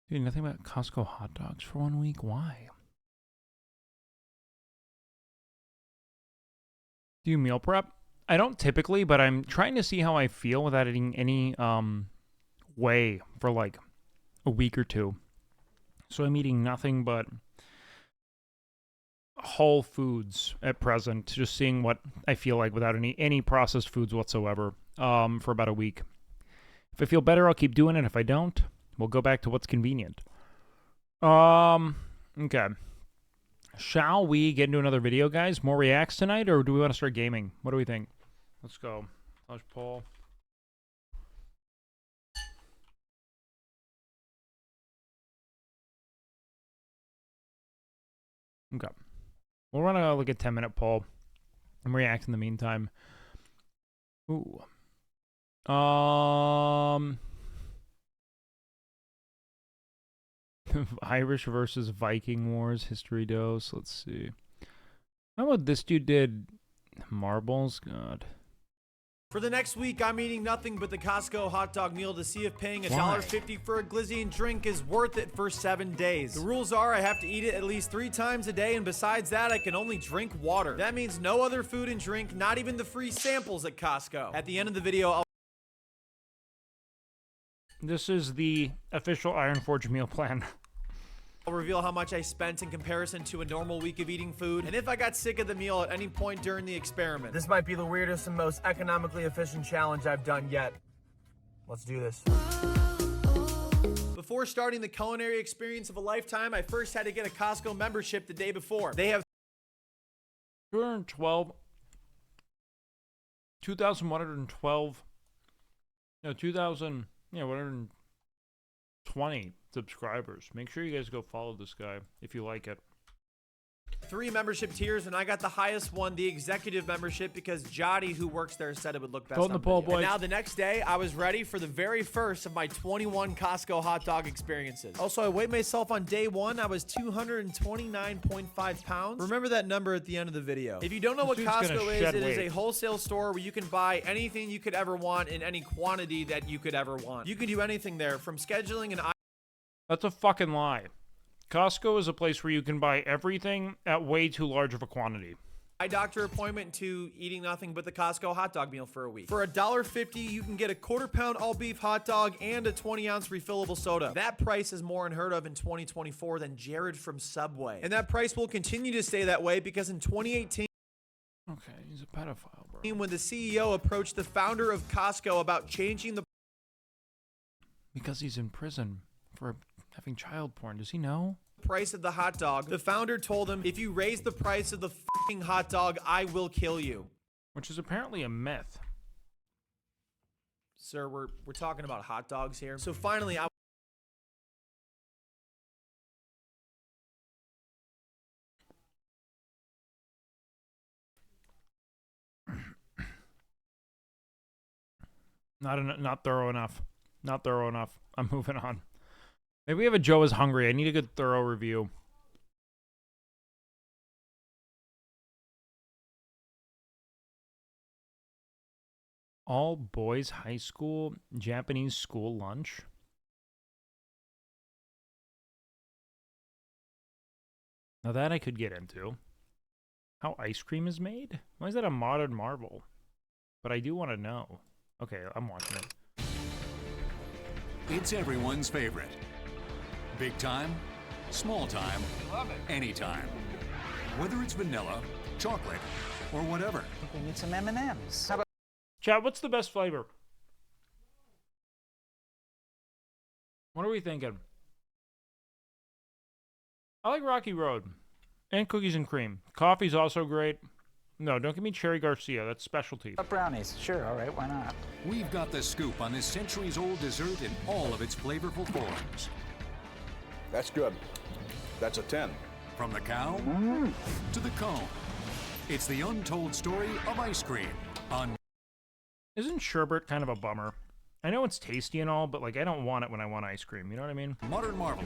Dude, nothing about Costco hot dogs for 1 week? Why? Do you meal prep? I don't typically, but I'm trying to see how I feel without eating any whey for like a week or two. So I'm eating nothing but whole foods at present, just seeing what I feel like without any processed foods whatsoever for about a week. If I feel better, I'll keep doing it. If I don't, we'll go back to what's convenient. Okay. Shall we get into another video, guys? More reacts tonight, or do we want to start gaming? What do we think? Let's go. Push poll. Okay. We'll run a 10-minute poll and react in the meantime. Ooh. Irish versus Viking Wars history dose. Let's see. How about this dude did marbles? God. For the next week, I'm eating nothing but the Costco hot dog meal to see if paying $1.50 for a glizzy and drink is worth it for 7 days. The rules are I have to eat it at least 3 times a day, and besides that, I can only drink water. That means no other food and drink, not even the free samples at Costco. At the end of the video, This is the official Ironforge meal plan. I'll reveal how much I spent in comparison to a normal week of eating food, and if I got sick of the meal at any point during the experiment. This might be the weirdest and most economically efficient challenge I've done yet. Let's do this. Before starting the culinary experience of a lifetime, I first had to get a Costco membership the day before. They have 2,112, no, 2,000, yeah, 120 subscribers. Make sure you guys go follow this guy if you like it. 3 membership tiers, and I got the highest one, the executive membership, because Jotty, who works there, said it would look best Vote in the poll, video. boys. And now the next day, I was ready for the very first of my 21 Costco hot dog experiences. Also, I weighed myself on day 1. I was 229.5 pounds. Remember that number at the end of the video. If you don't know what Costco is, it is a wholesale store where you can buy anything you could ever want in any quantity that you could ever want. You can do anything there, from scheduling an That's a fucking lie. Costco is a place where you can buy everything at way too large of a quantity. eye doctor appointment to eating nothing but the Costco hot dog meal for a week. For $1.50, you can get a quarter-pound all-beef hot dog and a 20-ounce refillable soda. That price is more unheard of in 2024 than Jared from Subway. And that price will continue to stay that way because in 2018, okay, he's a pedophile, bro. when the CEO approached the founder of Costco about changing the Because he's in prison for having child porn. Does he know? price of the hot dog, the founder told him, if you raise the price of the fucking hot dog, I will kill you. Which is apparently a myth. Sir, we're talking about hot dogs here. So finally, Not thorough enough. Not thorough enough. I'm moving on. Maybe we have a Joe is hungry. I need a good thorough review. All boys high school Japanese school lunch. Now that I could get into. How ice cream is made? Why is that a modern marvel? But I do want to know. Okay, I'm watching it. It's everyone's favorite. Big time, small time, anytime. Whether it's vanilla, chocolate, or whatever. We need some M&Ms. How about Chat, what's the best flavor? What are we thinking? I like Rocky Road. And cookies and cream. Coffee's also great. No, don't give me Cherry Garcia. That's specialty. Brownies. Sure, all right, why not? We've got the scoop on this centuries-old dessert in all of its flavorful forms. That's good. That's a 10. From the cow to the cone. It's the untold story of ice cream on... Isn't sherbet kind of a bummer? I know it's tasty and all, but like I don't want it when I want ice cream. You know what I mean? Modern Marvels.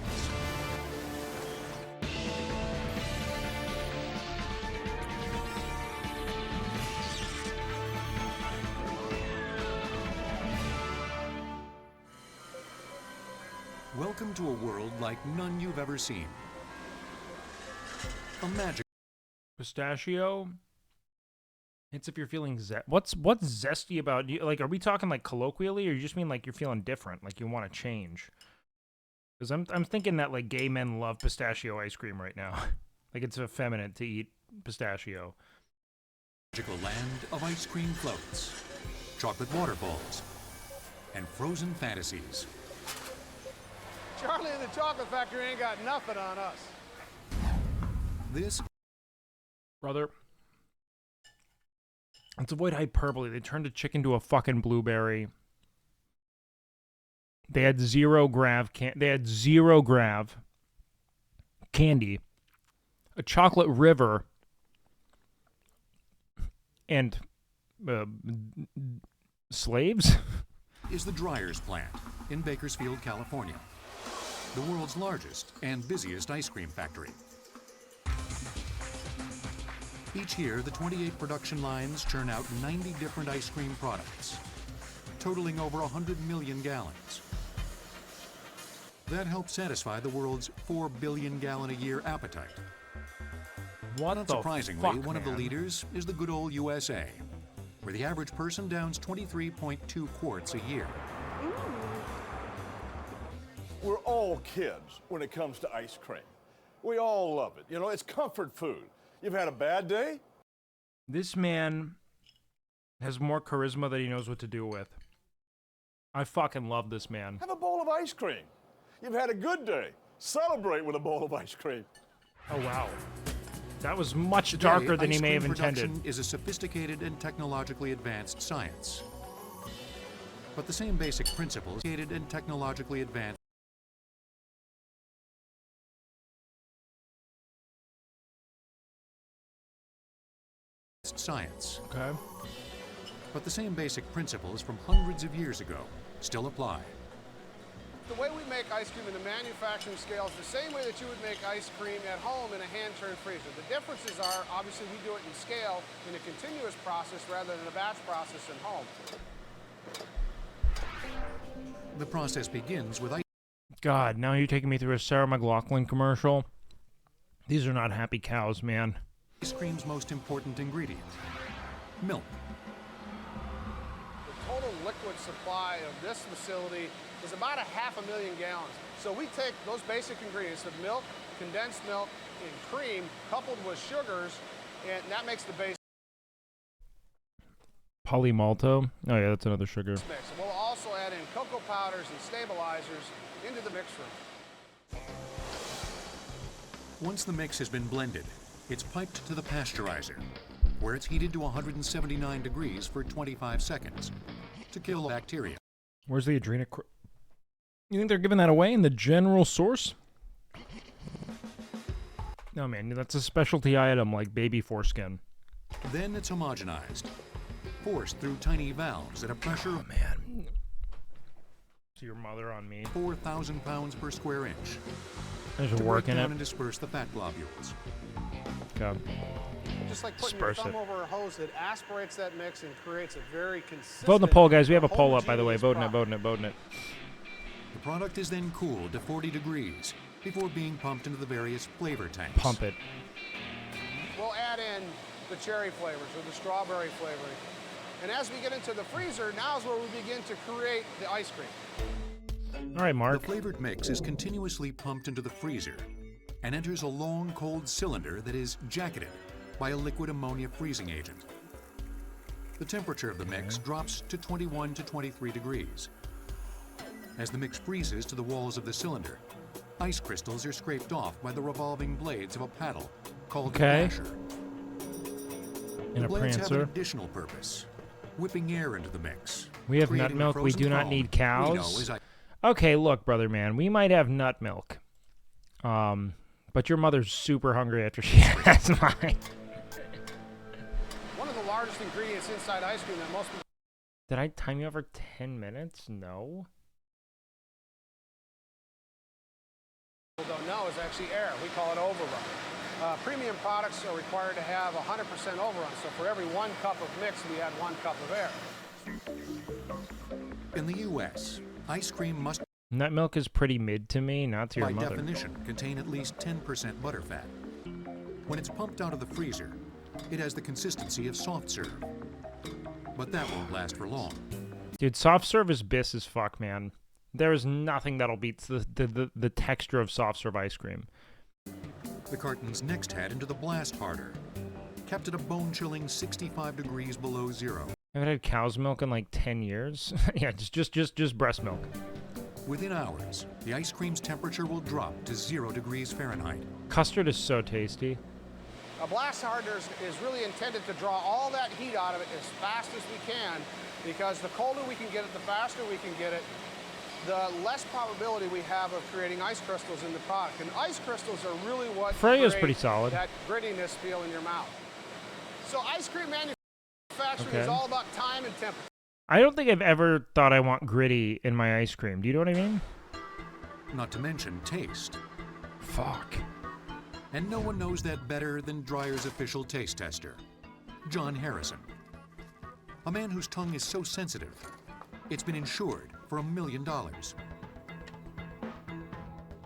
Welcome to a world like none you've ever seen. A magic Pistachio. It's if you're feeling what's zesty about you? Like, are we talking like colloquially, or you just mean like you're feeling different, like you want to change? Because I'm thinking that like gay men love pistachio ice cream right now. Like it's effeminate to eat pistachio. magical land of ice cream floats, chocolate waterfalls, and frozen fantasies. Charlie and the Chocolate Factory ain't got nothing on us. This, brother. Let's avoid hyperbole. They turned a chicken to a fucking blueberry. They had zero grav candy, a chocolate river, and slaves. Is the Dryers plant in Bakersfield, California, the world's largest and busiest ice cream factory. Each year, the 28 production lines churn out 90 different ice cream products, totaling over 100 million gallons. That helps satisfy the world's 4 billion gallon a year appetite. Not surprisingly, one of the leaders is the good old USA, where the average person downs 23.2 quarts a year. We're all kids when it comes to ice cream. We all love it. You know, it's comfort food. You've had a bad day? This man has more charisma than he knows what to do with. I fucking love this man. Have a bowl of ice cream. You've had a good day. Celebrate with a bowl of ice cream. Oh, wow. That was much Today, darker than he ice may have cream intended. production is a sophisticated and technologically advanced science. But the same basic principles, and technologically advanced science. Okay. But the same basic principles from hundreds of years ago still apply. The way we make ice cream in the manufacturing scale is the same way that you would make ice cream at home in a hand-turned freezer. The differences are, obviously, we do it in scale in a continuous process rather than a batch process at home. The process begins with ice. God, now you're taking me through a Sarah McLachlan commercial. These are not happy cows, man. Ice cream's most important ingredient, milk. The total liquid supply of this facility is about 500,000 gallons. So we take those basic ingredients of milk, condensed milk, and cream, coupled with sugars, and that makes the base Polymalto. Oh yeah, that's another sugar. mix. We'll also add in cocoa powders and stabilizers into the mix room. Once the mix has been blended, it's piped to the pasteurizer, where it's heated to 179 degrees for 25 seconds to kill bacteria. Where's the adrenochrome? You think they're giving that away in the general source? No, man, that's a specialty item like baby foreskin. Then it's homogenized, forced through tiny valves at a pressure of To your mother on me. 4,000 pounds per square inch. There's to work break in down it. and disperse the fat globules. God. Just like putting Disperse your thumb it. over a hose that aspirates that mix and creates a very consistent. Vote in the poll, guys. We have a poll up, by the way. homogeneous Voting it, product. voting it, voting it. The product is then cooled to 40 degrees before being pumped into the various flavor tanks. Pump it. We'll add in the cherry flavors or the strawberry flavoring. And as we get into the freezer, now is where we begin to create the ice cream. All right, Mark. The flavored mix is continuously pumped into the freezer and enters a long, cold cylinder that is jacketed by a liquid ammonia freezing agent. The temperature of the mix drops to 21 to 23 degrees. As the mix freezes to the walls of the cylinder, Ice crystals are scraped off by the revolving blades of a paddle called a Okay. dasher. And The a blades have an prancer. additional purpose, whipping air into the mix. We have nut creating the milk. We frozen do not foam need we know cows. as ice. Okay, look, brother man, we might have nut milk. But your mother's super hungry after she has mine. One of the largest ingredients inside ice cream that most people Did I time you over 10 minutes? No. don't know is actually air. We call it overrun. Premium products are required to have 100% overrun. So for every 1 cup of mix, we add 1 cup of air. In the U.S., ice cream must, Nut milk is pretty mid to me, not to your by mother. definition, contain at least 10% butterfat. When it's pumped out of the freezer, it has the consistency of soft serve. But that won't last for long. Dude, soft serve is bis as fuck, man. There is nothing that'll beat the texture of soft serve ice cream. The carton's next head into the blast harder, kept at a bone-chilling 65 degrees below zero. I haven't had cow's milk in like 10 years. Yeah, just breast milk. Within hours, the ice cream's temperature will drop to 0 degrees Fahrenheit. Custard is so tasty. A blast hardener is really intended to draw all that heat out of it as fast as we can, because the colder we can get it, the faster we can get it, the less probability we have of creating ice crystals in the product. And ice crystals are really what Freya's create pretty solid. that grittiness feel in your mouth. So ice cream manufacturing is Okay. all about time and temperature. I don't think I've ever thought I want gritty in my ice cream. Do you know what I mean? Not to mention taste. Fuck. And no one knows that better than Dreyer's official taste tester, John Harrison. A man whose tongue is so sensitive, it's been insured for $1 million.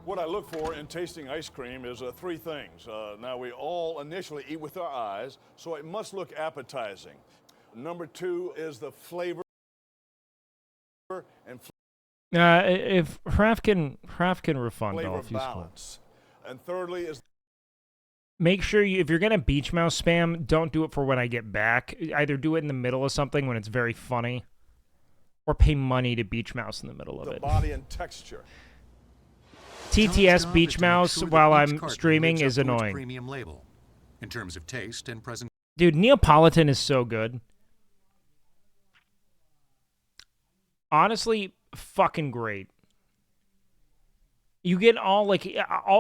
What I look for in tasting ice cream is 3 things. Now, we all initially eat with our eyes, so it must look appetizing. Number 2 is the flavor and If Hraf can refund flavor Dolph, he's cool. balance. And thirdly is Make sure if you're gonna beach mouse spam, don't do it for when I get back. Either do it in the middle of something when it's very funny, or pay money to beach mouse in the middle of the it. body and texture. TTS beach mouse while I'm streaming is Its annoying. premium label, in terms of taste and presentation. Dude, Neapolitan is so good. Honestly, fucking great. You get all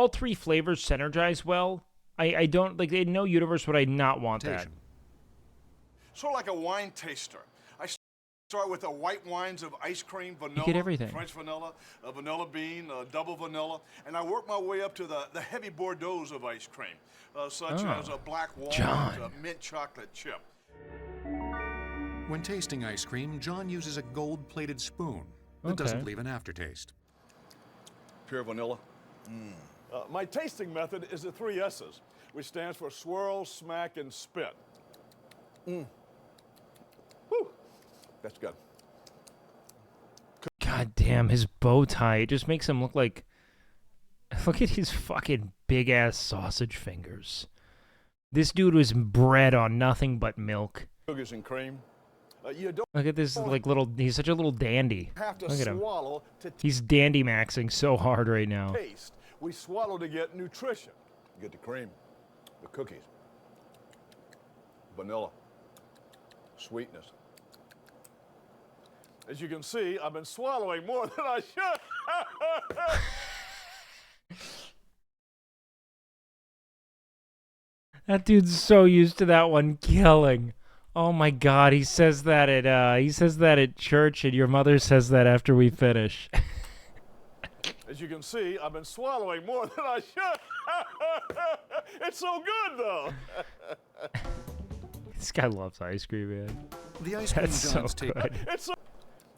3 flavors synergize well. I don't like in no universe would I not want that. Sort of like a wine taster. I start with the white wines of ice cream, vanilla, get everything. French vanilla, vanilla bean, double vanilla, and I work my way up to the heavy Bordeaux of ice cream, such as a black walnut, John. mint chocolate chip. When tasting ice cream, John uses a gold-plated spoon that doesn't leave an aftertaste. Pure vanilla. My tasting method is the 3 S's, which stands for swirl, smack, and spit. Woo! That's good. God damn, his bow tie. It just makes him look like... Look at his fucking big-ass sausage fingers. This dude was bred on nothing but milk. Sugars and cream. You don't Look at this, like, little... He's such a little dandy. have to Look at him. swallow to He's dandy-maxing so hard right now. taste. We swallow to get nutrition. You get the cream, the cookies, vanilla, sweetness. As you can see, I've been swallowing more than I should. That dude's so used to that one killing. Oh my god, he says that at church, and your mother says that after we finish. As you can see, I've been swallowing more than I should. It's so good, though. This guy loves ice cream, man. The ice cream That's so John's take. good. It's so,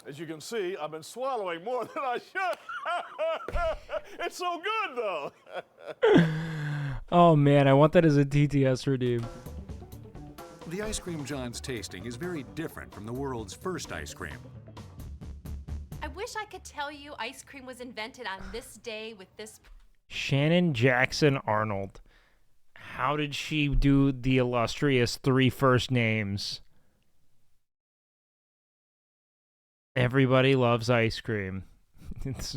as you can see, I've been swallowing more than I should. It's so good, though. Oh man, I want that as a TTS redeem. The ice cream John's tasting is very different from the world's first ice cream. I wish I could tell you ice cream was invented on this day with this. Shannon Jackson Arnold. How did she do the illustrious 3 first names? Everybody loves ice cream. That's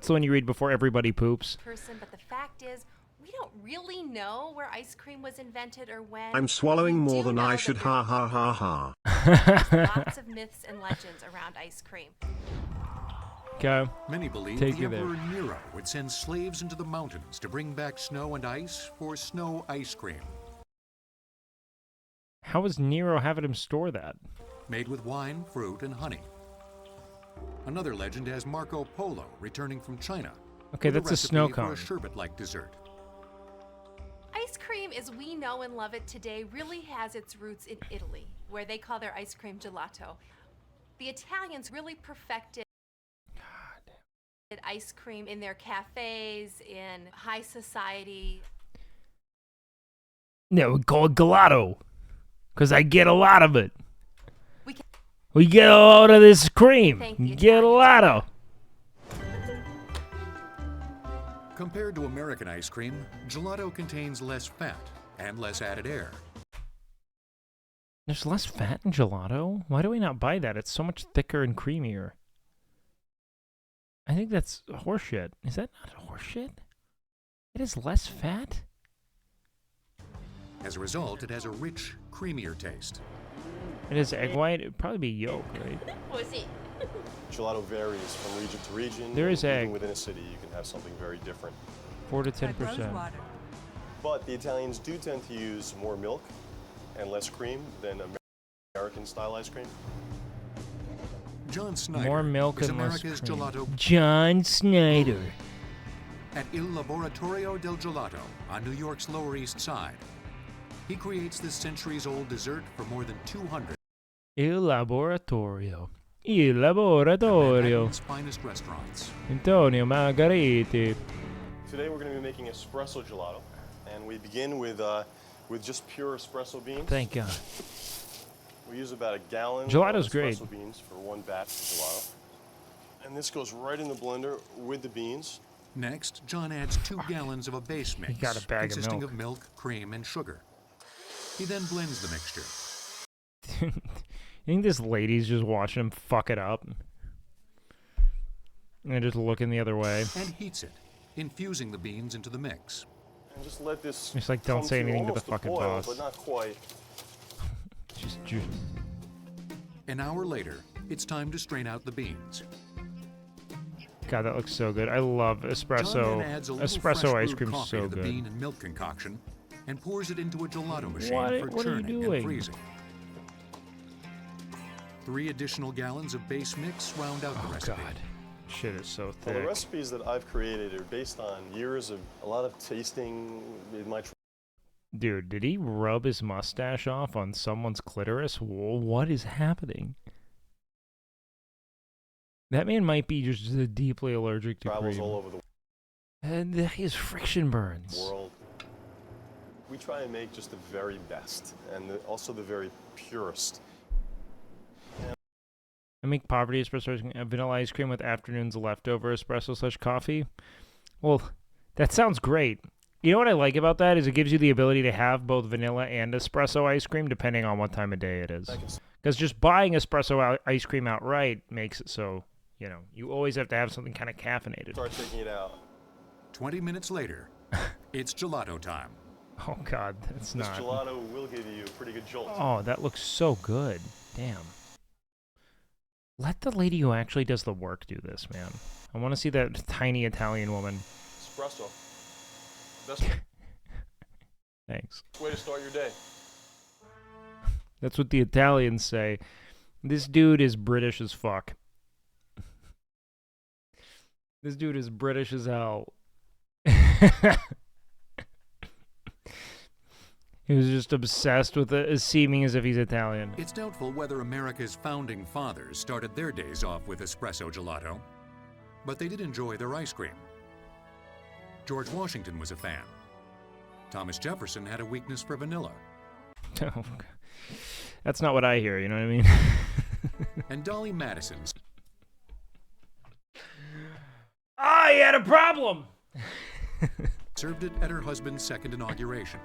the one you read before everybody poops. Person, but the fact is, we don't really know where ice cream was invented or when. I'm swallowing We more do than know I that should. there- Ha ha ha ha. There's lots of myths and legends around ice cream. Okay. Many believe Take the you there. Emperor Nero would send slaves into the mountains to bring back snow and ice for snow ice cream. How was Nero having him store that? Made with wine, fruit, and honey. Another legend has Marco Polo returning from China. Okay, with that's a recipe snow for cone. a sherbet-like dessert. Ice cream, as we know and love it today, really has its roots in Italy, where they call their ice cream gelato. The Italians really perfected ice cream in their cafes, in high society. No, we call it gelato. Because I get a lot of it. We can We get a lot of this cream. thank the Get a lot of. Compared to American ice cream, gelato contains less fat and less added air. There's less fat in gelato? Why do we not buy that? It's so much thicker and creamier. I think that's horseshit. Is that not horseshit? It has less fat? As a result, it has a rich, creamier taste. It has egg white? It'd probably be yolk, right? Was it? Gelato varies from region to region. There is Even egg. within a city, you can have something very different. 4 to 10%. But the Italians do tend to use more milk and less cream than American style ice cream. John Snyder More milk is and less America's cream. gelato John Snyder. at Il Laboratorio del Gelato on New York's Lower East Side. He creates this centuries-old dessert for more than 200 Il laboratorio. Il laboratorio. Manhattan's finest restaurants. Antonio Margariti. Today we're going to be making espresso gelato, and we begin with just pure espresso beans. Thank God. We use about a gallon Gelato's of great. espresso beans for one batch of gelato. And this goes right in the blender with the beans. Next, John adds 2 gallons of a base mix got a bag of consisting milk. of milk, cream, and sugar. He then blends the mixture. You think this lady's just watching him fuck it up? And just looking the other way. And heats it, infusing the beans into the mix. And just let this It's like, don't come say anything to the almost a fucking boil, boss. but not quite. Just An hour later, it's time to strain out the beans. God, that looks so good. I love John espresso. then adds a little Espresso fresh ice brewed cream's coffee so to the good. bean and milk concoction and pours it into a gelato machine What- for what are you churning doing? and freezing. 3 additional gallons of base mix round out the recipe. God. Shit is so Well, thick. the recipes that I've created are based on years of a lot of tasting in my Dude, did he rub his mustache off on someone's clitoris? What is happening? That man might be just deeply allergic to travels cream. all over the And his friction burns. world. We try and make just the very best and also the very purest. I make poverty espresso vanilla ice cream with afternoon's leftover espresso / coffee. Well, that sounds great. You know what I like about that is it gives you the ability to have both vanilla and espresso ice cream depending on what time of day it is. Because just buying espresso ice cream outright makes it so, you know, you always have to have something kind of caffeinated. Start taking it out. 20 minutes later, it's gelato time. Oh God, that's This not. gelato will give you a pretty good jolt. Oh, that looks so good. Damn. Let the lady who actually does the work do this, man. I want to see that tiny Italian woman. Espresso. Best Thanks. way to start your day. That's what the Italians say. This dude is British as fuck. This dude is British as hell. He was just obsessed with it, seeming as if he's Italian. It's doubtful whether America's founding fathers started their days off with espresso gelato, but they did enjoy their ice cream. George Washington was a fan. Thomas Jefferson had a weakness for vanilla. Oh, that's not what I hear, you know what I mean? And Dolly Madison Ah, he had a problem! served it at her husband's second inauguration.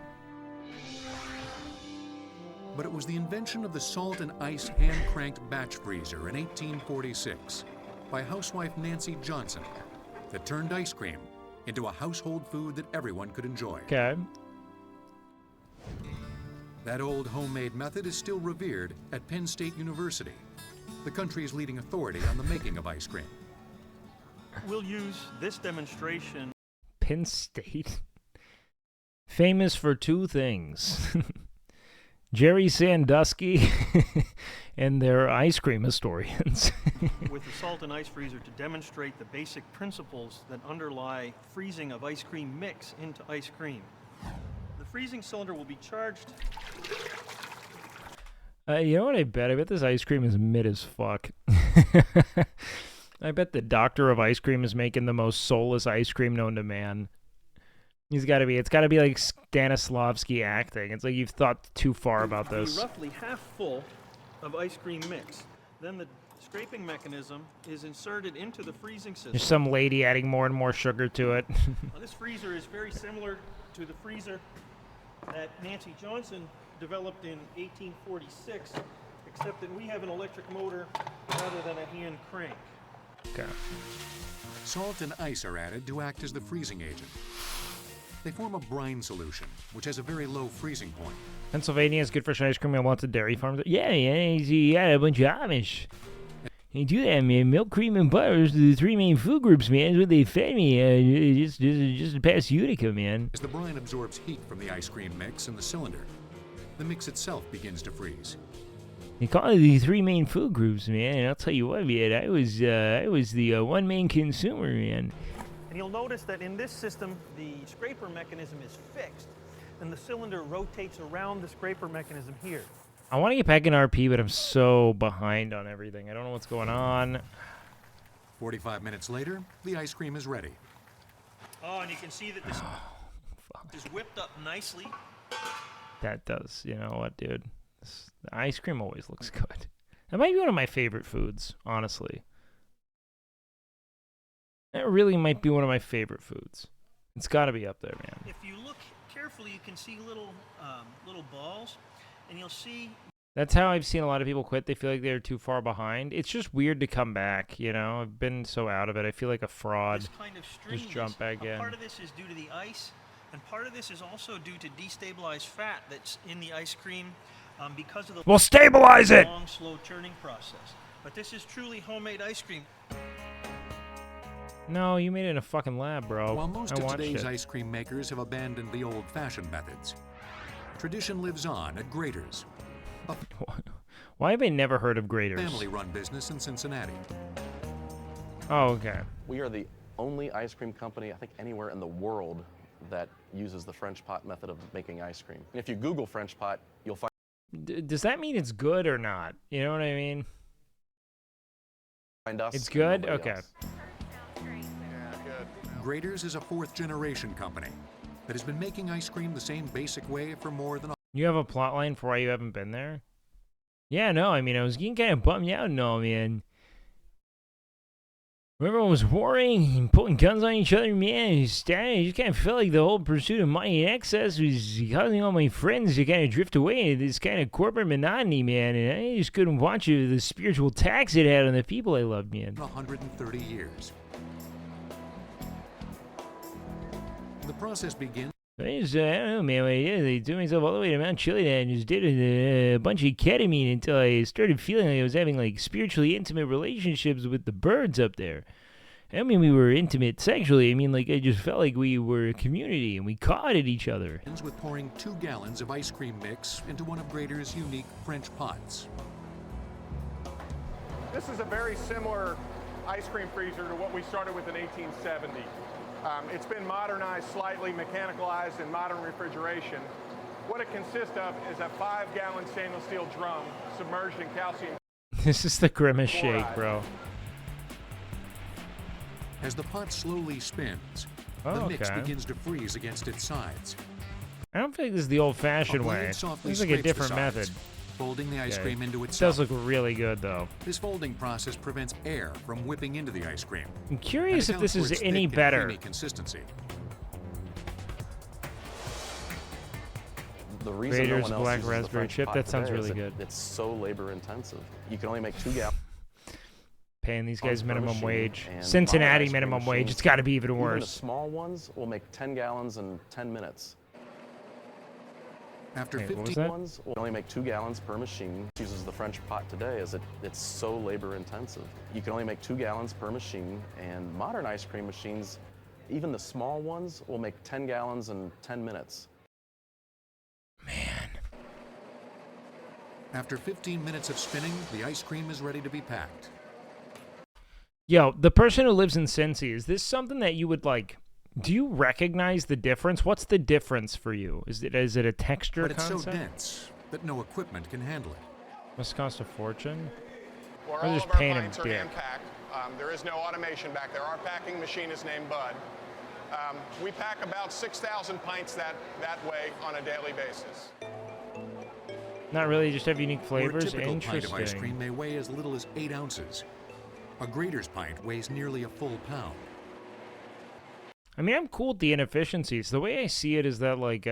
But it was the invention of the salt and ice hand-cranked batch freezer in 1846 by housewife Nancy Johnson that turned ice cream into a household food that everyone could enjoy. Okay. That old homemade method is still revered at Penn State University, the country's leading authority on the making of ice cream. We'll use this demonstration. Penn State. Famous for two things. Jerry Sandusky and their ice cream historians. With the salt and ice freezer to demonstrate the basic principles that underlie freezing of ice cream mix into ice cream. The freezing cylinder will be charged. You know what I bet? I bet this ice cream is mid as fuck. I bet the doctor of ice cream is making the most soulless ice cream known to man. It's got to be like Stanislavski acting. It's like you've thought too far about this. Roughly half full of ice cream mix. Then the scraping mechanism is inserted into the freezing system. There's some lady adding more and more sugar to it. Now, this freezer is very similar to the freezer that Nancy Johnson developed in 1846, except that we have an electric motor rather than a hand crank. Okay. Salt and ice are added to act as the freezing agent. They form a brine solution, which has a very low freezing point. Pennsylvania is good for ice cream and lots of dairy farms. Yeah, a bunch of Amish. They do that, man. Milk, cream, and butter is the three main food groups, man. Is what they fed me just past Utica, man. As the brine absorbs heat from the ice cream mix in the cylinder, the mix itself begins to freeze. They call it the three main food groups, man. And I'll tell you what, man. I was the one main consumer, man. And you'll notice that in this system, the scraper mechanism is fixed, and the cylinder rotates around the scraper mechanism here. I want to get back in RP, but I'm so behind on everything. I don't know what's going on. 45 minutes later, the ice cream is ready. Oh, and you can see that this is whipped up nicely. That does. You know what, dude? The ice cream always looks good. That might be one of my favorite foods, honestly. That really might be one of my favorite foods. It's got to be up there, man. If you look carefully, you can see little balls, and you'll see. That's how I've seen a lot of people quit. They feel like they're too far behind. It's just weird to come back, you know? I've been so out of it. I feel like a fraud. This kind of just jump back in. Part of this is due to the ice, and part of this is also due to destabilized fat that's in the ice cream because of the We'll stabilize it! long, slow churning process. But this is truly homemade ice cream. No, you made it in a fucking lab, bro. While most of today's ice cream makers have abandoned the old-fashioned methods, tradition lives on at Grater's. Why have I never heard of Grater's? Family-run business in Cincinnati. Oh, okay. We are the only ice cream company, I think, anywhere in the world that uses the French pot method of making ice cream. And if you Google French pot, you'll find... Does that mean it's good or not? You know what I mean? Find us. It's good? Okay. Else. Grater's is a fourth-generation company that has been making ice cream the same basic way for more than... You have a plot line for why you haven't been there? Yeah, no, I mean, I was getting kind of bummed out, no, man. Everyone was warring and putting guns on each other, man. I just kind of felt like the whole pursuit of money and excess was causing all my friends to kind of drift away into this kind of corporate monotony, man. And I just couldn't watch the spiritual tax it had on the people I loved, man. 130 years. The process begins. I don't know, man. What I did, I took myself all the way to Mount Chiliad and just did a bunch of ketamine until I started feeling like I was having like spiritually intimate relationships with the birds up there. I don't mean we were intimate sexually. I mean like I just felt like we were a community and we caught at each other. With pouring 2 gallons of ice cream mix into one of Grater's unique French pots. This is a very similar ice cream freezer to what we started with in 1870. It's been modernized slightly, mechanicalized in modern refrigeration. What it consists of is a 5-gallon stainless steel drum submerged in calcium. This is the grimace shake, bro. As the pot slowly spins, the mix begins to freeze against its sides. I don't think this is the old-fashioned way. This is like a different method. Folding the ice cream into It itself. does look really good, though. This folding process prevents air from whipping into the ice cream. I'm curious and if this accounts is for its any thick and better. creamy consistency. The reason Grater's no one else black uses the raspberry French chip, pot that sounds today is really good. It's so labor intensive. You can only make 2 gallons. Paying these guys per minimum machine, wage. and Cincinnati modern ice cream minimum wage. machines, It's got to be even Even the worse. small ones will make 10 gallons in 10 minutes. After Wait, what was 15 that? Ones will only make 2 gallons per machine. It uses the French pot today as it's so labor intensive. You can only make 2 gallons per machine, and modern ice cream machines, even the small ones, will make 10 gallons in 10 minutes. After 15 minutes of spinning, the ice cream is ready to be packed. Yo, the person who lives in Cincy, is this something that you would like? Do you recognize the difference? What's the difference for you? Is it a texture But it's concept? so dense that no equipment can handle it. Must cost a fortune. Well, Or all just of our paying him pints are dick. hand-packed. There is no automation back there. Our packing machine is named Bud. We pack about 6,000 pints that way on a daily basis. Not really, just have unique Where a flavors. typical pint of ice Interesting. cream may weigh as little as 8 ounces. A grater's pint weighs nearly a full pound. I mean, I'm cool with the inefficiencies. The way I see it is that like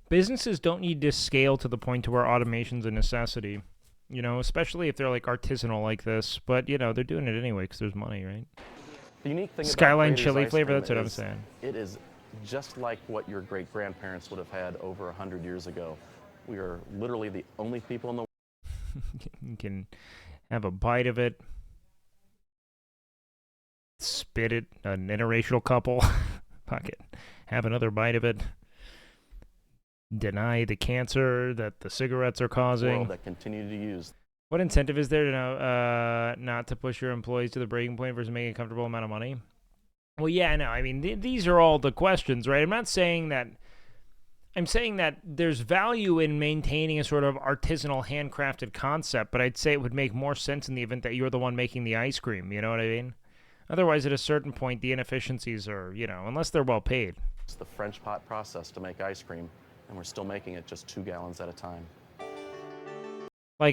businesses don't need to scale to the point to where automation's a necessity. You know, especially if they're like artisanal like this. But you know, they're doing it anyway because there's money, right? The unique thing Skyline about Grady's chili ice flavor, cream that's what I'm is saying. It is just like what your great-grandparents would have had over 100 years ago. We are literally the only people in the You can have a bite of it, spit it, an interracial couple, fuck it, have another bite of it, deny the cancer that the cigarettes are causing. world that continue to use. What incentive is there to not to push your employees to the breaking point versus making a comfortable amount of money? Well, yeah, no, I mean, these are all the questions, right? I'm not saying that. I'm saying that there's value in maintaining a sort of artisanal, handcrafted concept, but I'd say it would make more sense in the event that you're the one making the ice cream, you know what I mean? Otherwise, at a certain point, the inefficiencies are, you know, unless they're well paid. It's the French pot process to make ice cream, and we're still making it just 2 gallons at a time. I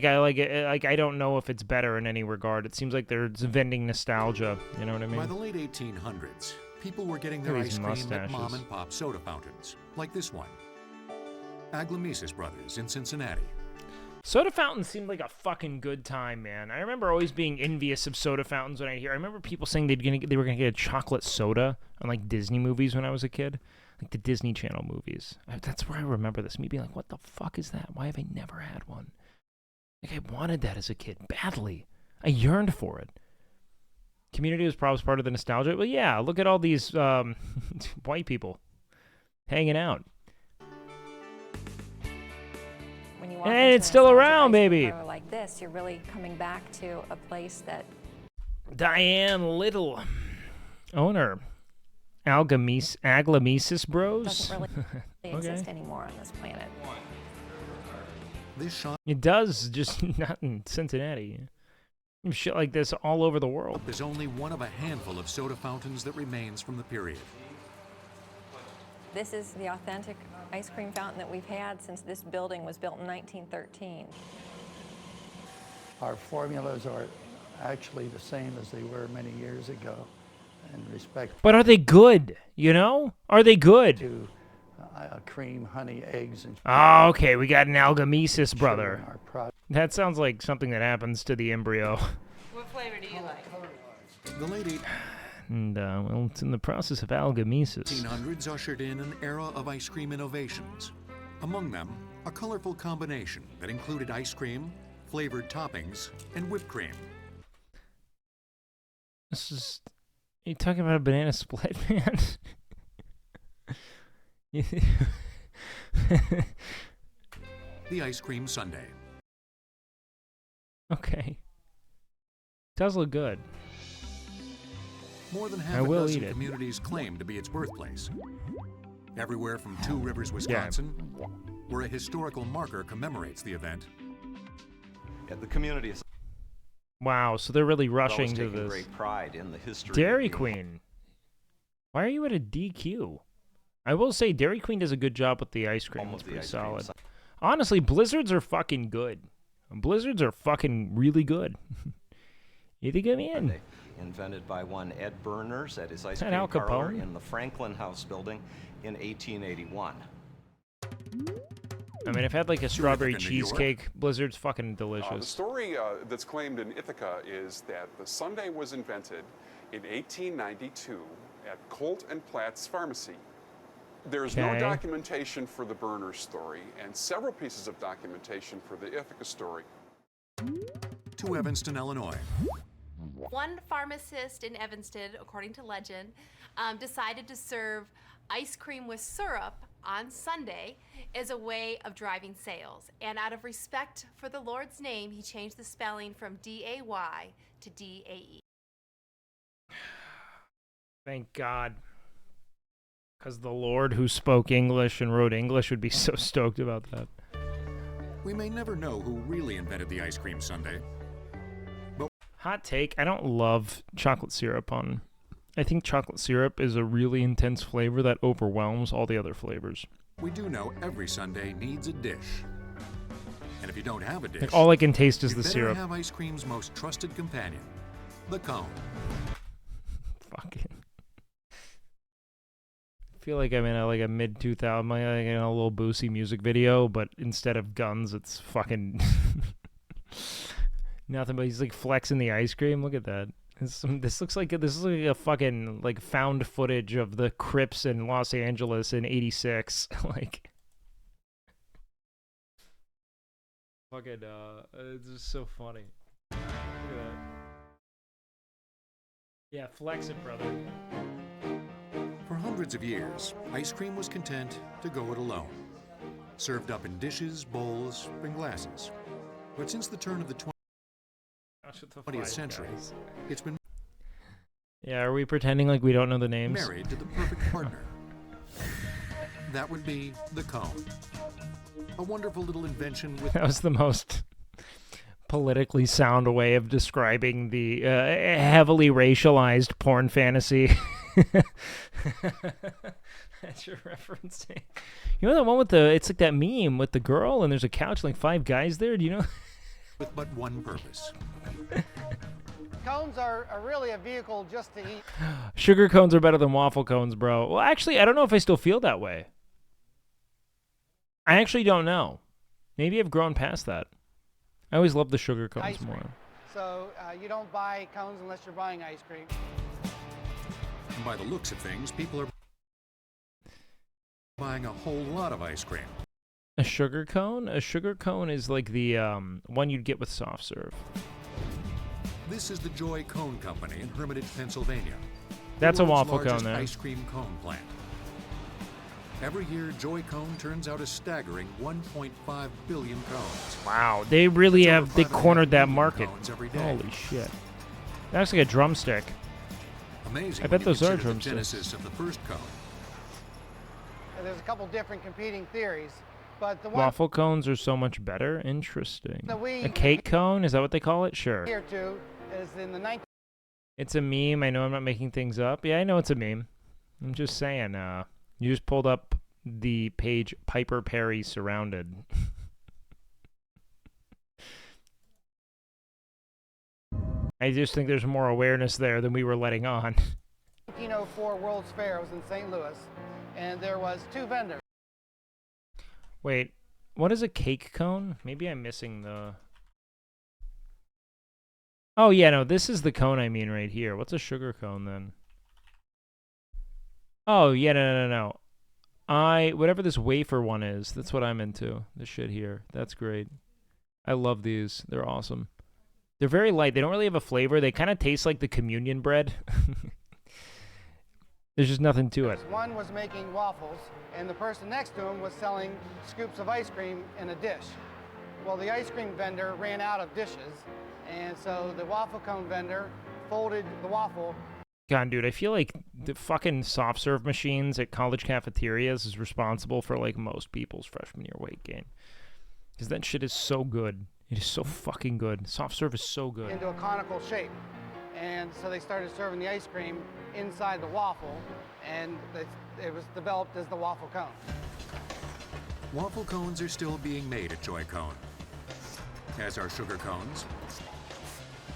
don't know if it's better in any regard. It seems like they're vending nostalgia, you know what I mean? By the late 1800s, people were getting Look their at these ice cream at mustaches. mom-and-pop soda fountains, like this one. Aglamesis Brothers in Cincinnati. Soda fountains seemed like a fucking good time, man. I remember always being envious of soda fountains when I remember people saying they were gonna get a chocolate soda on like Disney movies when I was a kid, like the Disney Channel movies. That's where I remember this. Me being like, "What the fuck is that? Why have I never had one?" Like I wanted that as a kid badly. I yearned for it. Community was probably part of the nostalgia. Well, yeah. Look at all these white people hanging out. When you walk And into it's a still nostalgic around, ice cream baby. parlor like this, you're really coming back to a place that Diane Little, owner, Aglamesis Bros. doesn't really Okay. exist anymore on this planet. This shop It does, just not in Cincinnati. Shit like this all over the world. is only one of a handful of soda fountains that remains from the period. This is the authentic ice cream fountain that we've had since this building was built in 1913. Our formulas are actually the same as they were many years ago in respect But are they good? You know? Are they good? to cream, honey, eggs, and Oh, okay. We got an Algamesis sugar brother. in our product. That sounds like something that happens to the embryo. What flavor do you like? The late And, well, it's in the process of Algamesis. 1800s ushered in an era of ice cream innovations. Among them, a colorful combination that included ice cream, flavored toppings, and whipped cream. This is... Are you talking about a banana split, man? The ice cream sundae. Okay. Does look good. More than I half a will dozen eat it. communities claim to be its birthplace. Everywhere from Two Rivers, Wisconsin, where a historical marker commemorates the event, Yeah, the community is Wow, so they're really always rushing to taking this. great pride in the history. Dairy of the- Queen. Why are you at a DQ? I will say Dairy Queen does a good job with the ice cream. Home It's of the pretty ice cream solid. sun- Honestly, Blizzards are fucking good. Blizzards are fucking really good. You think I'm in? Invented by one Ed Berners at his ice Is that cream Al parlor Capone? in the Franklin House building in 1881. I mean, I've had like a strawberry Ithaca, New York. cheesecake. Blizzard's fucking The delicious. story that's claimed in Ithaca is that the sundae was invented in 1892 at Colt and Platt's Pharmacy. There's no Okay. documentation for the burner story and several pieces of documentation for the Ithaca story. To Evanston, Illinois. One pharmacist in Evanston, according to legend, decided to serve ice cream with syrup on Sunday as a way of driving sales. And out of respect for the Lord's name, he changed the spelling from D-A-Y to D-A-E. Thank God. Because the Lord who spoke English and wrote English would be so stoked about that. We may never know who really invented the ice cream sundae. Hot take, I don't love chocolate syrup on... I think chocolate syrup is a really intense flavor that overwhelms all the other flavors. We do know every sundae needs a dish. And if you don't have a dish, Like, all I can taste is you the better syrup. have ice cream's most trusted companion, the cone. Fucking... I feel like I'm in a mid-2000, like in a little Boosie music video, but instead of guns, it's fucking... nothing but he's like flexing the ice cream. Look at that. This looks like a fucking like found footage of the Crips in Los Angeles in '86. Like, fucking it's just so funny. Look at that. Yeah, flex it, brother. For hundreds of years, ice cream was content to go it alone, served up in dishes, bowls, and glasses. But since the turn of the 20th century, it's been Yeah, are we pretending like we don't know the names? married to the perfect partner. That would be the cone. A wonderful little invention with... That was the most politically sound way of describing the heavily racialized porn fantasy that you're referencing. You know that one with the... It's like that meme with the girl and there's a couch and like 5 guys there? Do you know? With but one purpose. Cones are really a vehicle just to eat. Sugar cones are better than waffle cones, bro. Well, actually, I don't know if I still feel that way. I actually don't know. Maybe I've grown past that. I always loved the sugar cones Ice cream. more. So you don't buy cones unless you're buying ice cream. And by the looks of things, people are buying a whole lot of ice cream. A sugar cone? A sugar cone is like the one you'd get with soft serve. This is the Joy Cone Company in Hermitage, Pennsylvania. That's the a world's waffle cone largest there. ice cream cone plant. Every year, Joy Cone turns out a staggering 1.5 billion cones. Wow, they really That's have, over they 5.5 cornered that million market. cones every day. Holy shit. That's like a drumstick. Amazing. I when bet you those are consider the drumsticks. genesis of the first cone. And there's a couple different competing theories, but the one Waffle cones are so much better? Interesting. that we A cake cone? Is that what they call it? Sure. here to is in the 19th. It's a meme. I know I'm not making things up. Yeah, I know it's a meme. I'm just saying, you just pulled up the page Piper Perry Surrounded. I just think there's more awareness there than we were letting on. 1904 World's Fair was in St. Louis, and there was 2 vendors. Wait, what is a cake cone? Maybe I'm missing the... Oh, yeah, no, this is the cone I mean right here. What's a sugar cone, then? Oh, yeah, no. Whatever this wafer one is, that's what I'm into. This shit here. That's great. I love these. They're awesome. They're very light. They don't really have a flavor. They kind of taste like the communion bread. There's just nothing to it. One was making waffles, and the person next to him was selling scoops of ice cream in a dish. Well, the ice cream vendor ran out of dishes, and so the waffle cone vendor folded the waffle. God, dude, I feel like the fucking soft serve machines at college cafeterias is responsible for, like, most people's freshman year weight gain. Because that shit is so good. It is so fucking good. Soft serve is so good. Into a conical shape. And so they started serving the ice cream inside the waffle, and it was developed as the waffle cone. Waffle cones are still being made at Joy Cone, as are sugar cones,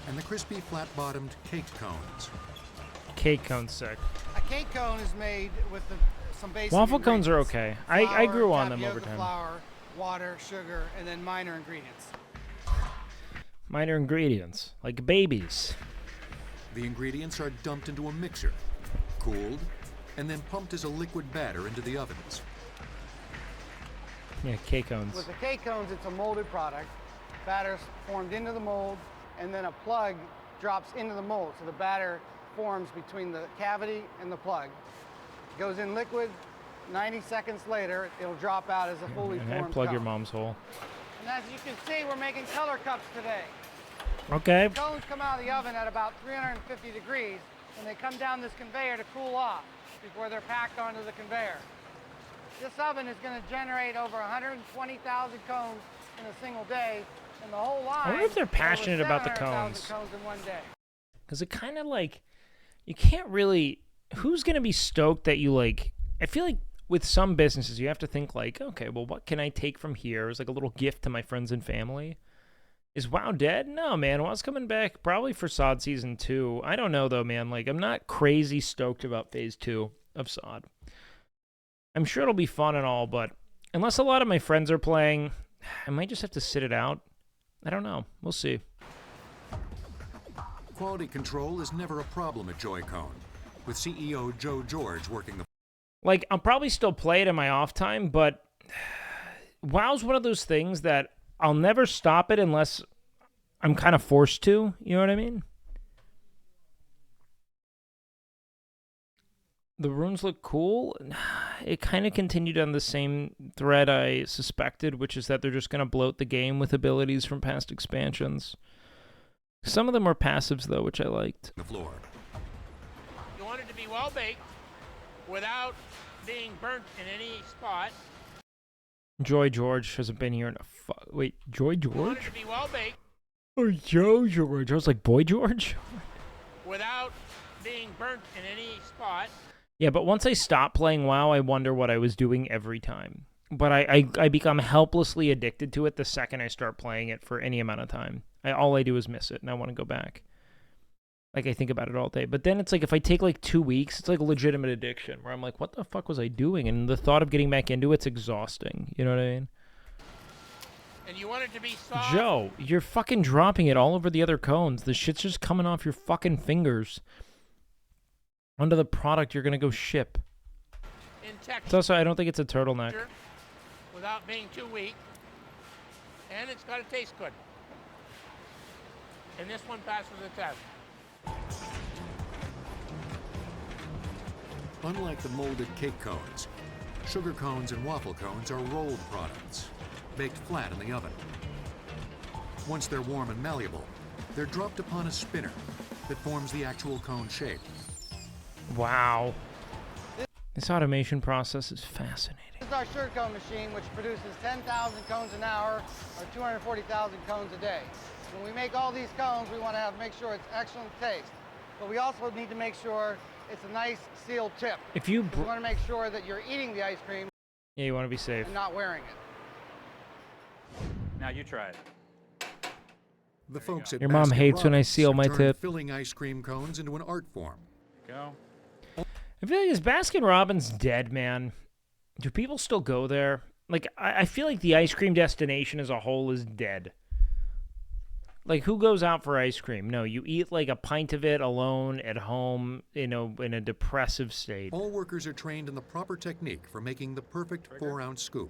and the crispy flat-bottomed cake cones. Cake cone's sick. A cake cone is made with some basic Waffle cones are ingredients. okay. I Flour, grew on them tapioca over time. flour, water, sugar, and then minor ingredients. Minor ingredients, like babies. The ingredients are dumped into a mixer, cooled, and then pumped as a liquid batter into the ovens. Yeah, K-cones. With the K-cones, it's a molded product. Batter's formed into the mold, and then a plug drops into the mold. So the batter forms between the cavity and the plug. It goes in liquid. 90 seconds later, it'll drop out as a fully formed Plug cone. your mom's hole. And as you can see, we're making color cups today. Okay. The cones come out of the oven at about 350 degrees, and they come down this conveyor to cool off before they're packed onto the conveyor. This oven is going to generate over 120,000 cones in a single day, and the whole line. I wonder if they're passionate about the 700,000 cones. cones in one day. Because it kind of like, you can't really, who's going to be stoked that you like, I feel like with some businesses, you have to think like, okay, well, what can I take from here as like a little gift to my friends and family? Is WoW dead? No, man. WoW's coming back probably for SOD Season 2. I don't know, though, man. Like, I'm not crazy stoked about Phase 2 of SOD. I'm sure it'll be fun and all, but unless a lot of my friends are playing, I might just have to sit it out. I don't know. We'll see. Quality control is never a problem at Joy-Con, with CEO Joe George working the... Like, I'll probably still play it in my off time, but WoW's one of those things that I'll never stop it unless I'm kind of forced to. You know what I mean? The runes look cool. It kind of continued on the same thread I suspected, which is that they're just going to bloat the game with abilities from past expansions. Some of them were passives, though, which I liked. The floor. You want it to be well baked without being burnt in any spot. Joy George hasn't been here in a wait, Joy You want it George? to be well baked Or Joe George? I was like, Boy George? without being burnt in any spot. Yeah, but once I stopped playing WoW, I wonder what I was doing every time. But I become helplessly addicted to it the second I start playing it for any amount of time. All I do is miss it, and I want to go back. Like, I think about it all day. But then it's like, if I take, like, 2 weeks, it's like a legitimate addiction, where I'm like, what the fuck was I doing? And the thought of getting back into it's exhausting. You know what I mean? And you want it to be soft. Joe, you're fucking dropping it all over the other cones. The shit's just coming off your fucking fingers onto the product you're going to go ship. In texture. It's also, I don't think it's a turtleneck. Without being too weak. And it's got to taste good. And this one passes the test. Unlike the molded cake cones, sugar cones and waffle cones are rolled products, baked flat in the oven. Once they're warm and malleable, they're dropped upon a spinner that forms the actual cone shape. Wow. This automation process is fascinating. This is our sugar cone machine, which produces 10,000 cones an hour, or 240,000 cones a day. When we make all these cones, we want to make sure it's excellent taste. But we also need to make sure it's a nice sealed tip. If you we want to make sure that you're eating the ice cream Yeah, you want to be safe. and not wearing it. Now you try it. The folks at Your mom Baskin hates when I Robbins seal my are turning tip. filling ice cream cones into an art form. Go. I feel like, is Baskin Robbins dead, man? Do people still go there? Like, I feel like the ice cream destination as a whole is dead. Like, who goes out for ice cream? No, you eat like a pint of it alone at home, in a depressive state. All workers are trained in the proper technique for making the perfect 4-ounce scoop.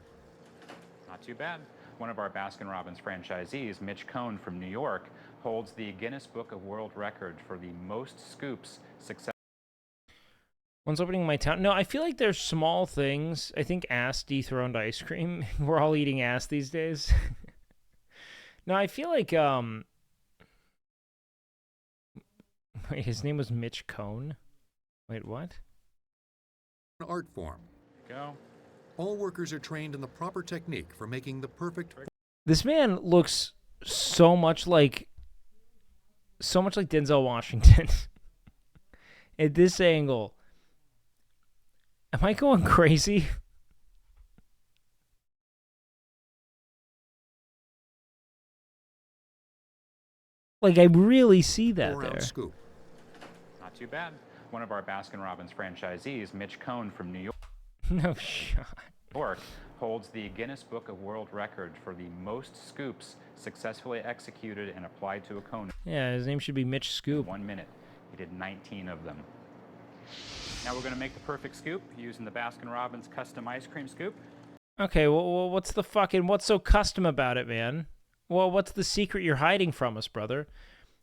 Not too bad. One of our Baskin-Robbins franchisees, Mitch Cohn from New York, holds the Guinness Book of World Record for the most scoops successful. One's opening in my town. No, I feel like there's small things. I think ass dethroned ice cream. We're all eating ass these days. No, I feel like, wait, his name was Mitch Cohn? Wait, what? An art form. Go. All workers are trained in the proper technique for making the perfect... This man looks so much like Denzel Washington. At this angle. Am I going crazy? Like, I really see that there. Scoop. Not too bad. One of our Baskin-Robbins franchisees, Mitch Cohn from New York. No shot. holds the Guinness Book of World Record for the most scoops successfully executed and applied to a cone. Yeah, his name should be Mitch Scoop. 1 minute. He did 19 of them. Now we're going to make the perfect scoop using the Baskin-Robbins custom ice cream scoop. Okay, well, what's so custom about it, man? Well, what's the secret you're hiding from us, brother?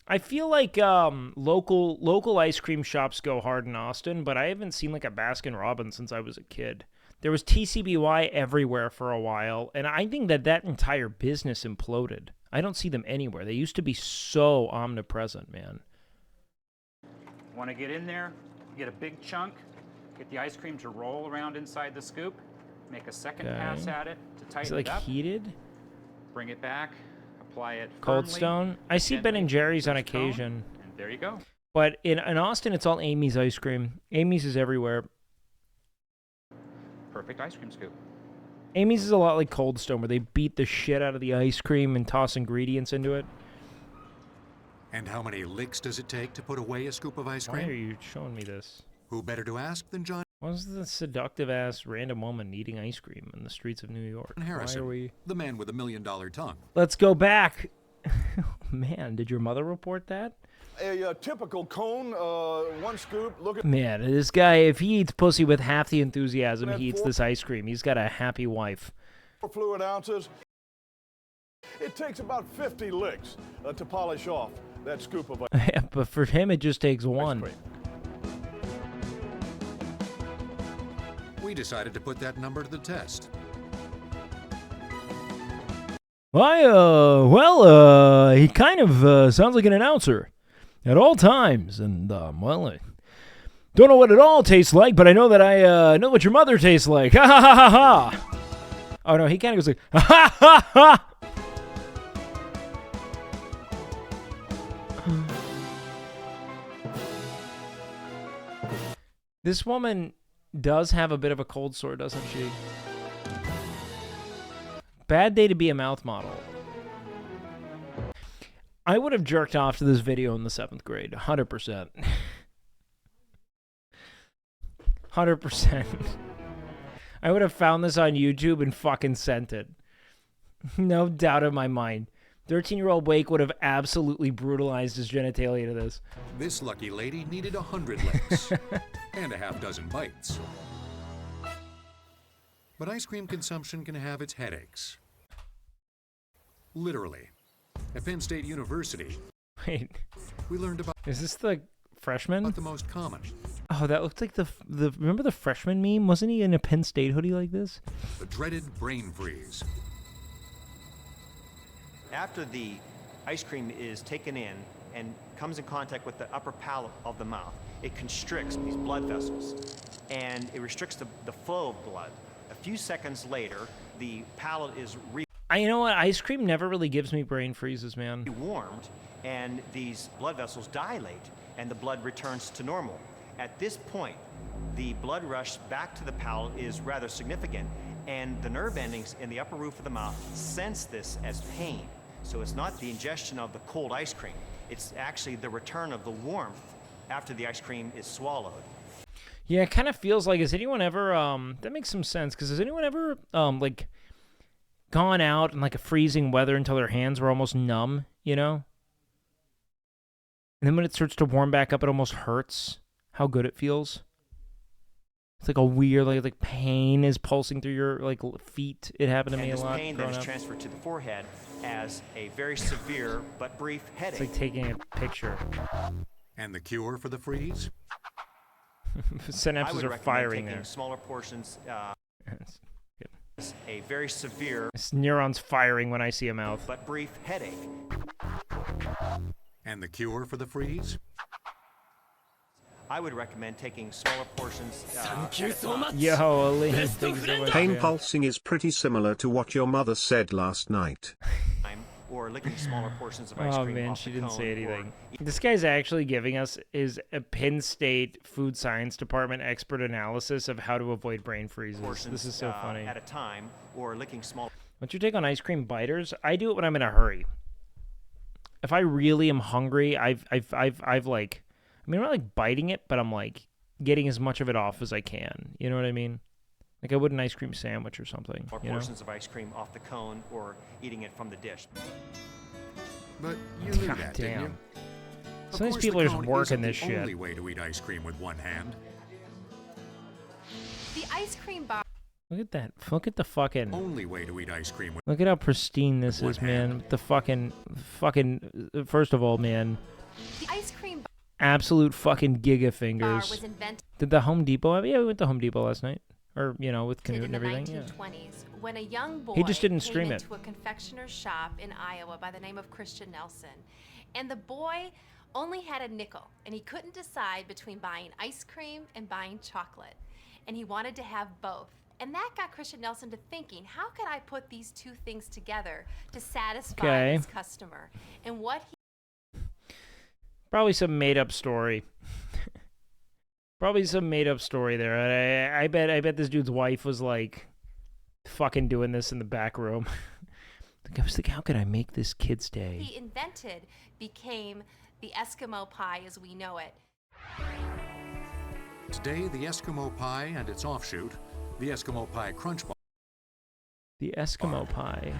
I feel like local ice cream shops go hard in Austin, but I haven't seen like a Baskin-Robbins since I was a kid. There was TCBY everywhere for a while, and I think that entire business imploded. I don't see them anywhere. They used to be so omnipresent, man. Want to get in there, get a big chunk, get the ice cream to roll around inside the scoop, make a second pass at it to tighten Is it like it up. Heated? Bring it back, apply it Cold firmly, Stone? I see Ben and Jerry's on cone, occasion. and there you go. But in Austin, it's all Amy's ice cream. Amy's is everywhere. Perfect ice cream scoop. Amy's is a lot like Cold Stone, where they beat the shit out of the ice cream and toss ingredients into it. And how many licks does it take to put away a scoop of ice cream? Why are you showing me this? Who better to ask than John What was the seductive-ass random woman eating ice cream in the streets of New York? Harrison, Why are we... the man with $1 million tongue? Let's go back. Man, did your mother report that? A typical cone, one scoop. Look at Man, this guy, if he eats pussy with half the enthusiasm he eats this ice cream, he's got a happy wife. 4 fluid ounces. It takes about 50 licks to polish off that scoop of ice. Yeah, but for him, it just takes one. We decided to put that number to the test. He kind of sounds like an announcer at all times, and, I don't know what it all tastes like, but I know that I know what your mother tastes like. Ha ha ha ha ha! Oh, no, he kind of goes like, ha ha ha ha! This woman does have a bit of a cold sore, doesn't she? Bad day to be a mouth model. I would have jerked off to this video in the 7th grade, 100%. 100%. I would have found this on YouTube and fucking sent it. No doubt in my mind. 13-year-old Wake would have absolutely brutalized his genitalia to this. This lucky lady needed 100 licks and a half dozen bites. But ice cream consumption can have its headaches. Literally. At Penn State University, Wait, we learned about... Is this the freshman? About the most common. Oh, that looked like the remember the freshman meme? Wasn't he in a Penn State hoodie like this? The dreaded brain freeze. After the ice cream is taken in and comes in contact with the upper palate of the mouth, it constricts these blood vessels, and it restricts the flow of blood. A few seconds later, the palate is you know what? Ice cream never really gives me brain freezes, man. warmed, and these blood vessels dilate, and the blood returns to normal. At this point, the blood rush back to the palate is rather significant, and the nerve endings in the upper roof of the mouth sense this as pain. So it's not the ingestion of the cold ice cream. It's actually the return of the warmth after the ice cream is swallowed. Yeah, it kind of feels like, has anyone ever, that makes some sense, because has anyone ever, like, gone out in, like, a freezing weather until their hands were almost numb, you know? And then when it starts to warm back up, it almost hurts how good it feels. It's like a weird, like pain is pulsing through your, like, feet. It happened to me a lot. And this pain then is transferred to the forehead as a very severe but brief headache. It's like taking a picture. And the cure for the freeze? Synapses are firing taking there. Smaller portions. A very severe. It's neurons firing when I see a mouth. But brief headache. And the cure for the freeze? I would recommend taking smaller portions. Thank you so much. Yo, Aline, thank you so much. Pain pulsing is pretty similar to what your mother said last night. Or licking smaller portions of ice Oh cream man, off she the didn't cone, say anything. This guy's actually giving us a Penn State Food Science Department expert analysis of how to avoid brain freezes. Portions, This is so funny. At a time, or licking small. What's your take on ice cream biters? I do it when I'm in a hurry. If I really am hungry, I've like, I mean, I'm not like biting it, but I'm like getting as much of it off as I can. You know what I mean? Like I would an ice cream sandwich or something. Or You know? portions of ice cream off the cone or eating it from the dish. But you knew God that, didn't you? damn. Of Some of these course, people the are just cone working isn't this the shit. only way to eat ice cream with one hand. The ice cream bar. Look at that. Look at the fucking. Only way to eat ice cream with Look at how pristine this is, man. The fucking. First of all, man. The ice cream bar Absolute fucking giga fingers. was invented Did the Home Depot have? Yeah, we went to Home Depot last night. Or, you know, with Canute in and the everything. Yeah. 1920s when a young boy He just didn't came stream it. into a confectioner's shop in Iowa by the name of Christian Nelson. And the boy only had a nickel, and he couldn't decide between buying ice cream and buying chocolate. And he wanted to have both. And that got Christian Nelson to thinking, how could I put these two things together to satisfy Okay. his customer? And what he Probably some made up story. Probably some made up story there. I bet this dude's wife was like fucking doing this in the back room. I was thinking, how could I make this kid's day? he invented became the Eskimo pie as we know it. Today, the Eskimo pie and its offshoot, the Eskimo pie Crunch Bar, The Eskimo pie.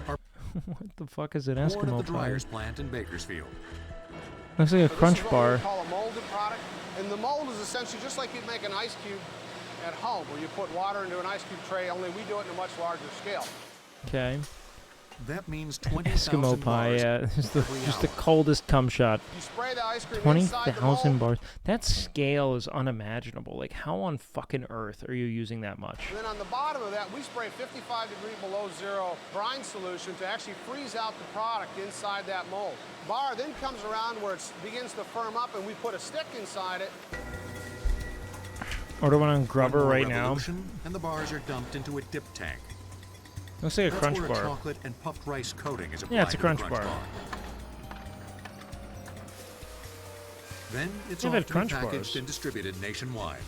What the fuck is an born Eskimo at the pie? Dryers plant in Bakersfield. Looks like a So crunch this is what bar. we call a molded product. And the mold is essentially just like you'd make an ice cube at home, where you put water into an ice cube tray, only we do it in a much larger scale. Okay. That means 20,000 Eskimo pie, bars yeah. Just the, every just the hour. coldest cum shot. You spray the ice cream inside the 20,000 mold. bars. That scale is unimaginable. Like, how on fucking earth are you using that much? And then on the bottom of that, we spray 55 degree below zero brine solution to actually freeze out the product inside that mold. Bar then comes around where it begins to firm up, and we put a stick inside it. Order one on One Grubber more right now. revolution, and the bars are dumped into a dip tank. Looks like a That's crunch where bar. a chocolate and puffed rice coating is applied Yeah, it's a to the crunch bar. Then it's They've off had to be crunch packaged bars. and distributed nationwide.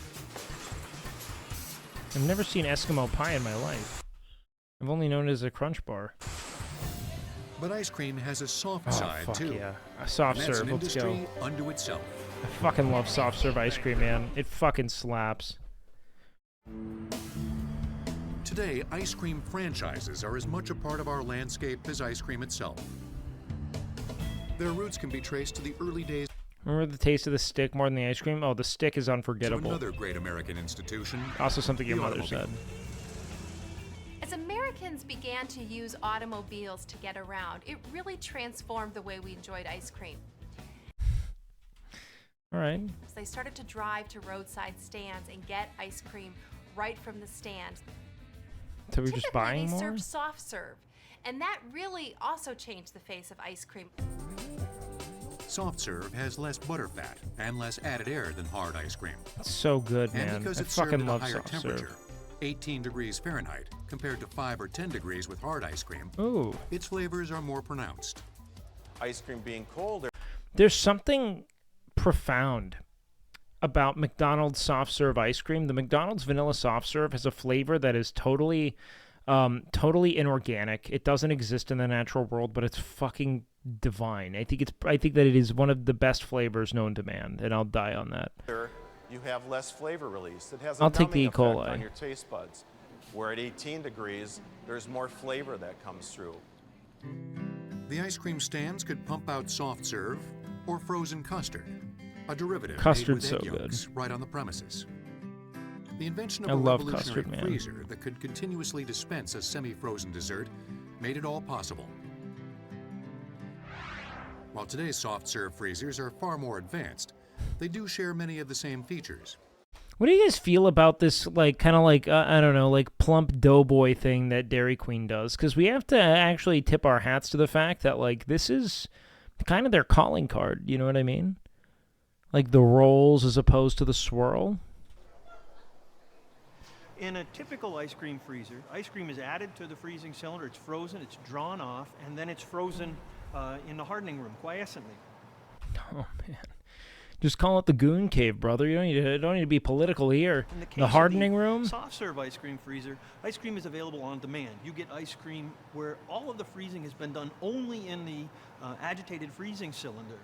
I've never seen Eskimo pie in my life. I've only known it as a crunch bar. But ice cream has a soft Oh, side fuck too. yeah. A soft And that's serve, an let's go. industry unto itself. I fucking love soft serve ice cream, man. It fucking slaps. Today, ice cream franchises are as much a part of our landscape as ice cream itself. Their roots can be traced to the early days Remember the taste of the stick more than the ice cream? Oh, the stick is to unforgettable. another great American institution. Also something your the mother automobile. said. As Americans began to use automobiles to get around, it really transformed the way we enjoyed ice cream. All right. So they started to drive to roadside stands and get ice cream right from the stand. So we're just Typically, buying they more? served soft serve, and that really also changed the face of ice cream. Soft serve has less butter fat and less added air than hard ice cream. It's so good, And man. because I it's served fucking at a love higher soft temperature, serve. 18 degrees Fahrenheit, compared to 5 or 10 degrees with hard ice cream, Ooh. its flavors are more pronounced. Ice cream being colder. There's something profound about McDonald's soft serve ice cream. The McDonald's vanilla soft serve has a flavor that is totally inorganic. It doesn't exist in the natural world, but it's fucking divine. I think that it is one of the best flavors known to man, and I'll die on that. You have less flavor release. It has a I'll take the numbing E. effect coli. on your taste buds. Where at 18 degrees, there's more flavor that comes through. The ice cream stands could pump out soft serve or frozen custard, a derivative Custard's made with so egg good. yolks right on the premises. The invention of I a love revolutionary custard, man. freezer that could continuously dispense a semi-frozen dessert made it all possible. While today's soft serve freezers are far more advanced, they do share many of the same features. What do you guys feel about this, like, kind of like, I don't know, like plump doughboy thing that Dairy Queen does? Because we have to actually tip our hats to the fact that, like, this is kind of their calling card. You know what I mean? Like the rolls as opposed to the swirl. In a typical ice cream freezer, ice cream is added to the freezing cylinder, it's frozen, it's drawn off, and then it's frozen in the hardening room quiescently. Oh, man. Just call it the Goon Cave, brother. You don't need to be political here. In the case The of hardening room? Soft serve ice cream freezer, ice cream is available on demand. You get ice cream where all of the freezing has been done only in the agitated freezing cylinder.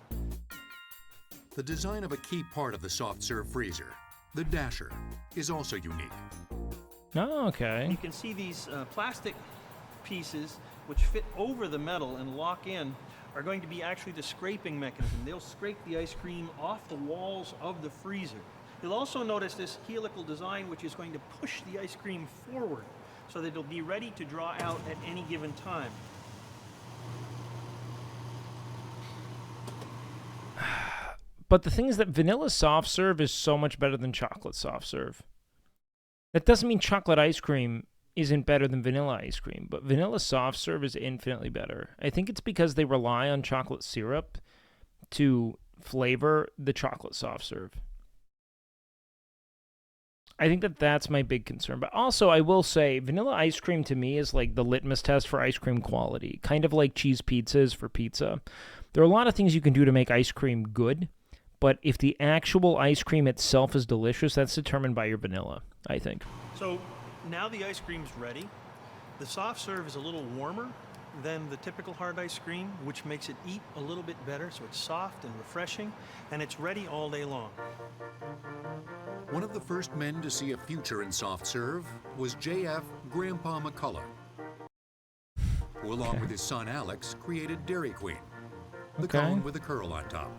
The design of a key part of the soft serve freezer, the dasher, is also unique. Oh, okay. You can see these plastic pieces which fit over the metal and lock in are going to be actually the scraping mechanism. They'll scrape the ice cream off the walls of the freezer. You'll also notice this helical design which is going to push the ice cream forward so that it'll be ready to draw out at any given time. But the thing is that vanilla soft serve is so much better than chocolate soft serve. That doesn't mean chocolate ice cream isn't better than vanilla ice cream, but vanilla soft serve is infinitely better. I think it's because they rely on chocolate syrup to flavor the chocolate soft serve. I think that that's my big concern. But also, I will say, vanilla ice cream to me is like the litmus test for ice cream quality. Kind of like cheese pizza is for pizza. There are a lot of things you can do to make ice cream good, but if the actual ice cream itself is delicious, that's determined by your vanilla, I think. So now the ice cream's ready. The soft serve is a little warmer than the typical hard ice cream, which makes it eat a little bit better, so it's soft and refreshing, and it's ready all day long. One of the first men to see a future in soft serve was J.F. Grandpa McCullough, who along with his son Alex created Dairy Queen, the cone with a curl on top.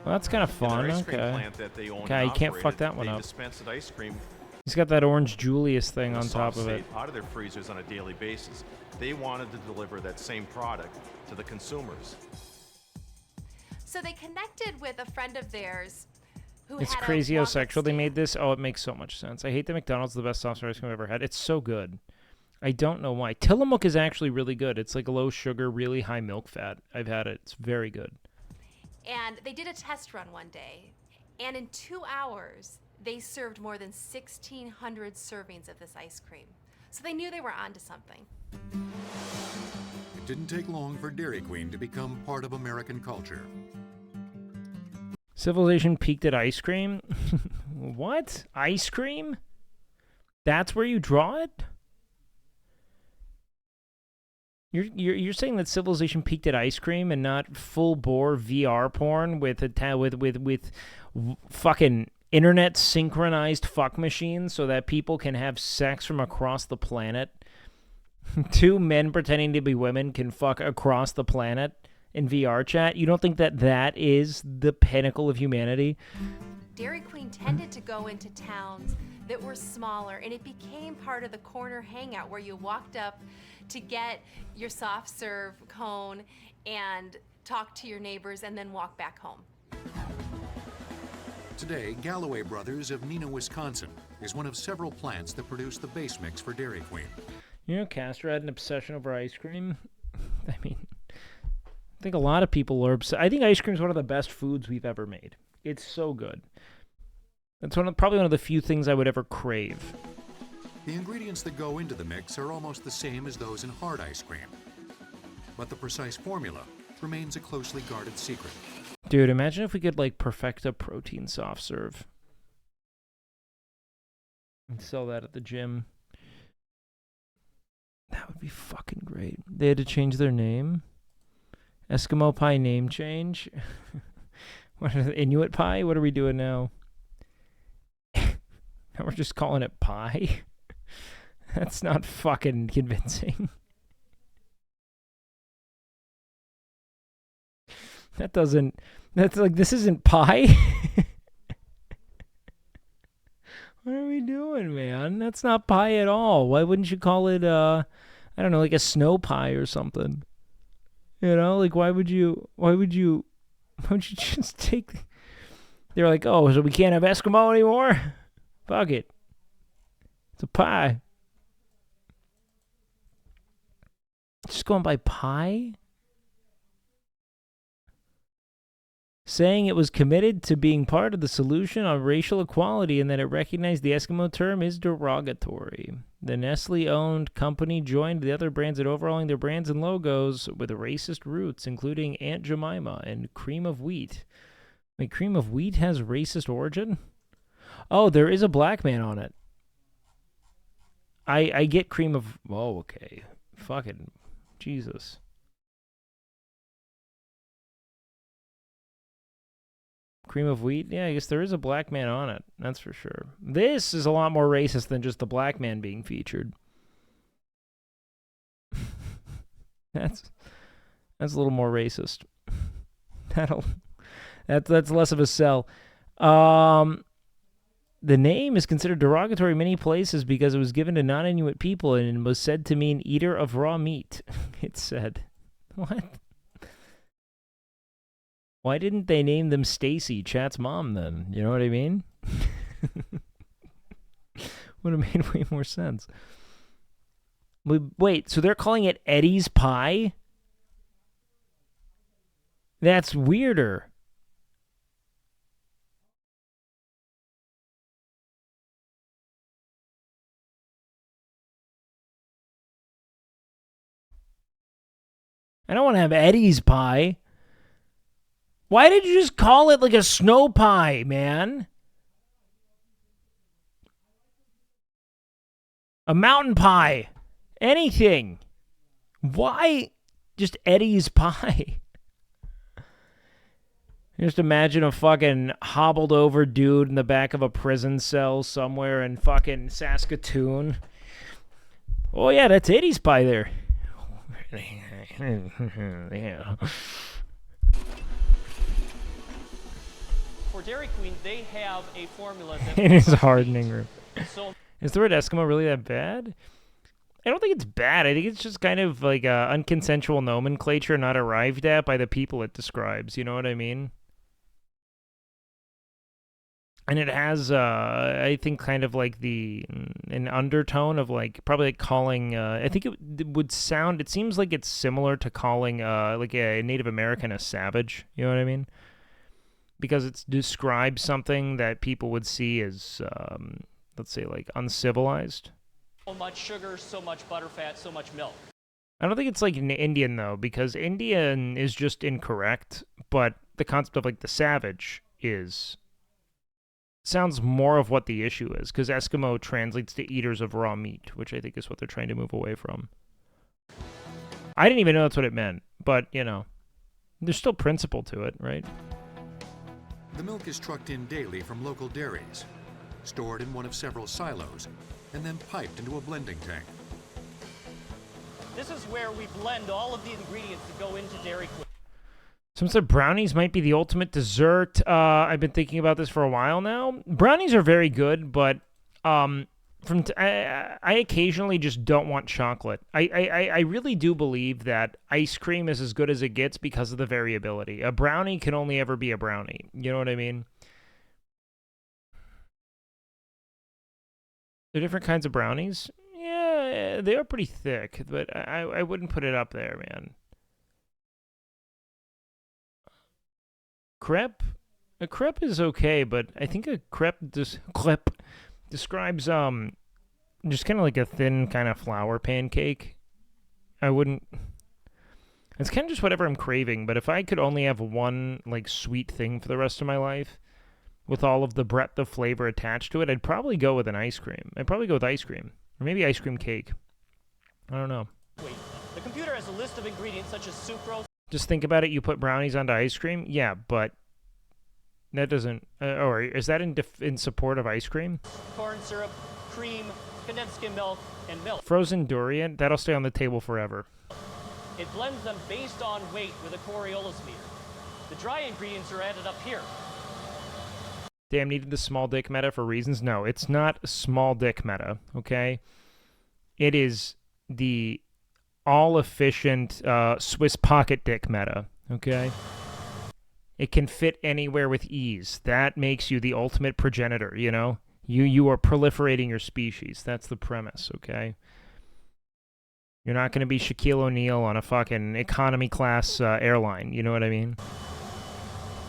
Well, that's kind of fun. Okay. Okay, you can't fuck that one up. Ice cream He's got that orange Julius thing on top of it. out of their freezers on a daily basis. They wanted to deliver that same product to the consumers. So they connected with a friend of theirs who It's had crazy a how walk-up sexual they stand. made this. Oh, it makes so much sense. I hate that McDonald's is the best soft serve ice cream I've ever had. It's so good. I don't know why. Tillamook is actually really good. It's like a low sugar, really high milk fat. I've had it. It's very good. And they did a test run one day, and in 2 hours, they served more than 1,600 servings of this ice cream. So they knew they were onto something. It didn't take long for Dairy Queen to become part of American culture. Civilization peaked at ice cream? What? Ice cream? That's where you draw it? You're saying that civilization peaked at ice cream and not full bore VR porn with fucking internet synchronized fuck machines so that people can have sex from across the planet? Two men pretending to be women can fuck across the planet in VR chat? You don't think that that is the pinnacle of humanity? Dairy Queen tended to go into towns that were smaller, and it became part of the corner hangout where you walked up to get your soft serve cone and talk to your neighbors and then walk back home. Today, Galloway Brothers of Neenah, Wisconsin is one of several plants that produce the base mix for Dairy Queen. You know, Castro had an obsession over ice cream. I mean, I think a lot of people are obsessed. I think ice cream is one of the best foods we've ever made. It's so good. It's probably one of the few things I would ever crave. The ingredients that go into the mix are almost the same as those in hard ice cream, but the precise formula remains a closely guarded secret. Dude, imagine if we could, like, perfect a protein soft serve. And sell that at the gym. That would be fucking great. They had to change their name. Eskimo pie name change. What is it, Inuit pie? What are we doing now? Now we're just calling it pie? That's not fucking convincing. That's like, this isn't pie? What are we doing, man? That's not pie at all. Why wouldn't you call it, I don't know, like a snow pie or something? You know, like, why would you just take... They're like, oh, so we can't have Eskimo anymore? Fuck it. It's a pie. Just going by pie? Saying it was committed to being part of the solution on racial equality and that it recognized the Eskimo term is derogatory. The Nestle-owned company joined the other brands in overhauling their brands and logos with racist roots, including Aunt Jemima and Cream of Wheat. Wait, Cream of Wheat has racist origin? Oh, there is a black man on it. I get Cream of... Oh, okay. Fucking Jesus. Cream of wheat? Yeah, I guess there is a black man on it. That's for sure. This is a lot more racist than just the black man being featured. That's a little more racist. That's less of a sell. The name is considered derogatory in many places because it was given to non-Inuit people and was said to mean eater of raw meat. It said. What? Why didn't they name them Stacy, Chat's mom, then? You know what I mean? Would have made way more sense. Wait, so they're calling it Eddie's Pie? That's weirder. I don't want to have Eddie's Pie. Why did you just call it like a snow pie, man? A mountain pie. Anything. Why just Eddie's Pie? Just imagine a fucking hobbled over dude in the back of a prison cell somewhere in fucking Saskatoon. Oh yeah, that's Eddie's Pie there. Yeah. For Dairy Queen, they have a formula that It is hardening room. So Is the word Eskimo really that bad? I don't think it's bad. I think it's just kind of like a unconsensual nomenclature not arrived at by the people it describes. You know what I mean? And it has, I think, kind of like an undertone of like probably like calling. I think it would sound. It seems like it's similar to calling like a Native American a savage. You know what I mean? Because it describes something that people would see as, let's say, like uncivilized. so much sugar, so much butterfat, so much milk. I don't think it's like Indian though, because Indian is just incorrect, but the concept of like the savage sounds more of what the issue is, because Eskimo translates to eaters of raw meat, which I think is what they're trying to move away from. I didn't even know that's what it meant, but you know, there's still principle to it, right? The milk is trucked in daily from local dairies, stored in one of several silos, and then piped into a blending tank. This is where we blend all of the ingredients that go into Dairy Queen. Someone said brownies might be the ultimate dessert. I've been thinking about this for a while now. Brownies are very good, but I occasionally just don't want chocolate. I really do believe that ice cream is as good as it gets because of the variability. A brownie can only ever be a brownie. You know what I mean? There are different kinds of brownies. Yeah, they are pretty thick, but I wouldn't put it up there, man. Crepe? A crepe is okay, but I think a crepe describes just kind of like a thin kind of flour pancake. I wouldn't. It's kind of just whatever I'm craving, but if I could only have one like sweet thing for the rest of my life, with all of the breadth of flavor attached to it, I'd probably go with an ice cream. I'd probably go with ice cream, or maybe ice cream cake. I don't know. Wait, the computer has a list of ingredients such as sucrose. Just think about it. You put brownies onto ice cream. Yeah, but that doesn't. Or is that in support of ice cream? Corn syrup, cream, condensed skim milk, and milk. Frozen durian. That'll stay on the table forever. It blends them based on weight with a Coriolis meter. The dry ingredients are added up here. Damn, needed the small dick meta for reasons? No, it's not small dick meta, okay? It is the all-efficient Swiss pocket dick meta, okay? It can fit anywhere with ease. That makes you the ultimate progenitor, you know? You are proliferating your species. That's the premise, okay? You're not going to be Shaquille O'Neal on a fucking economy class airline, you know what I mean?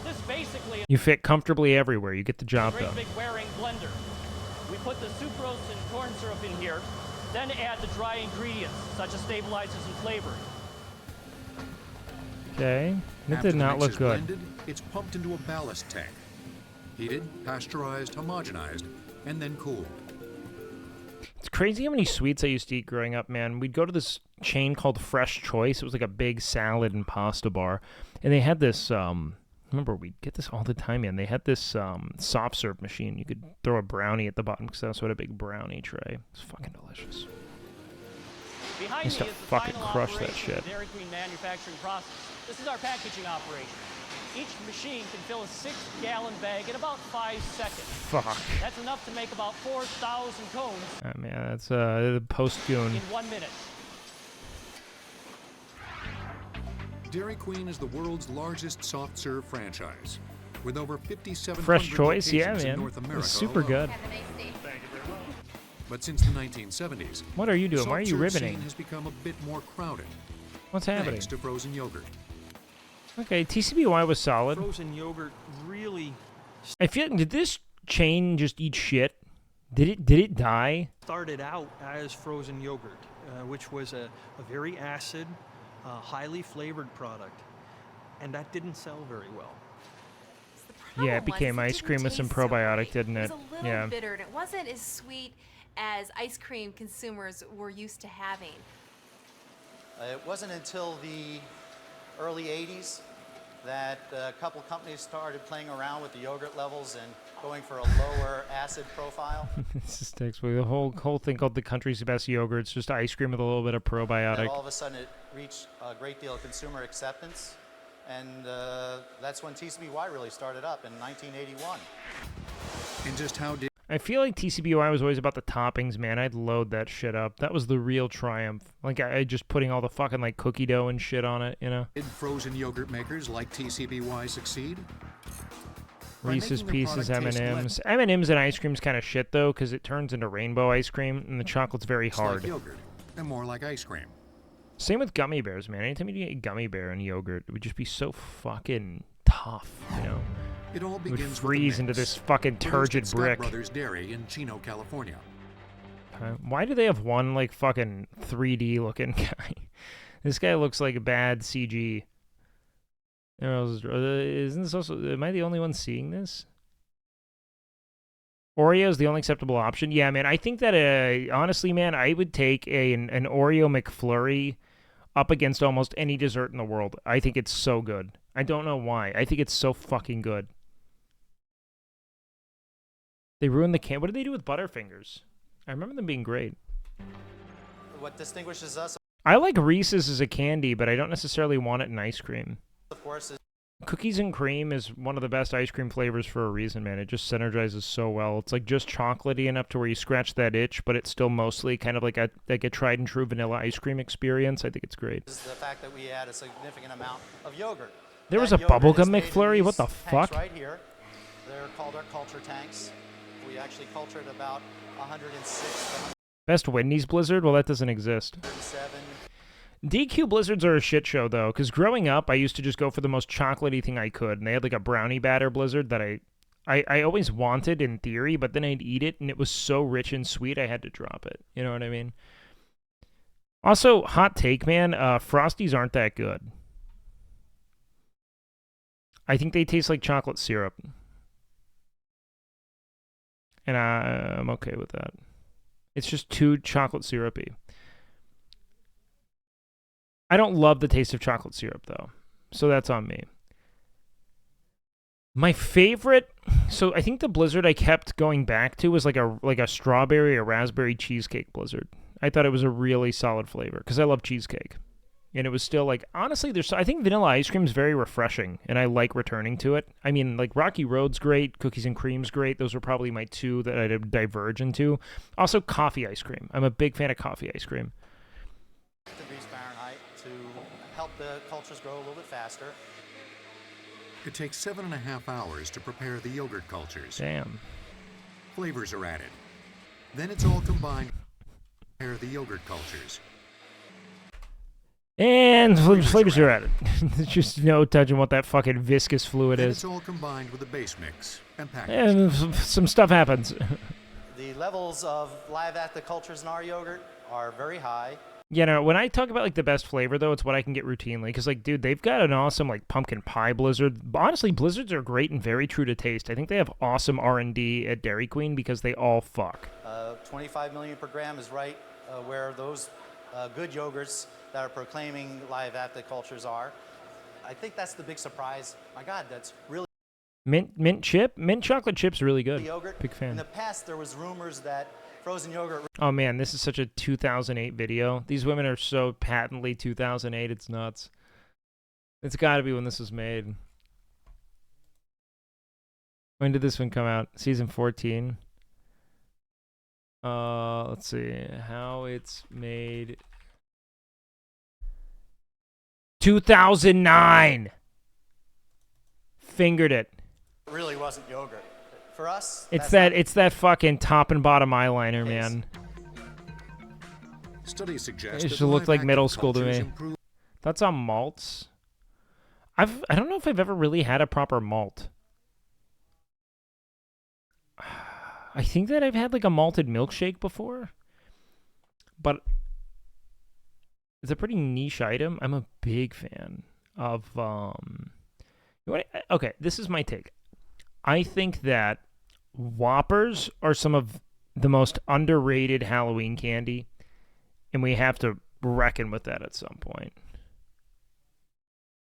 This basically You fit comfortably everywhere. You get the job great done. big wearing blender. We put the sucrose and corn syrup in here, then add the dry ingredients, such as stabilizers and flavoring. Okay. That After did the not mix look is good. blended, it's pumped into a ballast tank. Heated, pasteurized, homogenized, and then cooled. It's crazy how many sweets I used to eat growing up, man. We'd go to this chain called Fresh Choice. It was like a big salad and pasta bar. And they had this, what remember we'd get this all the time, man. They had this soft serve machine. You could throw a brownie at the bottom because that's what a big brownie tray. It's fucking delicious. Behind Used me to is the fucking final crush that operation of shit. the Dairy Queen manufacturing process. This is our packaging operation. Each machine can fill a 6-gallon bag in about 5 seconds. Fuck. That's enough to make about 4,000 cones Man, that's the post-goon. in 1 minute. Dairy Queen is the world's largest soft serve franchise, with over 57 Fresh choice, yeah, in man. North America It's super alone. good. But since the 1970s, What are you doing? Why are you soft-serve riveting? scene has become a bit more crowded. What's happening? Thanks to frozen yogurt. Okay, TCBY was solid. Frozen yogurt really I feel. Did this chain just eat shit? Did it die? started out as frozen yogurt, which was a very acid, highly flavored product, and that didn't sell very well. Yeah, it became ice cream with some probiotic, didn't It it? was a little Yeah. bitter, and it wasn't as sweet as ice cream consumers were used to having. It wasn't until the early 80s that a couple companies started playing around with the yogurt levels and going for a lower acid profile. This is textbook. The whole thing called the country's best yogurt. It's just ice cream with a little bit of And probiotic. all of a sudden it reached a great deal of consumer acceptance. And that's when TCBY really started up in 1981. And just how did I feel like TCBY was always about the toppings, man. I'd load that shit up. That was the real triumph. Like I just putting all the fucking like cookie dough and shit on it, you know. did frozen yogurt makers like TCBY succeed? By Reese's making their Pieces, product taste M&Ms. M&Ms and ice cream's kind of shit though, because it turns into rainbow ice cream and the chocolate's very less hard. like yogurt and more like ice cream. Same with gummy bears, man. Anytime you get a gummy bear and yogurt, it would just be so fucking tough, you know. It all It would begins freeze with a into mix. this fucking Produced turgid at Scott brick. Brothers Dairy in Chino, California. Why do they have one like fucking 3D looking guy? This guy looks like a bad CG. Isn't this also? Am I the only one seeing this? Oreo is the only acceptable option. Yeah, man. I think that honestly, man, I would take an Oreo McFlurry up against almost any dessert in the world. I think it's so good. I don't know why. I think it's so fucking good. They ruined the can. What did they do with Butterfingers? I remember them being great. What distinguishes us, I like Reese's as a candy, but I don't necessarily want it in ice cream. of course, is Cookies and cream is one of the best ice cream flavors for a reason, man. It just synergizes so well. It's like just chocolatey enough to where you scratch that itch, but it's still mostly kind of like a tried and true vanilla ice cream experience. I think it's great. the fact that we add a significant amount of yogurt. There was That a yogurt bubblegum is made in McFlurry? What these the tanks fuck? Right here. They're called our culture tanks. We actually cultured about 106 to Best Wendy's Blizzard? Well, that doesn't exist. 107. DQ Blizzards are a shit show, though, because growing up, I used to just go for the most chocolatey thing I could, and they had like a brownie batter Blizzard that I always wanted in theory, but then I'd eat it, and it was so rich and sweet, I had to drop it. You know what I mean? Also, hot take, man, Frosties aren't that good. I think they taste like chocolate syrup. And I'm okay with that. It's just too chocolate syrupy. I don't love the taste of chocolate syrup, though. So that's on me. My favorite... So I think the Blizzard I kept going back to was like a strawberry or raspberry cheesecake Blizzard. I thought it was a really solid flavor because I love cheesecake. And it was still like... Honestly, I think vanilla ice cream is very refreshing, and I like returning to it. I mean, like Rocky Road's great, Cookies and Cream's great. Those were probably my two that I'd diverge into. Also, coffee ice cream. I'm a big fan of coffee ice cream. degrees Fahrenheit to help the cultures grow a little bit faster. It takes 7.5 hours to prepare the yogurt cultures. Damn. Flavors are added. Then it's all combined to prepare the yogurt cultures. And flavors are added. There's just no touching what that fucking viscous fluid Then is. it's all combined with a base mix and packaged. And some stuff happens. The levels of live active cultures in our yogurt are very high. Yeah, no, when I talk about, like, the best flavor, though, it's what I can get routinely. Because, like, dude, they've got an awesome, like, pumpkin pie Blizzard. Honestly, Blizzards are great and very true to taste. I think they have awesome R&D at Dairy Queen because they all fuck. 25 million per gram is right where those good yogurts that are proclaiming live active cultures are. I think that's the big surprise. My God, that's really Mint chocolate chip's really good. yogurt. Big fan. In the past, there was rumors that frozen yogurt. Oh man, this is such a 2008 video. These women are so patently 2008. It's nuts. It's got to be when this was made. When did this one come out? Season 14. Let's see how it's made. 2009. Fingered it. Really wasn't yogurt. For us, It's that fucking top and bottom eyeliner, man. Studies suggest It that just looked like live middle active school to cultures me. improve- That's on malts. I don't know if I've ever really had a proper malt. I think that I've had like a malted milkshake before, but it's a pretty niche item. I'm a big fan of okay, this is my take. I think that Whoppers are some of the most underrated Halloween candy, and we have to reckon with that at some point.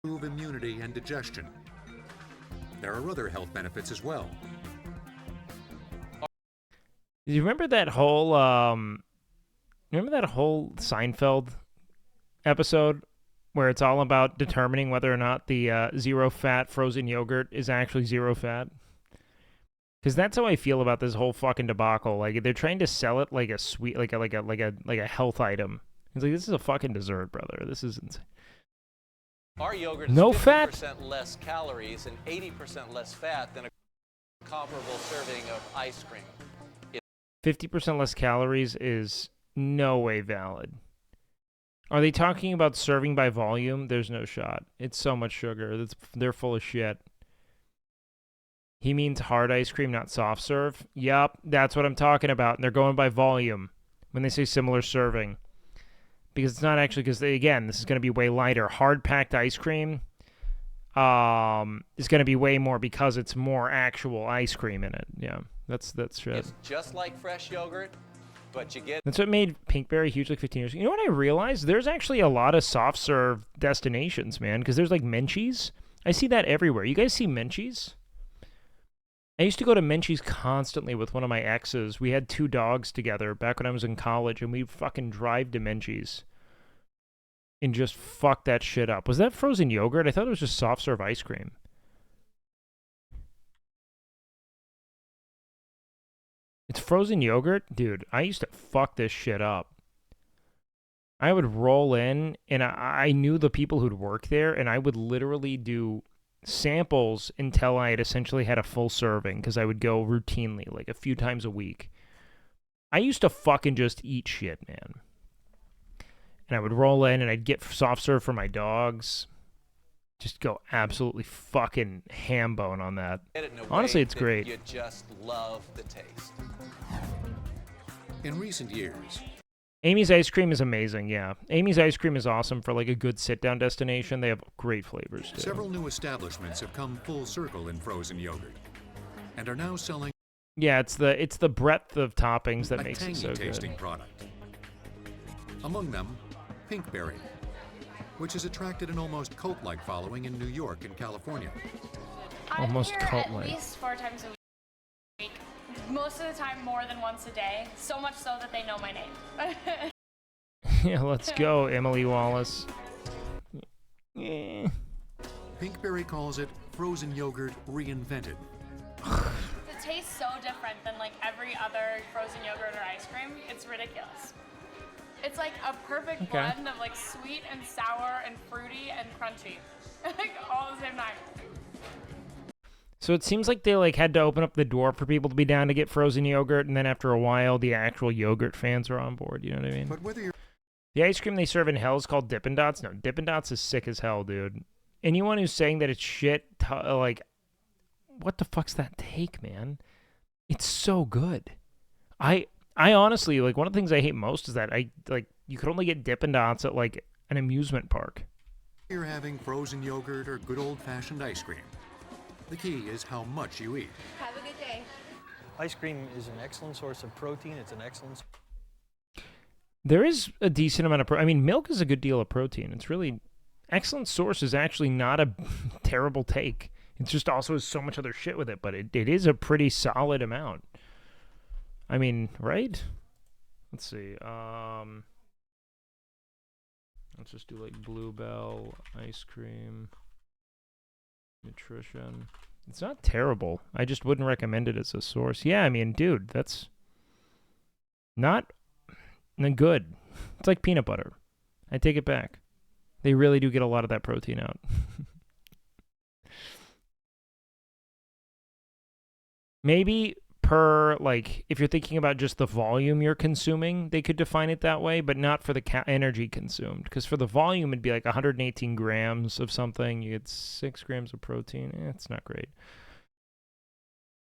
improve immunity and digestion. There are other health benefits as well. Do you remember that whole Seinfeld episode where it's all about determining whether or not the zero fat frozen yogurt is actually zero fat? Because that's how I feel about this whole fucking debacle. Like they're trying to sell it like a sweet, like a health item. It's like, this is a fucking dessert, brother. This is insane. Our yogurt No is 50% fat? less calories and 80% less fat than a comparable serving of ice cream. 50% less calories is no way valid. Are they talking about serving by volume? There's no shot. It's so much sugar. They're full of shit. He means hard ice cream, not soft serve. Yup, that's what I'm talking about. And they're going by volume when they say similar serving. Because it's not actually, because again, this is going to be way lighter. Hard packed ice cream is going to be way more because it's more actual ice cream in it. Yeah, that's shit. It's just like fresh yogurt, but you get... That's what made Pinkberry huge like 15 years ago. You know what I realized? There's actually a lot of soft serve destinations, man, because there's like Menchie's. I see that everywhere. You guys see Menchie's? I used to go to Menchie's constantly with one of my exes. We had 2 dogs together back when I was in college, and we'd fucking drive to Menchie's and just fuck that shit up. Was that frozen yogurt? I thought it was just soft serve ice cream. It's frozen yogurt? Dude, I used to fuck this shit up. I would roll in, and I knew the people who'd work there, and I would literally do samples until I had essentially had a full serving, because I would go routinely, like a few times a week. I used to fucking just eat shit, man. And I would roll in, and I'd get soft serve for my dogs. Just go absolutely fucking ham bone on that. Get it in a Honestly, way it's that great. You just love the taste. In recent years, Amy's ice cream is amazing, yeah. Amy's ice cream is awesome for like a good sit-down destination. They have great flavors, too. several new establishments have come full circle in frozen yogurt and are now selling Yeah, it's the breadth of toppings that a makes it tangy so tasting good. product. Among them, Pinkberry, which has attracted an almost cult-like following in New York and California. Almost I'm here cult-like. at least 4 times a week. Most of the time, more than once a day. So much so that they know my name. Yeah, let's go, Emily Wallace. Yeah. Pinkberry calls it frozen yogurt reinvented. It tastes so different than like every other frozen yogurt or ice cream. It's ridiculous. It's like a perfect Okay. blend of like sweet and sour and fruity and crunchy, like all at the same time. So it seems like they like had to open up the door for people to be down to get frozen yogurt, and then after a while, the actual yogurt fans are on board. You know what I mean? But whether you're The ice cream they serve in hell is called Dippin' Dots. No, Dippin' Dots is sick as hell, dude. Anyone who's saying that it's shit, like, what the fuck's that take, man? It's so good. I honestly, like, one of the things I hate most is that you could only get Dippin' Dots at, like, an amusement park. you're having frozen yogurt or good old-fashioned ice cream, the key is how much you eat. Have a good day. Ice cream is an excellent source of protein. It's an excellent. There is a decent amount of I mean, milk is a good deal of protein. It's really... excellent source is actually not a terrible take. It's just also so much other shit with it, but it is a pretty solid amount. I mean, right? Let's see. Let's just do like Bluebell, ice cream, nutrition. It's not terrible. I just wouldn't recommend it as a source. Yeah, I mean, dude, that's not good. It's like peanut butter. I take it back. They really do get a lot of that protein out. Maybe per, like, if you're thinking about just the volume you're consuming, they could define it that way, but not for the energy consumed. Because for the volume, it'd be like 118 grams of something. You get 6 grams of protein. It's not great.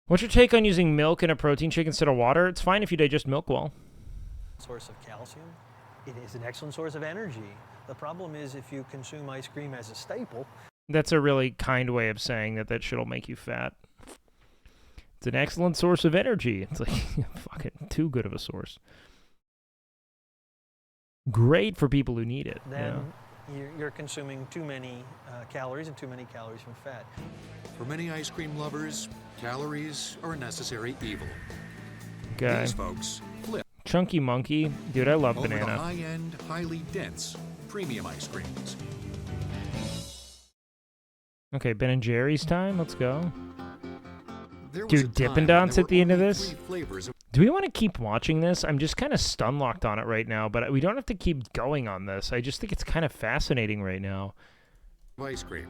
What's your take on using milk in a protein shake instead of water? It's fine if you digest milk well. Source of calcium. It is an excellent source of energy. The problem is if you consume ice cream as a staple. That's a really kind way of saying that shit'll make you fat. It's an excellent source of energy. It's like fucking too good of a source. Great for people who need it. Then you're consuming too many calories and too many calories from fat. For many ice cream lovers, calories are a necessary evil. Okay. These folks flip. Chunky Monkey. Dude, I love over banana. to high-end, highly dense, premium ice creams. Okay, Ben & Jerry's time. Let's go. There was a Dude, time Dippin' when Dots there at the were end of only this? 3 flavors of Do we want to keep watching this? I'm just kind of stun-locked on it right now, but we don't have to keep going on this. I just think it's kind of fascinating right now. ice cream.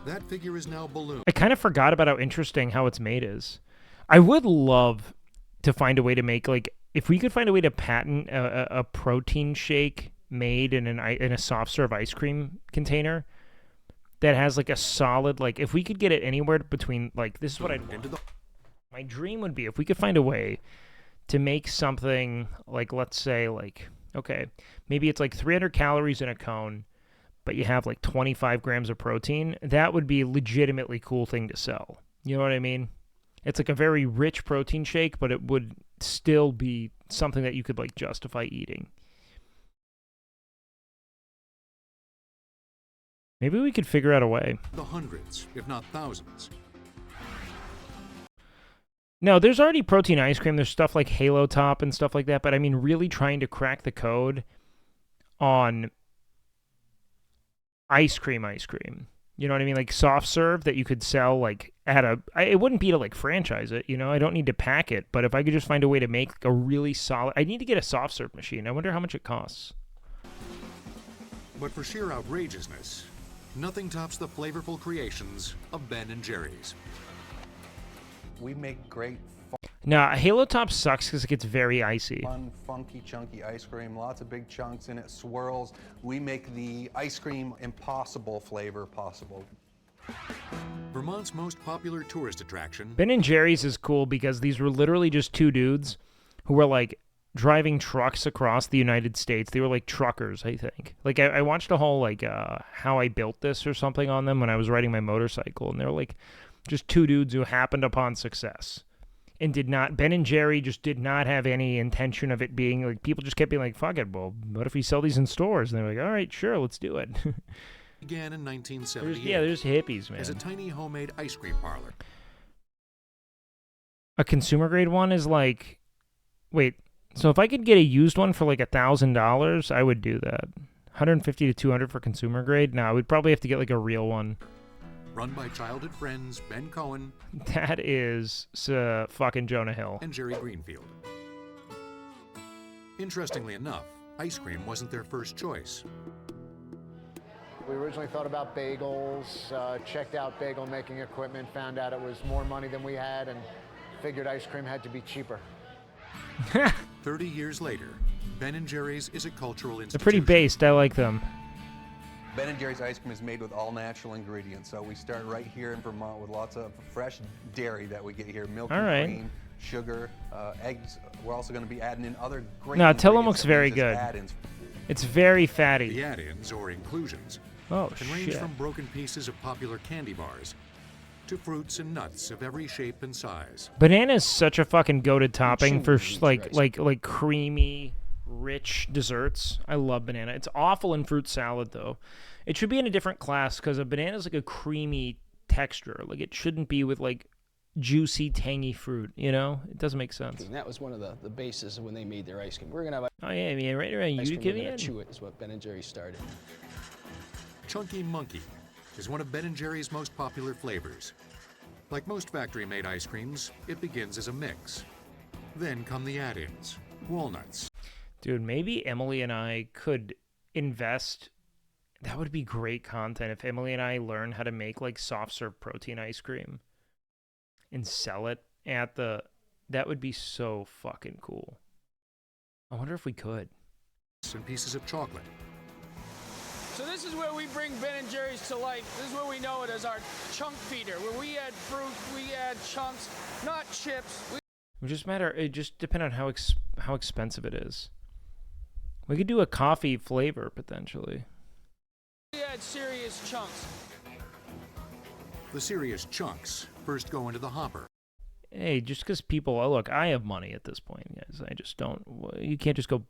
That figure is now ballooned. I kind of forgot about how interesting how it's made is. I would love to find a way to make, like, if we could find a way to patent a protein shake made in a soft serve ice cream container that has like a solid, like, if we could get it anywhere between, like, this is what I'd want. My dream would be if we could find a way to make something like, let's say, like, okay, maybe it's like 300 calories in a cone, but you have like 25 grams of protein. That would be a legitimately cool thing to sell. You know what I mean? It's like a very rich protein shake, but it would still be something that you could like justify eating. Maybe we could figure out a way. The hundreds, if not thousands. No, there's already protein ice cream. There's stuff like Halo Top and stuff like that. But I mean, really trying to crack the code on ice cream. You know what I mean? Like soft serve that you could sell like at it wouldn't be to like franchise it, you know? I don't need to pack it. But if I could just find a way to make a really solid... I need to get a soft serve machine. I wonder how much it costs. But for sheer outrageousness, nothing tops the flavorful creations of Ben & Jerry's. We make great Nah, Halo Top sucks because it gets very icy. fun, funky, chunky ice cream. Lots of big chunks in it, swirls. We make the ice cream impossible flavor possible. Vermont's most popular tourist attraction. Ben & Jerry's is cool because these were literally just two dudes who were like driving trucks across the United States. They were like truckers, I think. Like I watched a whole like how I built this or something on them when I was riding my motorcycle, and they were like just two dudes who happened upon success and did not. Ben & Jerry just did not have any intention of it being like, people just kept being like, fuck it, well, what if we sell these in stores? And they're like, all right, sure, let's do it. Began in 1978. There's hippies, man. As a tiny homemade ice cream parlor. A consumer grade one is like, wait, so if I could get a used one for like $1,000, I would do that. 150 to $200 for consumer grade? No, we'd probably have to get like a real one. Run by childhood friends Ben Cohen. That is fucking Jonah Hill. And Jerry Greenfield. Interestingly enough, ice cream wasn't their first choice. We originally thought about bagels, checked out bagel making equipment, found out it was more money than we had, and figured ice cream had to be cheaper. 30 years later, Ben & Jerry's is a cultural institution. They're pretty based. I like them. Ben & Jerry's ice cream is made with all natural ingredients. So we start right here in Vermont with lots of fresh dairy that we get here. Milk and cream, sugar, eggs. We're also going to be adding in other great No, ingredients. Tillamook's that very we use as good. add-ins. It's very fatty. The add-ins, or inclusions, can range shit. from broken pieces of popular candy bars to fruits and nuts of every shape and size. Banana is such a fucking goated topping for like creamy, rich desserts. I love banana. It's awful in fruit salad, though. It should be in a different class because a banana is like a creamy texture. Like, it shouldn't be with, like, juicy, tangy fruit, you know? It doesn't make sense. And that was one of the bases of when they made their ice cream. We're going to have Oh, yeah, I mean, right around ice you, cream, we're Kevin. going to chew it is what Ben & Jerry's started. Chunky Monkey is one of Ben & Jerry's most popular flavors. Like most factory-made ice creams, it begins as a mix. Then come the add-ins, walnuts. Dude, maybe Emily and I could invest. That would be great content if Emily and I learn how to make, like, soft serve protein ice cream and sell it at the... That would be so fucking cool. I wonder if we could. And pieces of chocolate. So this is where we bring Ben & Jerry's to life. This is where we know it as our chunk feeder, where we add fruit, we add chunks, not chips. It just depends on how expensive it is. We could do a coffee flavor, potentially. We add serious chunks. The serious chunks first go into the hopper. Hey, just because people... Oh, look, I have money at this point, guys. I just don't... You can't just go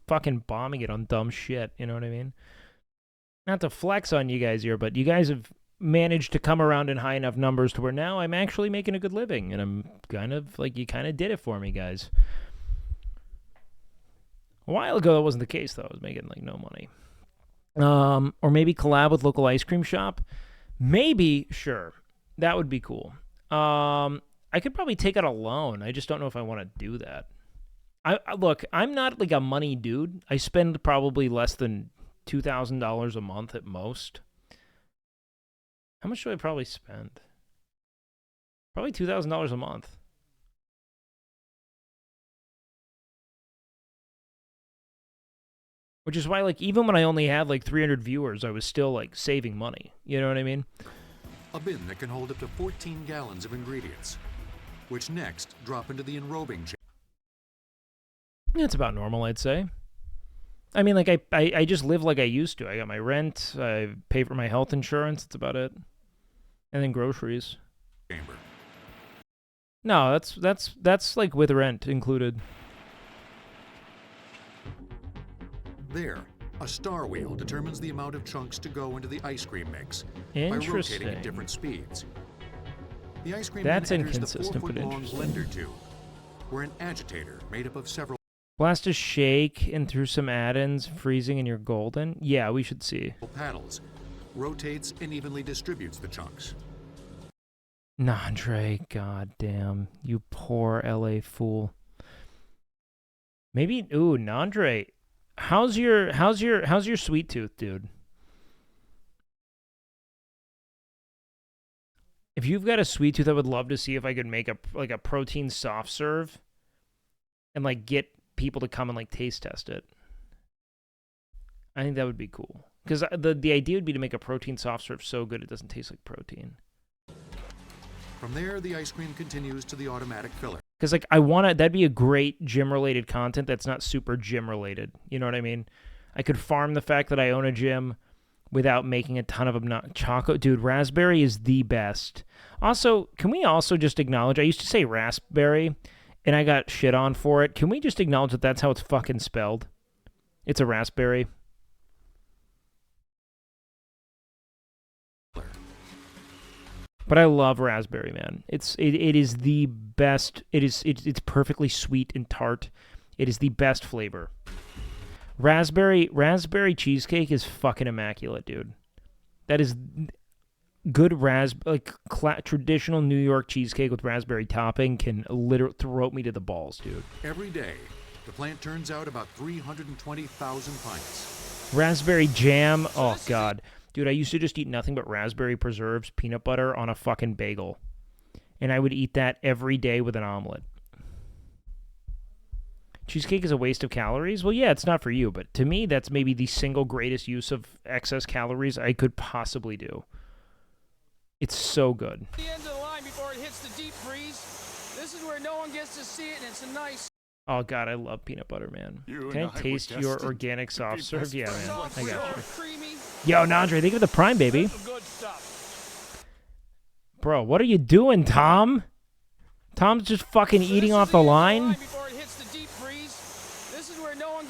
fucking bombing it on dumb shit, you know what I mean? Not to flex on you guys here, but you guys have managed to come around in high enough numbers to where now I'm actually making a good living, and I'm kind of like, you kind of did it for me, guys. A while ago, that wasn't the case, though. I was making, like, no money. Or maybe collab with local ice cream shop. Maybe, sure. That would be cool. I could probably take out a loan. I just don't know if I want to do that. Look, I'm not, like, a money dude. I spend probably less than $2,000 a month at most. How much do I probably spend? Probably $2,000 a month. Which is why, like, even when I only had, like, 300 viewers, I was still, like, saving money. You know what I mean? A bin that can hold up to 14 gallons of ingredients, which next drop into the enrobing chamber. It's about normal, I'd say. I mean, like, I just live like I used to. I got my rent, I pay for my health insurance, that's about it. And then groceries. Chamber. No, that's like with rent included. There, a star wheel determines the amount of chunks to go into the ice cream mix by Interesting. rotating at different speeds. The ice cream That's then enters the inconsistent, but 4-foot-long interesting. blender tube, where an agitator made up of several Blast a shake and through some add-ins, freezing and you're golden. Yeah, we should see. paddles rotates and evenly distributes the chunks. Nandre, goddamn, you poor LA fool. Maybe, ooh, Nandre, how's your sweet tooth, dude? If you've got a sweet tooth, I would love to see if I could make a protein soft serve and, like, get people to come and, like, taste test it. I think that would be cool. Because the idea would be to make a protein soft serve so good it doesn't taste like protein. From there, the ice cream continues to the automatic filler. Because, like, that'd be a great gym-related content that's not super gym-related. You know what I mean? I could farm the fact that I own a gym without making a ton of chocolate. Dude, raspberry is the best. Also, can we also just acknowledge, I used to say raspberry, and I got shit on for it. Can we just acknowledge that that's how it's fucking spelled? It's a raspberry. But I love raspberry, man. It is the best. It's perfectly sweet and tart. It is the best flavor. Raspberry cheesecake is fucking immaculate, dude. That is good traditional New York cheesecake with raspberry topping can literally throw me to the balls, dude. Every day, the plant turns out about 320,000 pints. Raspberry jam, oh god. Dude, I used to just eat nothing but raspberry preserves, peanut butter on a fucking bagel. And I would eat that every day with an omelet. Cheesecake is a waste of calories? Well, yeah, it's not for you, but to me, that's maybe the single greatest use of excess calories I could possibly do. It's so good. The end of the line before it hits the deep freeze. This is where no one gets to see it, and it's a nice... Oh, God, I love peanut butter, man. Can I taste your organic soft serve? Yeah, man. I got you. Yo, Nandre, thank you for the Prime, baby. Bro, what are you doing, Tom? Tom's just fucking eating off the line? Before it hits the deep freeze. This is where no one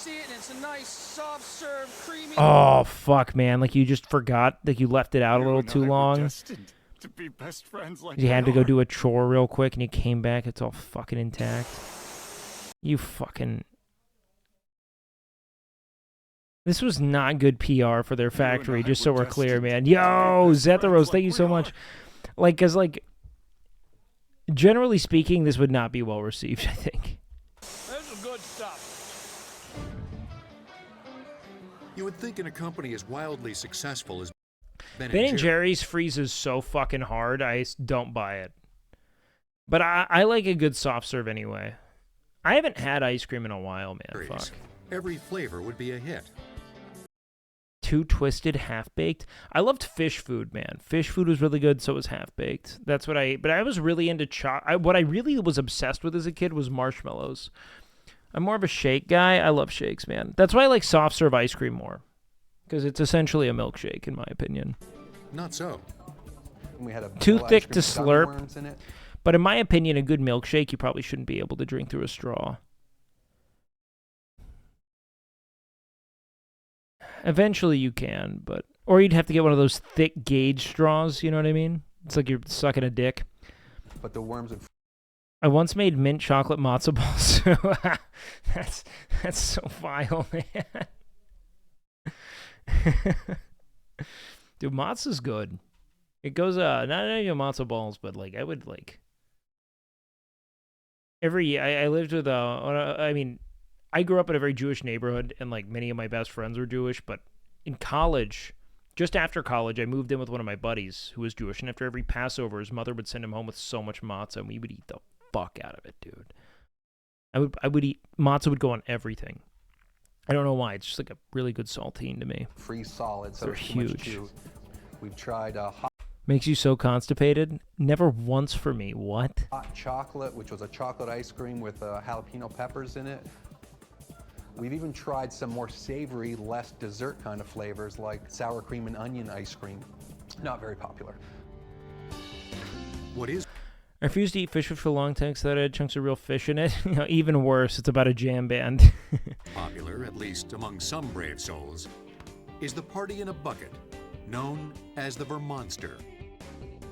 see it, and it's a nice, soft serve, creamy. Oh, fuck, man. Like, you just forgot. Like, you left it out a little too long. To be best friends like You had to go do a chore real quick, and you came back. It's all fucking intact. You fucking... This was not good PR for their factory, just so we're clear, man. Yo, Zetharos, thank you so much. Like, because, like, generally speaking, this would not be well received, I think. There's some good stuff. You would think in a company as wildly successful as Ben & Jerry's freezes so fucking hard, I don't buy it. But I like a good soft serve anyway. I haven't had ice cream in a while, man. Fuck. Every flavor would be a hit. Two Twisted half-baked. I loved fish food, man. Fish food was really good, so was half-baked. That's what but I was really into what I really was obsessed with as a kid was marshmallows. I'm more of a shake guy. I love shakes, man. That's why I like soft serve ice cream more. Because it's essentially a milkshake, in my opinion. Not so. We had a Too vanilla thick ice to cream with gummy slurp. worms in it. But in my opinion, a good milkshake, you probably shouldn't be able to drink through a straw. Eventually you can, but... Or you'd have to get one of those thick gauge straws, you know what I mean? It's like you're sucking a dick. But the worms would... I once made mint chocolate matzo balls. that's so vile, man. Dude, matzo's good. It goes, not only matzo balls, but, like, I would, like... Every year, I lived with, I mean... I grew up in a very Jewish neighborhood, and, like, many of my best friends were Jewish, but in college, just after college, I moved in with one of my buddies who was Jewish, and after every Passover, his mother would send him home with so much matzah, and we would eat the fuck out of it, dude. I would eat, matzah would go on everything. I don't know why, it's just like a really good saltine to me. Freeze solid, so They're it's too much huge. chew. We've tried hot Makes you so constipated? Never once for me, what? chocolate, which was a chocolate ice cream with jalapeno peppers in it. We've even tried some more savory, less dessert kind of flavors like sour cream and onion ice cream. Not very popular. What is? I refused to eat fish for a long time because that had chunks of real fish in it. You know, even worse, it's about a jam band. Popular, at least among some brave souls, is the party in a bucket, known as the Vermonster.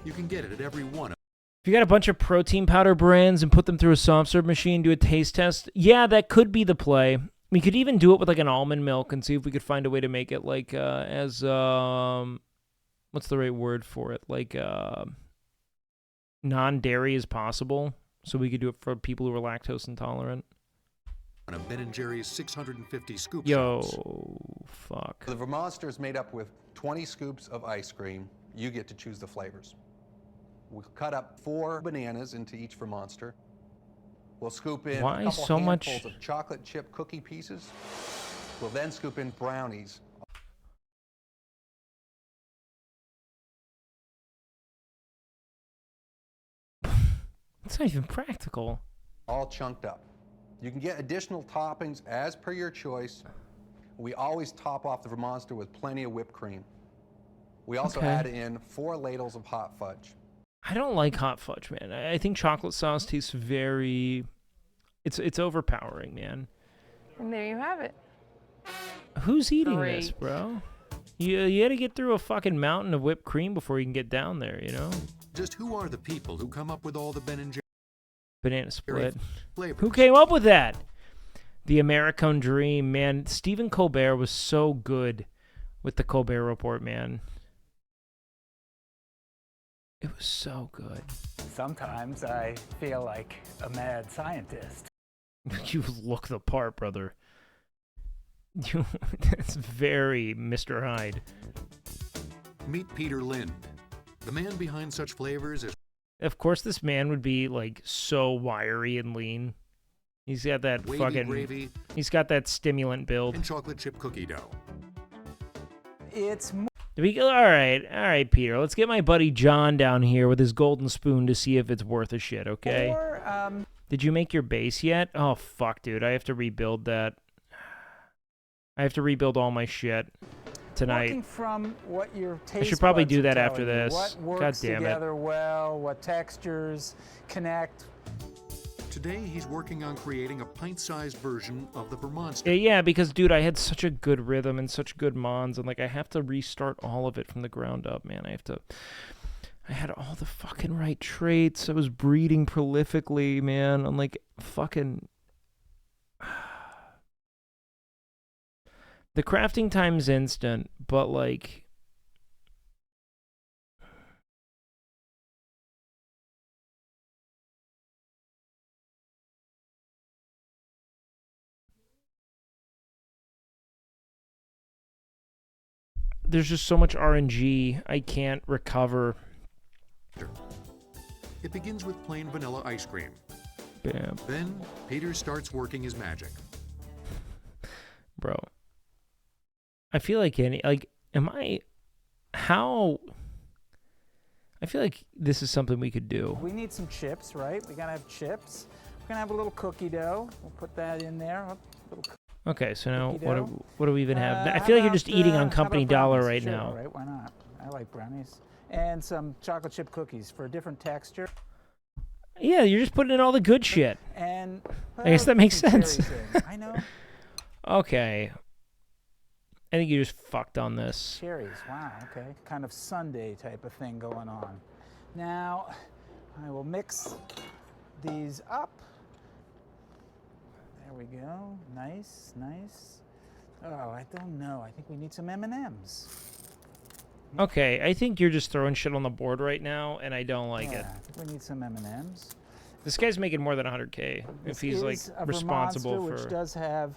You can get it at every one of... If you got a bunch of protein powder brands and put them through a soft serve machine, do a taste test, yeah, that could be the play. We could even do it with like an almond milk and see if we could find a way to make it like as what's the right word for it? Like non-dairy as possible. So we could do it for people who are lactose intolerant. One of Ben & Jerry's 650 scoop Yo, shots. fuck. The Vermonster is made up with 20 scoops of ice cream. You get to choose the flavors. We'll cut up 4 bananas into each Vermonster. We'll scoop in Why a couple so much? handfuls of chocolate chip cookie pieces. We'll then scoop in brownies. It's not even practical. All chunked up. You can get additional toppings as per your choice. We always top off the Vermonster with plenty of whipped cream. We also Okay. add in 4 ladles of hot fudge. I don't like hot fudge, man. I think chocolate sauce tastes very... It's overpowering, man. And there you have it. Who's eating this, Great. bro? You had to get through a fucking mountain of whipped cream before you can get down there, you know? Just who are the people who come up with all the Ben & Jerry Banana split. flavors? Who came up with that? The American Dream, man. Stephen Colbert was so good with the Colbert Report, man. It was so good. Sometimes I feel like a mad scientist. You look the part, brother. That's very Mr. Hyde. Meet Peter Lind, the man behind such flavors as... Of course, this man would be like so wiry and lean. He's got that Wavy fucking... gravy He's got that stimulant build. and chocolate chip cookie dough. It's All right, Peter. Let's get my buddy John down here with his golden spoon to see if it's worth a shit, okay? more, Did you make your base yet? Oh, fuck, dude. I have to rebuild that. I have to rebuild all my shit tonight. working from what your taste I should probably buds do are that after telling you. this. What works God damn it. together well, what textures connect. Today, he's working on creating a pint-sized version of the Vermonster. Yeah, because, dude, I had such a good rhythm and such good mons, and, like, I have to restart all of it from the ground up, man. I had all the fucking right traits. I was breeding prolifically, man. I'm, like, fucking... The crafting time's instant, but, like... There's just so much RNG I can't recover. It begins with plain vanilla ice cream. Bam. Then, Peter starts working his magic. Bro. I feel like how... I feel like this is something we could do. We need some chips, right? We gotta have chips. We're gonna have a little cookie dough. We'll put that in there. Okay, so now Cookie what do we even have? I how feel like you're about, just eating on how company about dollar brownies? right Sure, now. all right, why not? I like brownies. And some chocolate chip cookies for a different texture. Yeah, you're just putting in all the good shit. And I guess that makes some sense. cherries in. I know. Okay. I think you just fucked on this. Cherries, wow, okay. Kind of sundae type of thing going on. Now, I will mix these up. There we go. Nice, nice. Oh, I don't know. I think we need some M&Ms. Okay, I think you're just throwing shit on the board right now, and I don't like it. I think we need some M&Ms. This guy's making more than 100K if he's like responsible Vermonster, for. which does have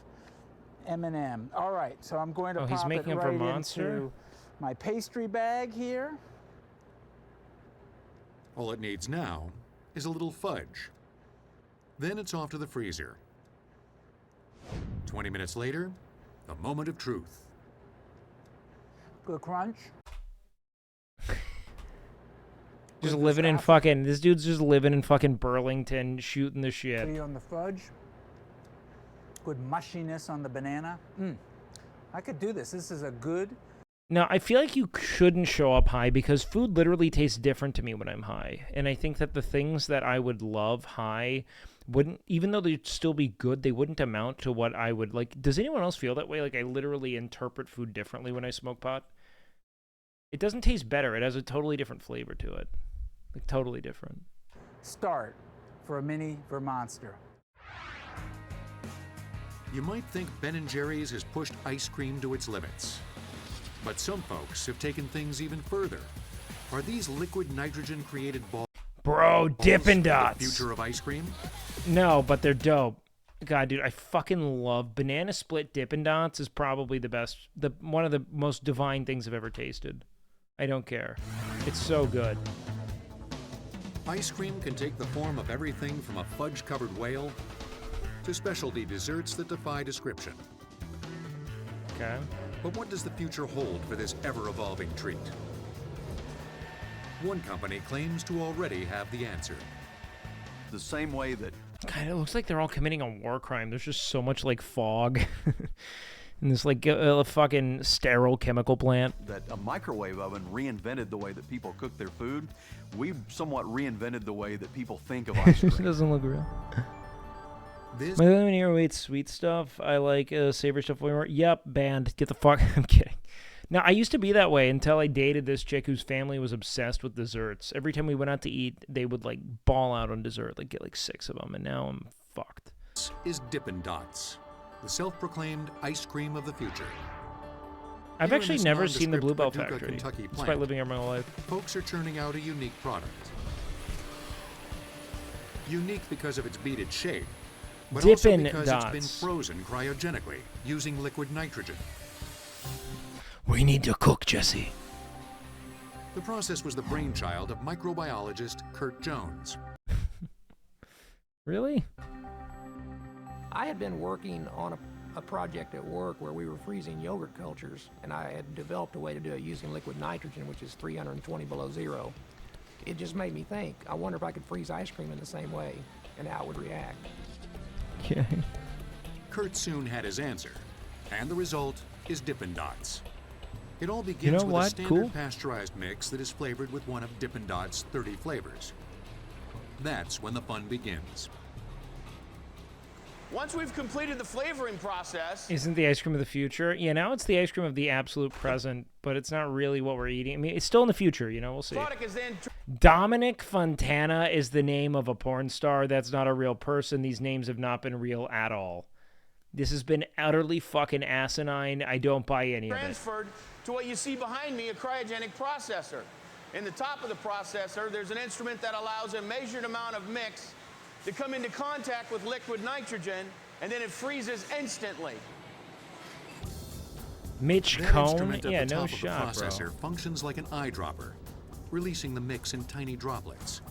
M&M. All right, so I'm going to Oh, he's pop making it a right Vermonster? into my pastry bag here. All it needs now is a little fudge. Then it's off to the freezer. 20 minutes later, the moment of truth. Good crunch. Just living in fucking. This dude's just living in fucking Burlington, shooting the shit. See on the fudge. Good mushiness on the banana. I could do this. This is a good. Now, I feel like you shouldn't show up high because food literally tastes different to me when I'm high. And I think that the things that I would love high wouldn't, even though they'd still be good, they wouldn't amount to what I would like. Does anyone else feel that way? Like, I literally interpret food differently when I smoke pot. It doesn't taste better. It has a totally different flavor to it. Like, totally different. Start for a mini Vermonster. You might think Ben & Jerry's has pushed ice cream to its limits. But some folks have taken things even further. Are these liquid nitrogen-created balls? Bro, Dippin' Dots. The future of ice cream? No, but they're dope. God, dude, I fucking love banana split Dippin' Dots. Is probably the best, one of the most divine things I've ever tasted. I don't care. It's so good. Ice cream can take the form of everything from a fudge-covered whale to specialty desserts that defy description. Okay. But what does the future hold for this ever-evolving treat? One company claims to already have the answer. The same way that... God, it looks like they're all committing a war crime. There's just so much, like, fog. And this, like, fucking sterile chemical plant. That a microwave oven reinvented the way that people cook their food. We've somewhat reinvented the way that people think of ice cream. It doesn't look real. My lemon ear eats sweet stuff. I like savory stuff way more. Yep, banned. Get the fuck. I'm kidding. Now, I used to be that way until I dated this chick whose family was obsessed with desserts. Every time we went out to eat, they would, like, ball out on dessert, like, get, like, 6 of them, and now I'm fucked. This is Dippin' Dots, the self-proclaimed ice cream of the future. I've Here in actually this never seen the nondescript Bluebell Paducah, Factory, Kentucky despite plant, living here my whole life. Folks are churning out a unique product. Unique because of its beaded shape, but also Dippin' because Dots. it's been frozen cryogenically using liquid nitrogen. We need to cook, Jesse. The process was the brainchild of microbiologist Kurt Jones. Really? I had been working on a project at work where we were freezing yogurt cultures, and I had developed a way to do it using liquid nitrogen, which is 320 below zero. It just made me think, I wonder if I could freeze ice cream in the same way and how it would react. Okay. Kurt soon had his answer, and the result is Dippin' Dots. It all begins with a standard pasteurized mix that is flavored with one of Dippin' Dots' 30 flavors. That's when the fun begins. Once we've completed the flavoring process... Isn't the ice cream of the future? Yeah, now it's the ice cream of the absolute present, but it's not really what we're eating. I mean, it's still in the future, you know, we'll see. Product is then... Dominic Fontana is the name of a porn star. That's not a real person. These names have not been real at all. This has been utterly fucking asinine. I don't buy any of it. Transferred to what you see behind me, a cryogenic processor. In the top of the processor, there's an instrument that allows a measured amount of mix to come into contact with liquid nitrogen, and then it freezes instantly. Mitch That Cohn? instrument at Yeah, the no top shot, of the processor bro. functions like an eyedropper, releasing the mix in tiny droplets.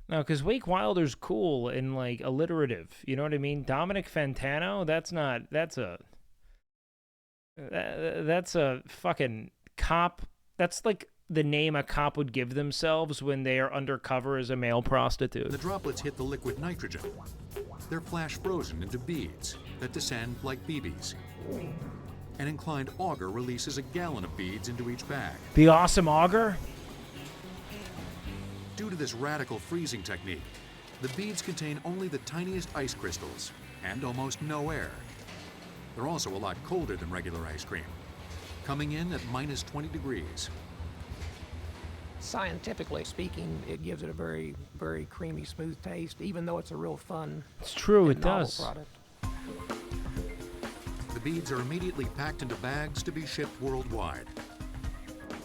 No, because WakeWilder's cool and, like, alliterative. You know what I mean? Dominic Fantano? That's a fucking cop. That's like the name a cop would give themselves when they are undercover as a male prostitute. The droplets hit the liquid nitrogen. They're flash frozen into beads that descend like BBs. An inclined auger releases a gallon of beads into each bag. The awesome auger? Due to this radical freezing technique, the beads contain only the tiniest ice crystals and almost no air. They're also a lot colder than regular ice cream, coming in at minus 20 degrees. Scientifically speaking, it gives it a very, very creamy, smooth taste, even though it's a real fun. It's true, and it novel does. Product. The beads are immediately packed into bags to be shipped worldwide.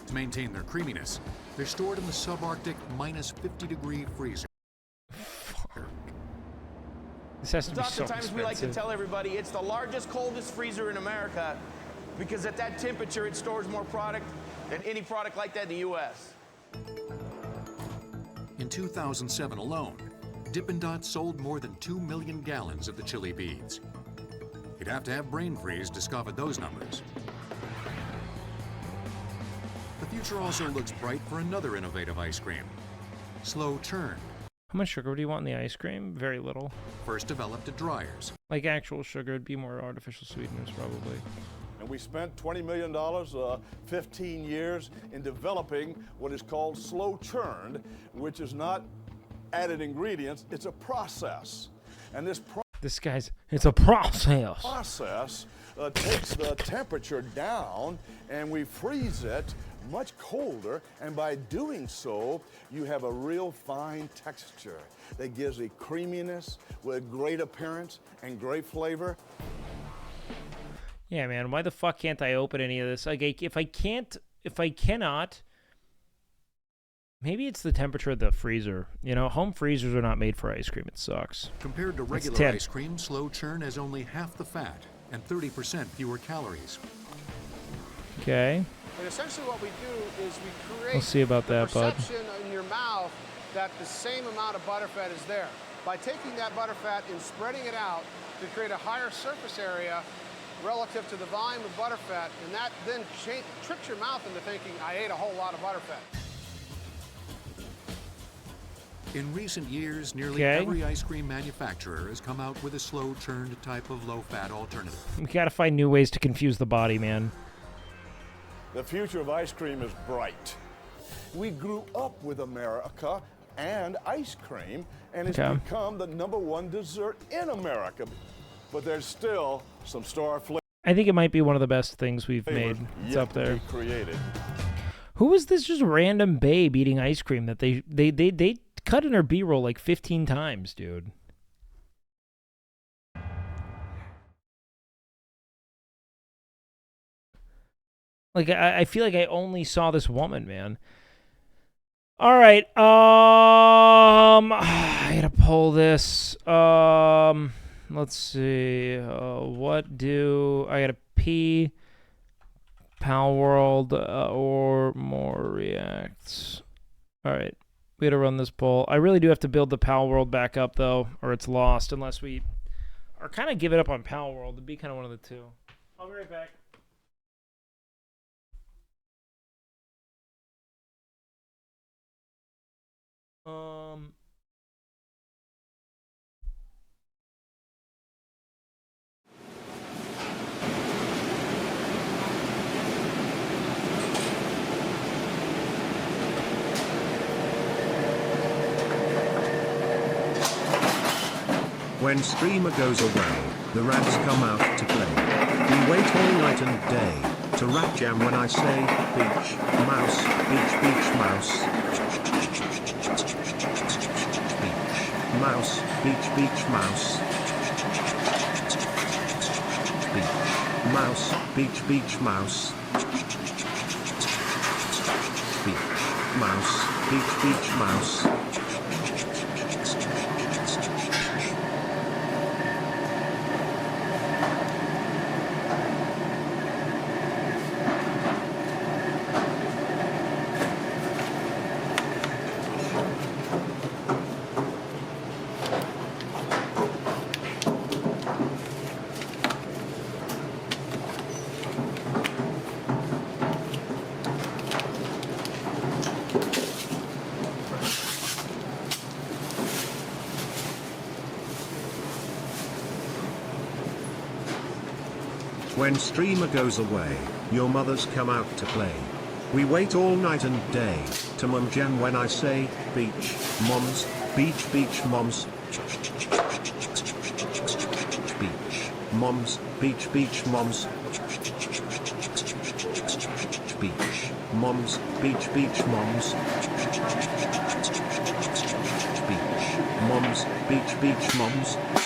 To maintain their creaminess, they're stored in the subarctic minus 50-degree freezer. This has to be so Oftentimes we like to expensive. tell everybody it's the largest, coldest freezer in America because at that temperature it stores more product than any product like that in the U.S. In 2007 alone, Dippin' Dots sold more than 2 million gallons of the chili beads. You'd have to have brain freeze to discover those numbers. The future also looks bright for another innovative ice cream, slow churned. How much sugar do you want in the ice cream? Very little. First developed at dryers. Like actual sugar, it'd be more artificial sweeteners probably. And we spent $20 million, 15 years in developing what is called slow churned, which is not added ingredients, it's a process. And this it's a process. Process takes the temperature down and we freeze it much colder, and by doing so, you have a real fine texture that gives a creaminess with great appearance and great flavor. Yeah, man, why the fuck can't I open any of this? Like, if I cannot, maybe it's the temperature of the freezer. You know, home freezers are not made for ice cream. It sucks. Compared to It's regular 10. ice cream, slow churn has only half the fat and 30% fewer calories. Okay. And essentially what we do is we create We'll see about that, bud. perception in your mouth that the same amount of butterfat is there. By taking that butterfat and spreading it out to create a higher surface area relative to the volume of butterfat, and that then tricks your mouth into thinking, I ate a whole lot of butterfat. In recent years, nearly every ice cream manufacturer has come out with a slow-churned type of low-fat alternative. We gotta find new ways to confuse the body, man. The future of ice cream is bright. We grew up with America and ice cream, and it's Okay. become the #1 dessert in America. But there's still some star flavors I think it might be one of the best things we've made. It's yet up to there. be created. Who is this just random babe eating ice cream that they cut in her B-roll like 15 times, dude? Like, I feel like I only saw this woman, man. All right, I gotta pull this. Let's see. What do I gotta pee? Pal World or more reacts. All right, we gotta run this poll. I really do have to build the Pal World back up though, or it's lost unless we are kind of giving up on Pal World. It'd be kind of one of the two. I'll be right back. When streamer goes away, the rats come out to play. We wait all night and day to rat jam when I say beach, mouse, beach, beach, mouse. Beach, mouse, beach, beach, mouse. Beach, mouse, beach, beach, mouse. Beach, mouse, beach, beach, mouse. When streamer goes away, your mothers come out to play. We wait all night and day to mum jam when I say beach, moms, beach, beach, moms. Beach, moms, beach, beach, moms. Beach, moms, beach, beach, moms. Beach, moms, beach, beach, moms.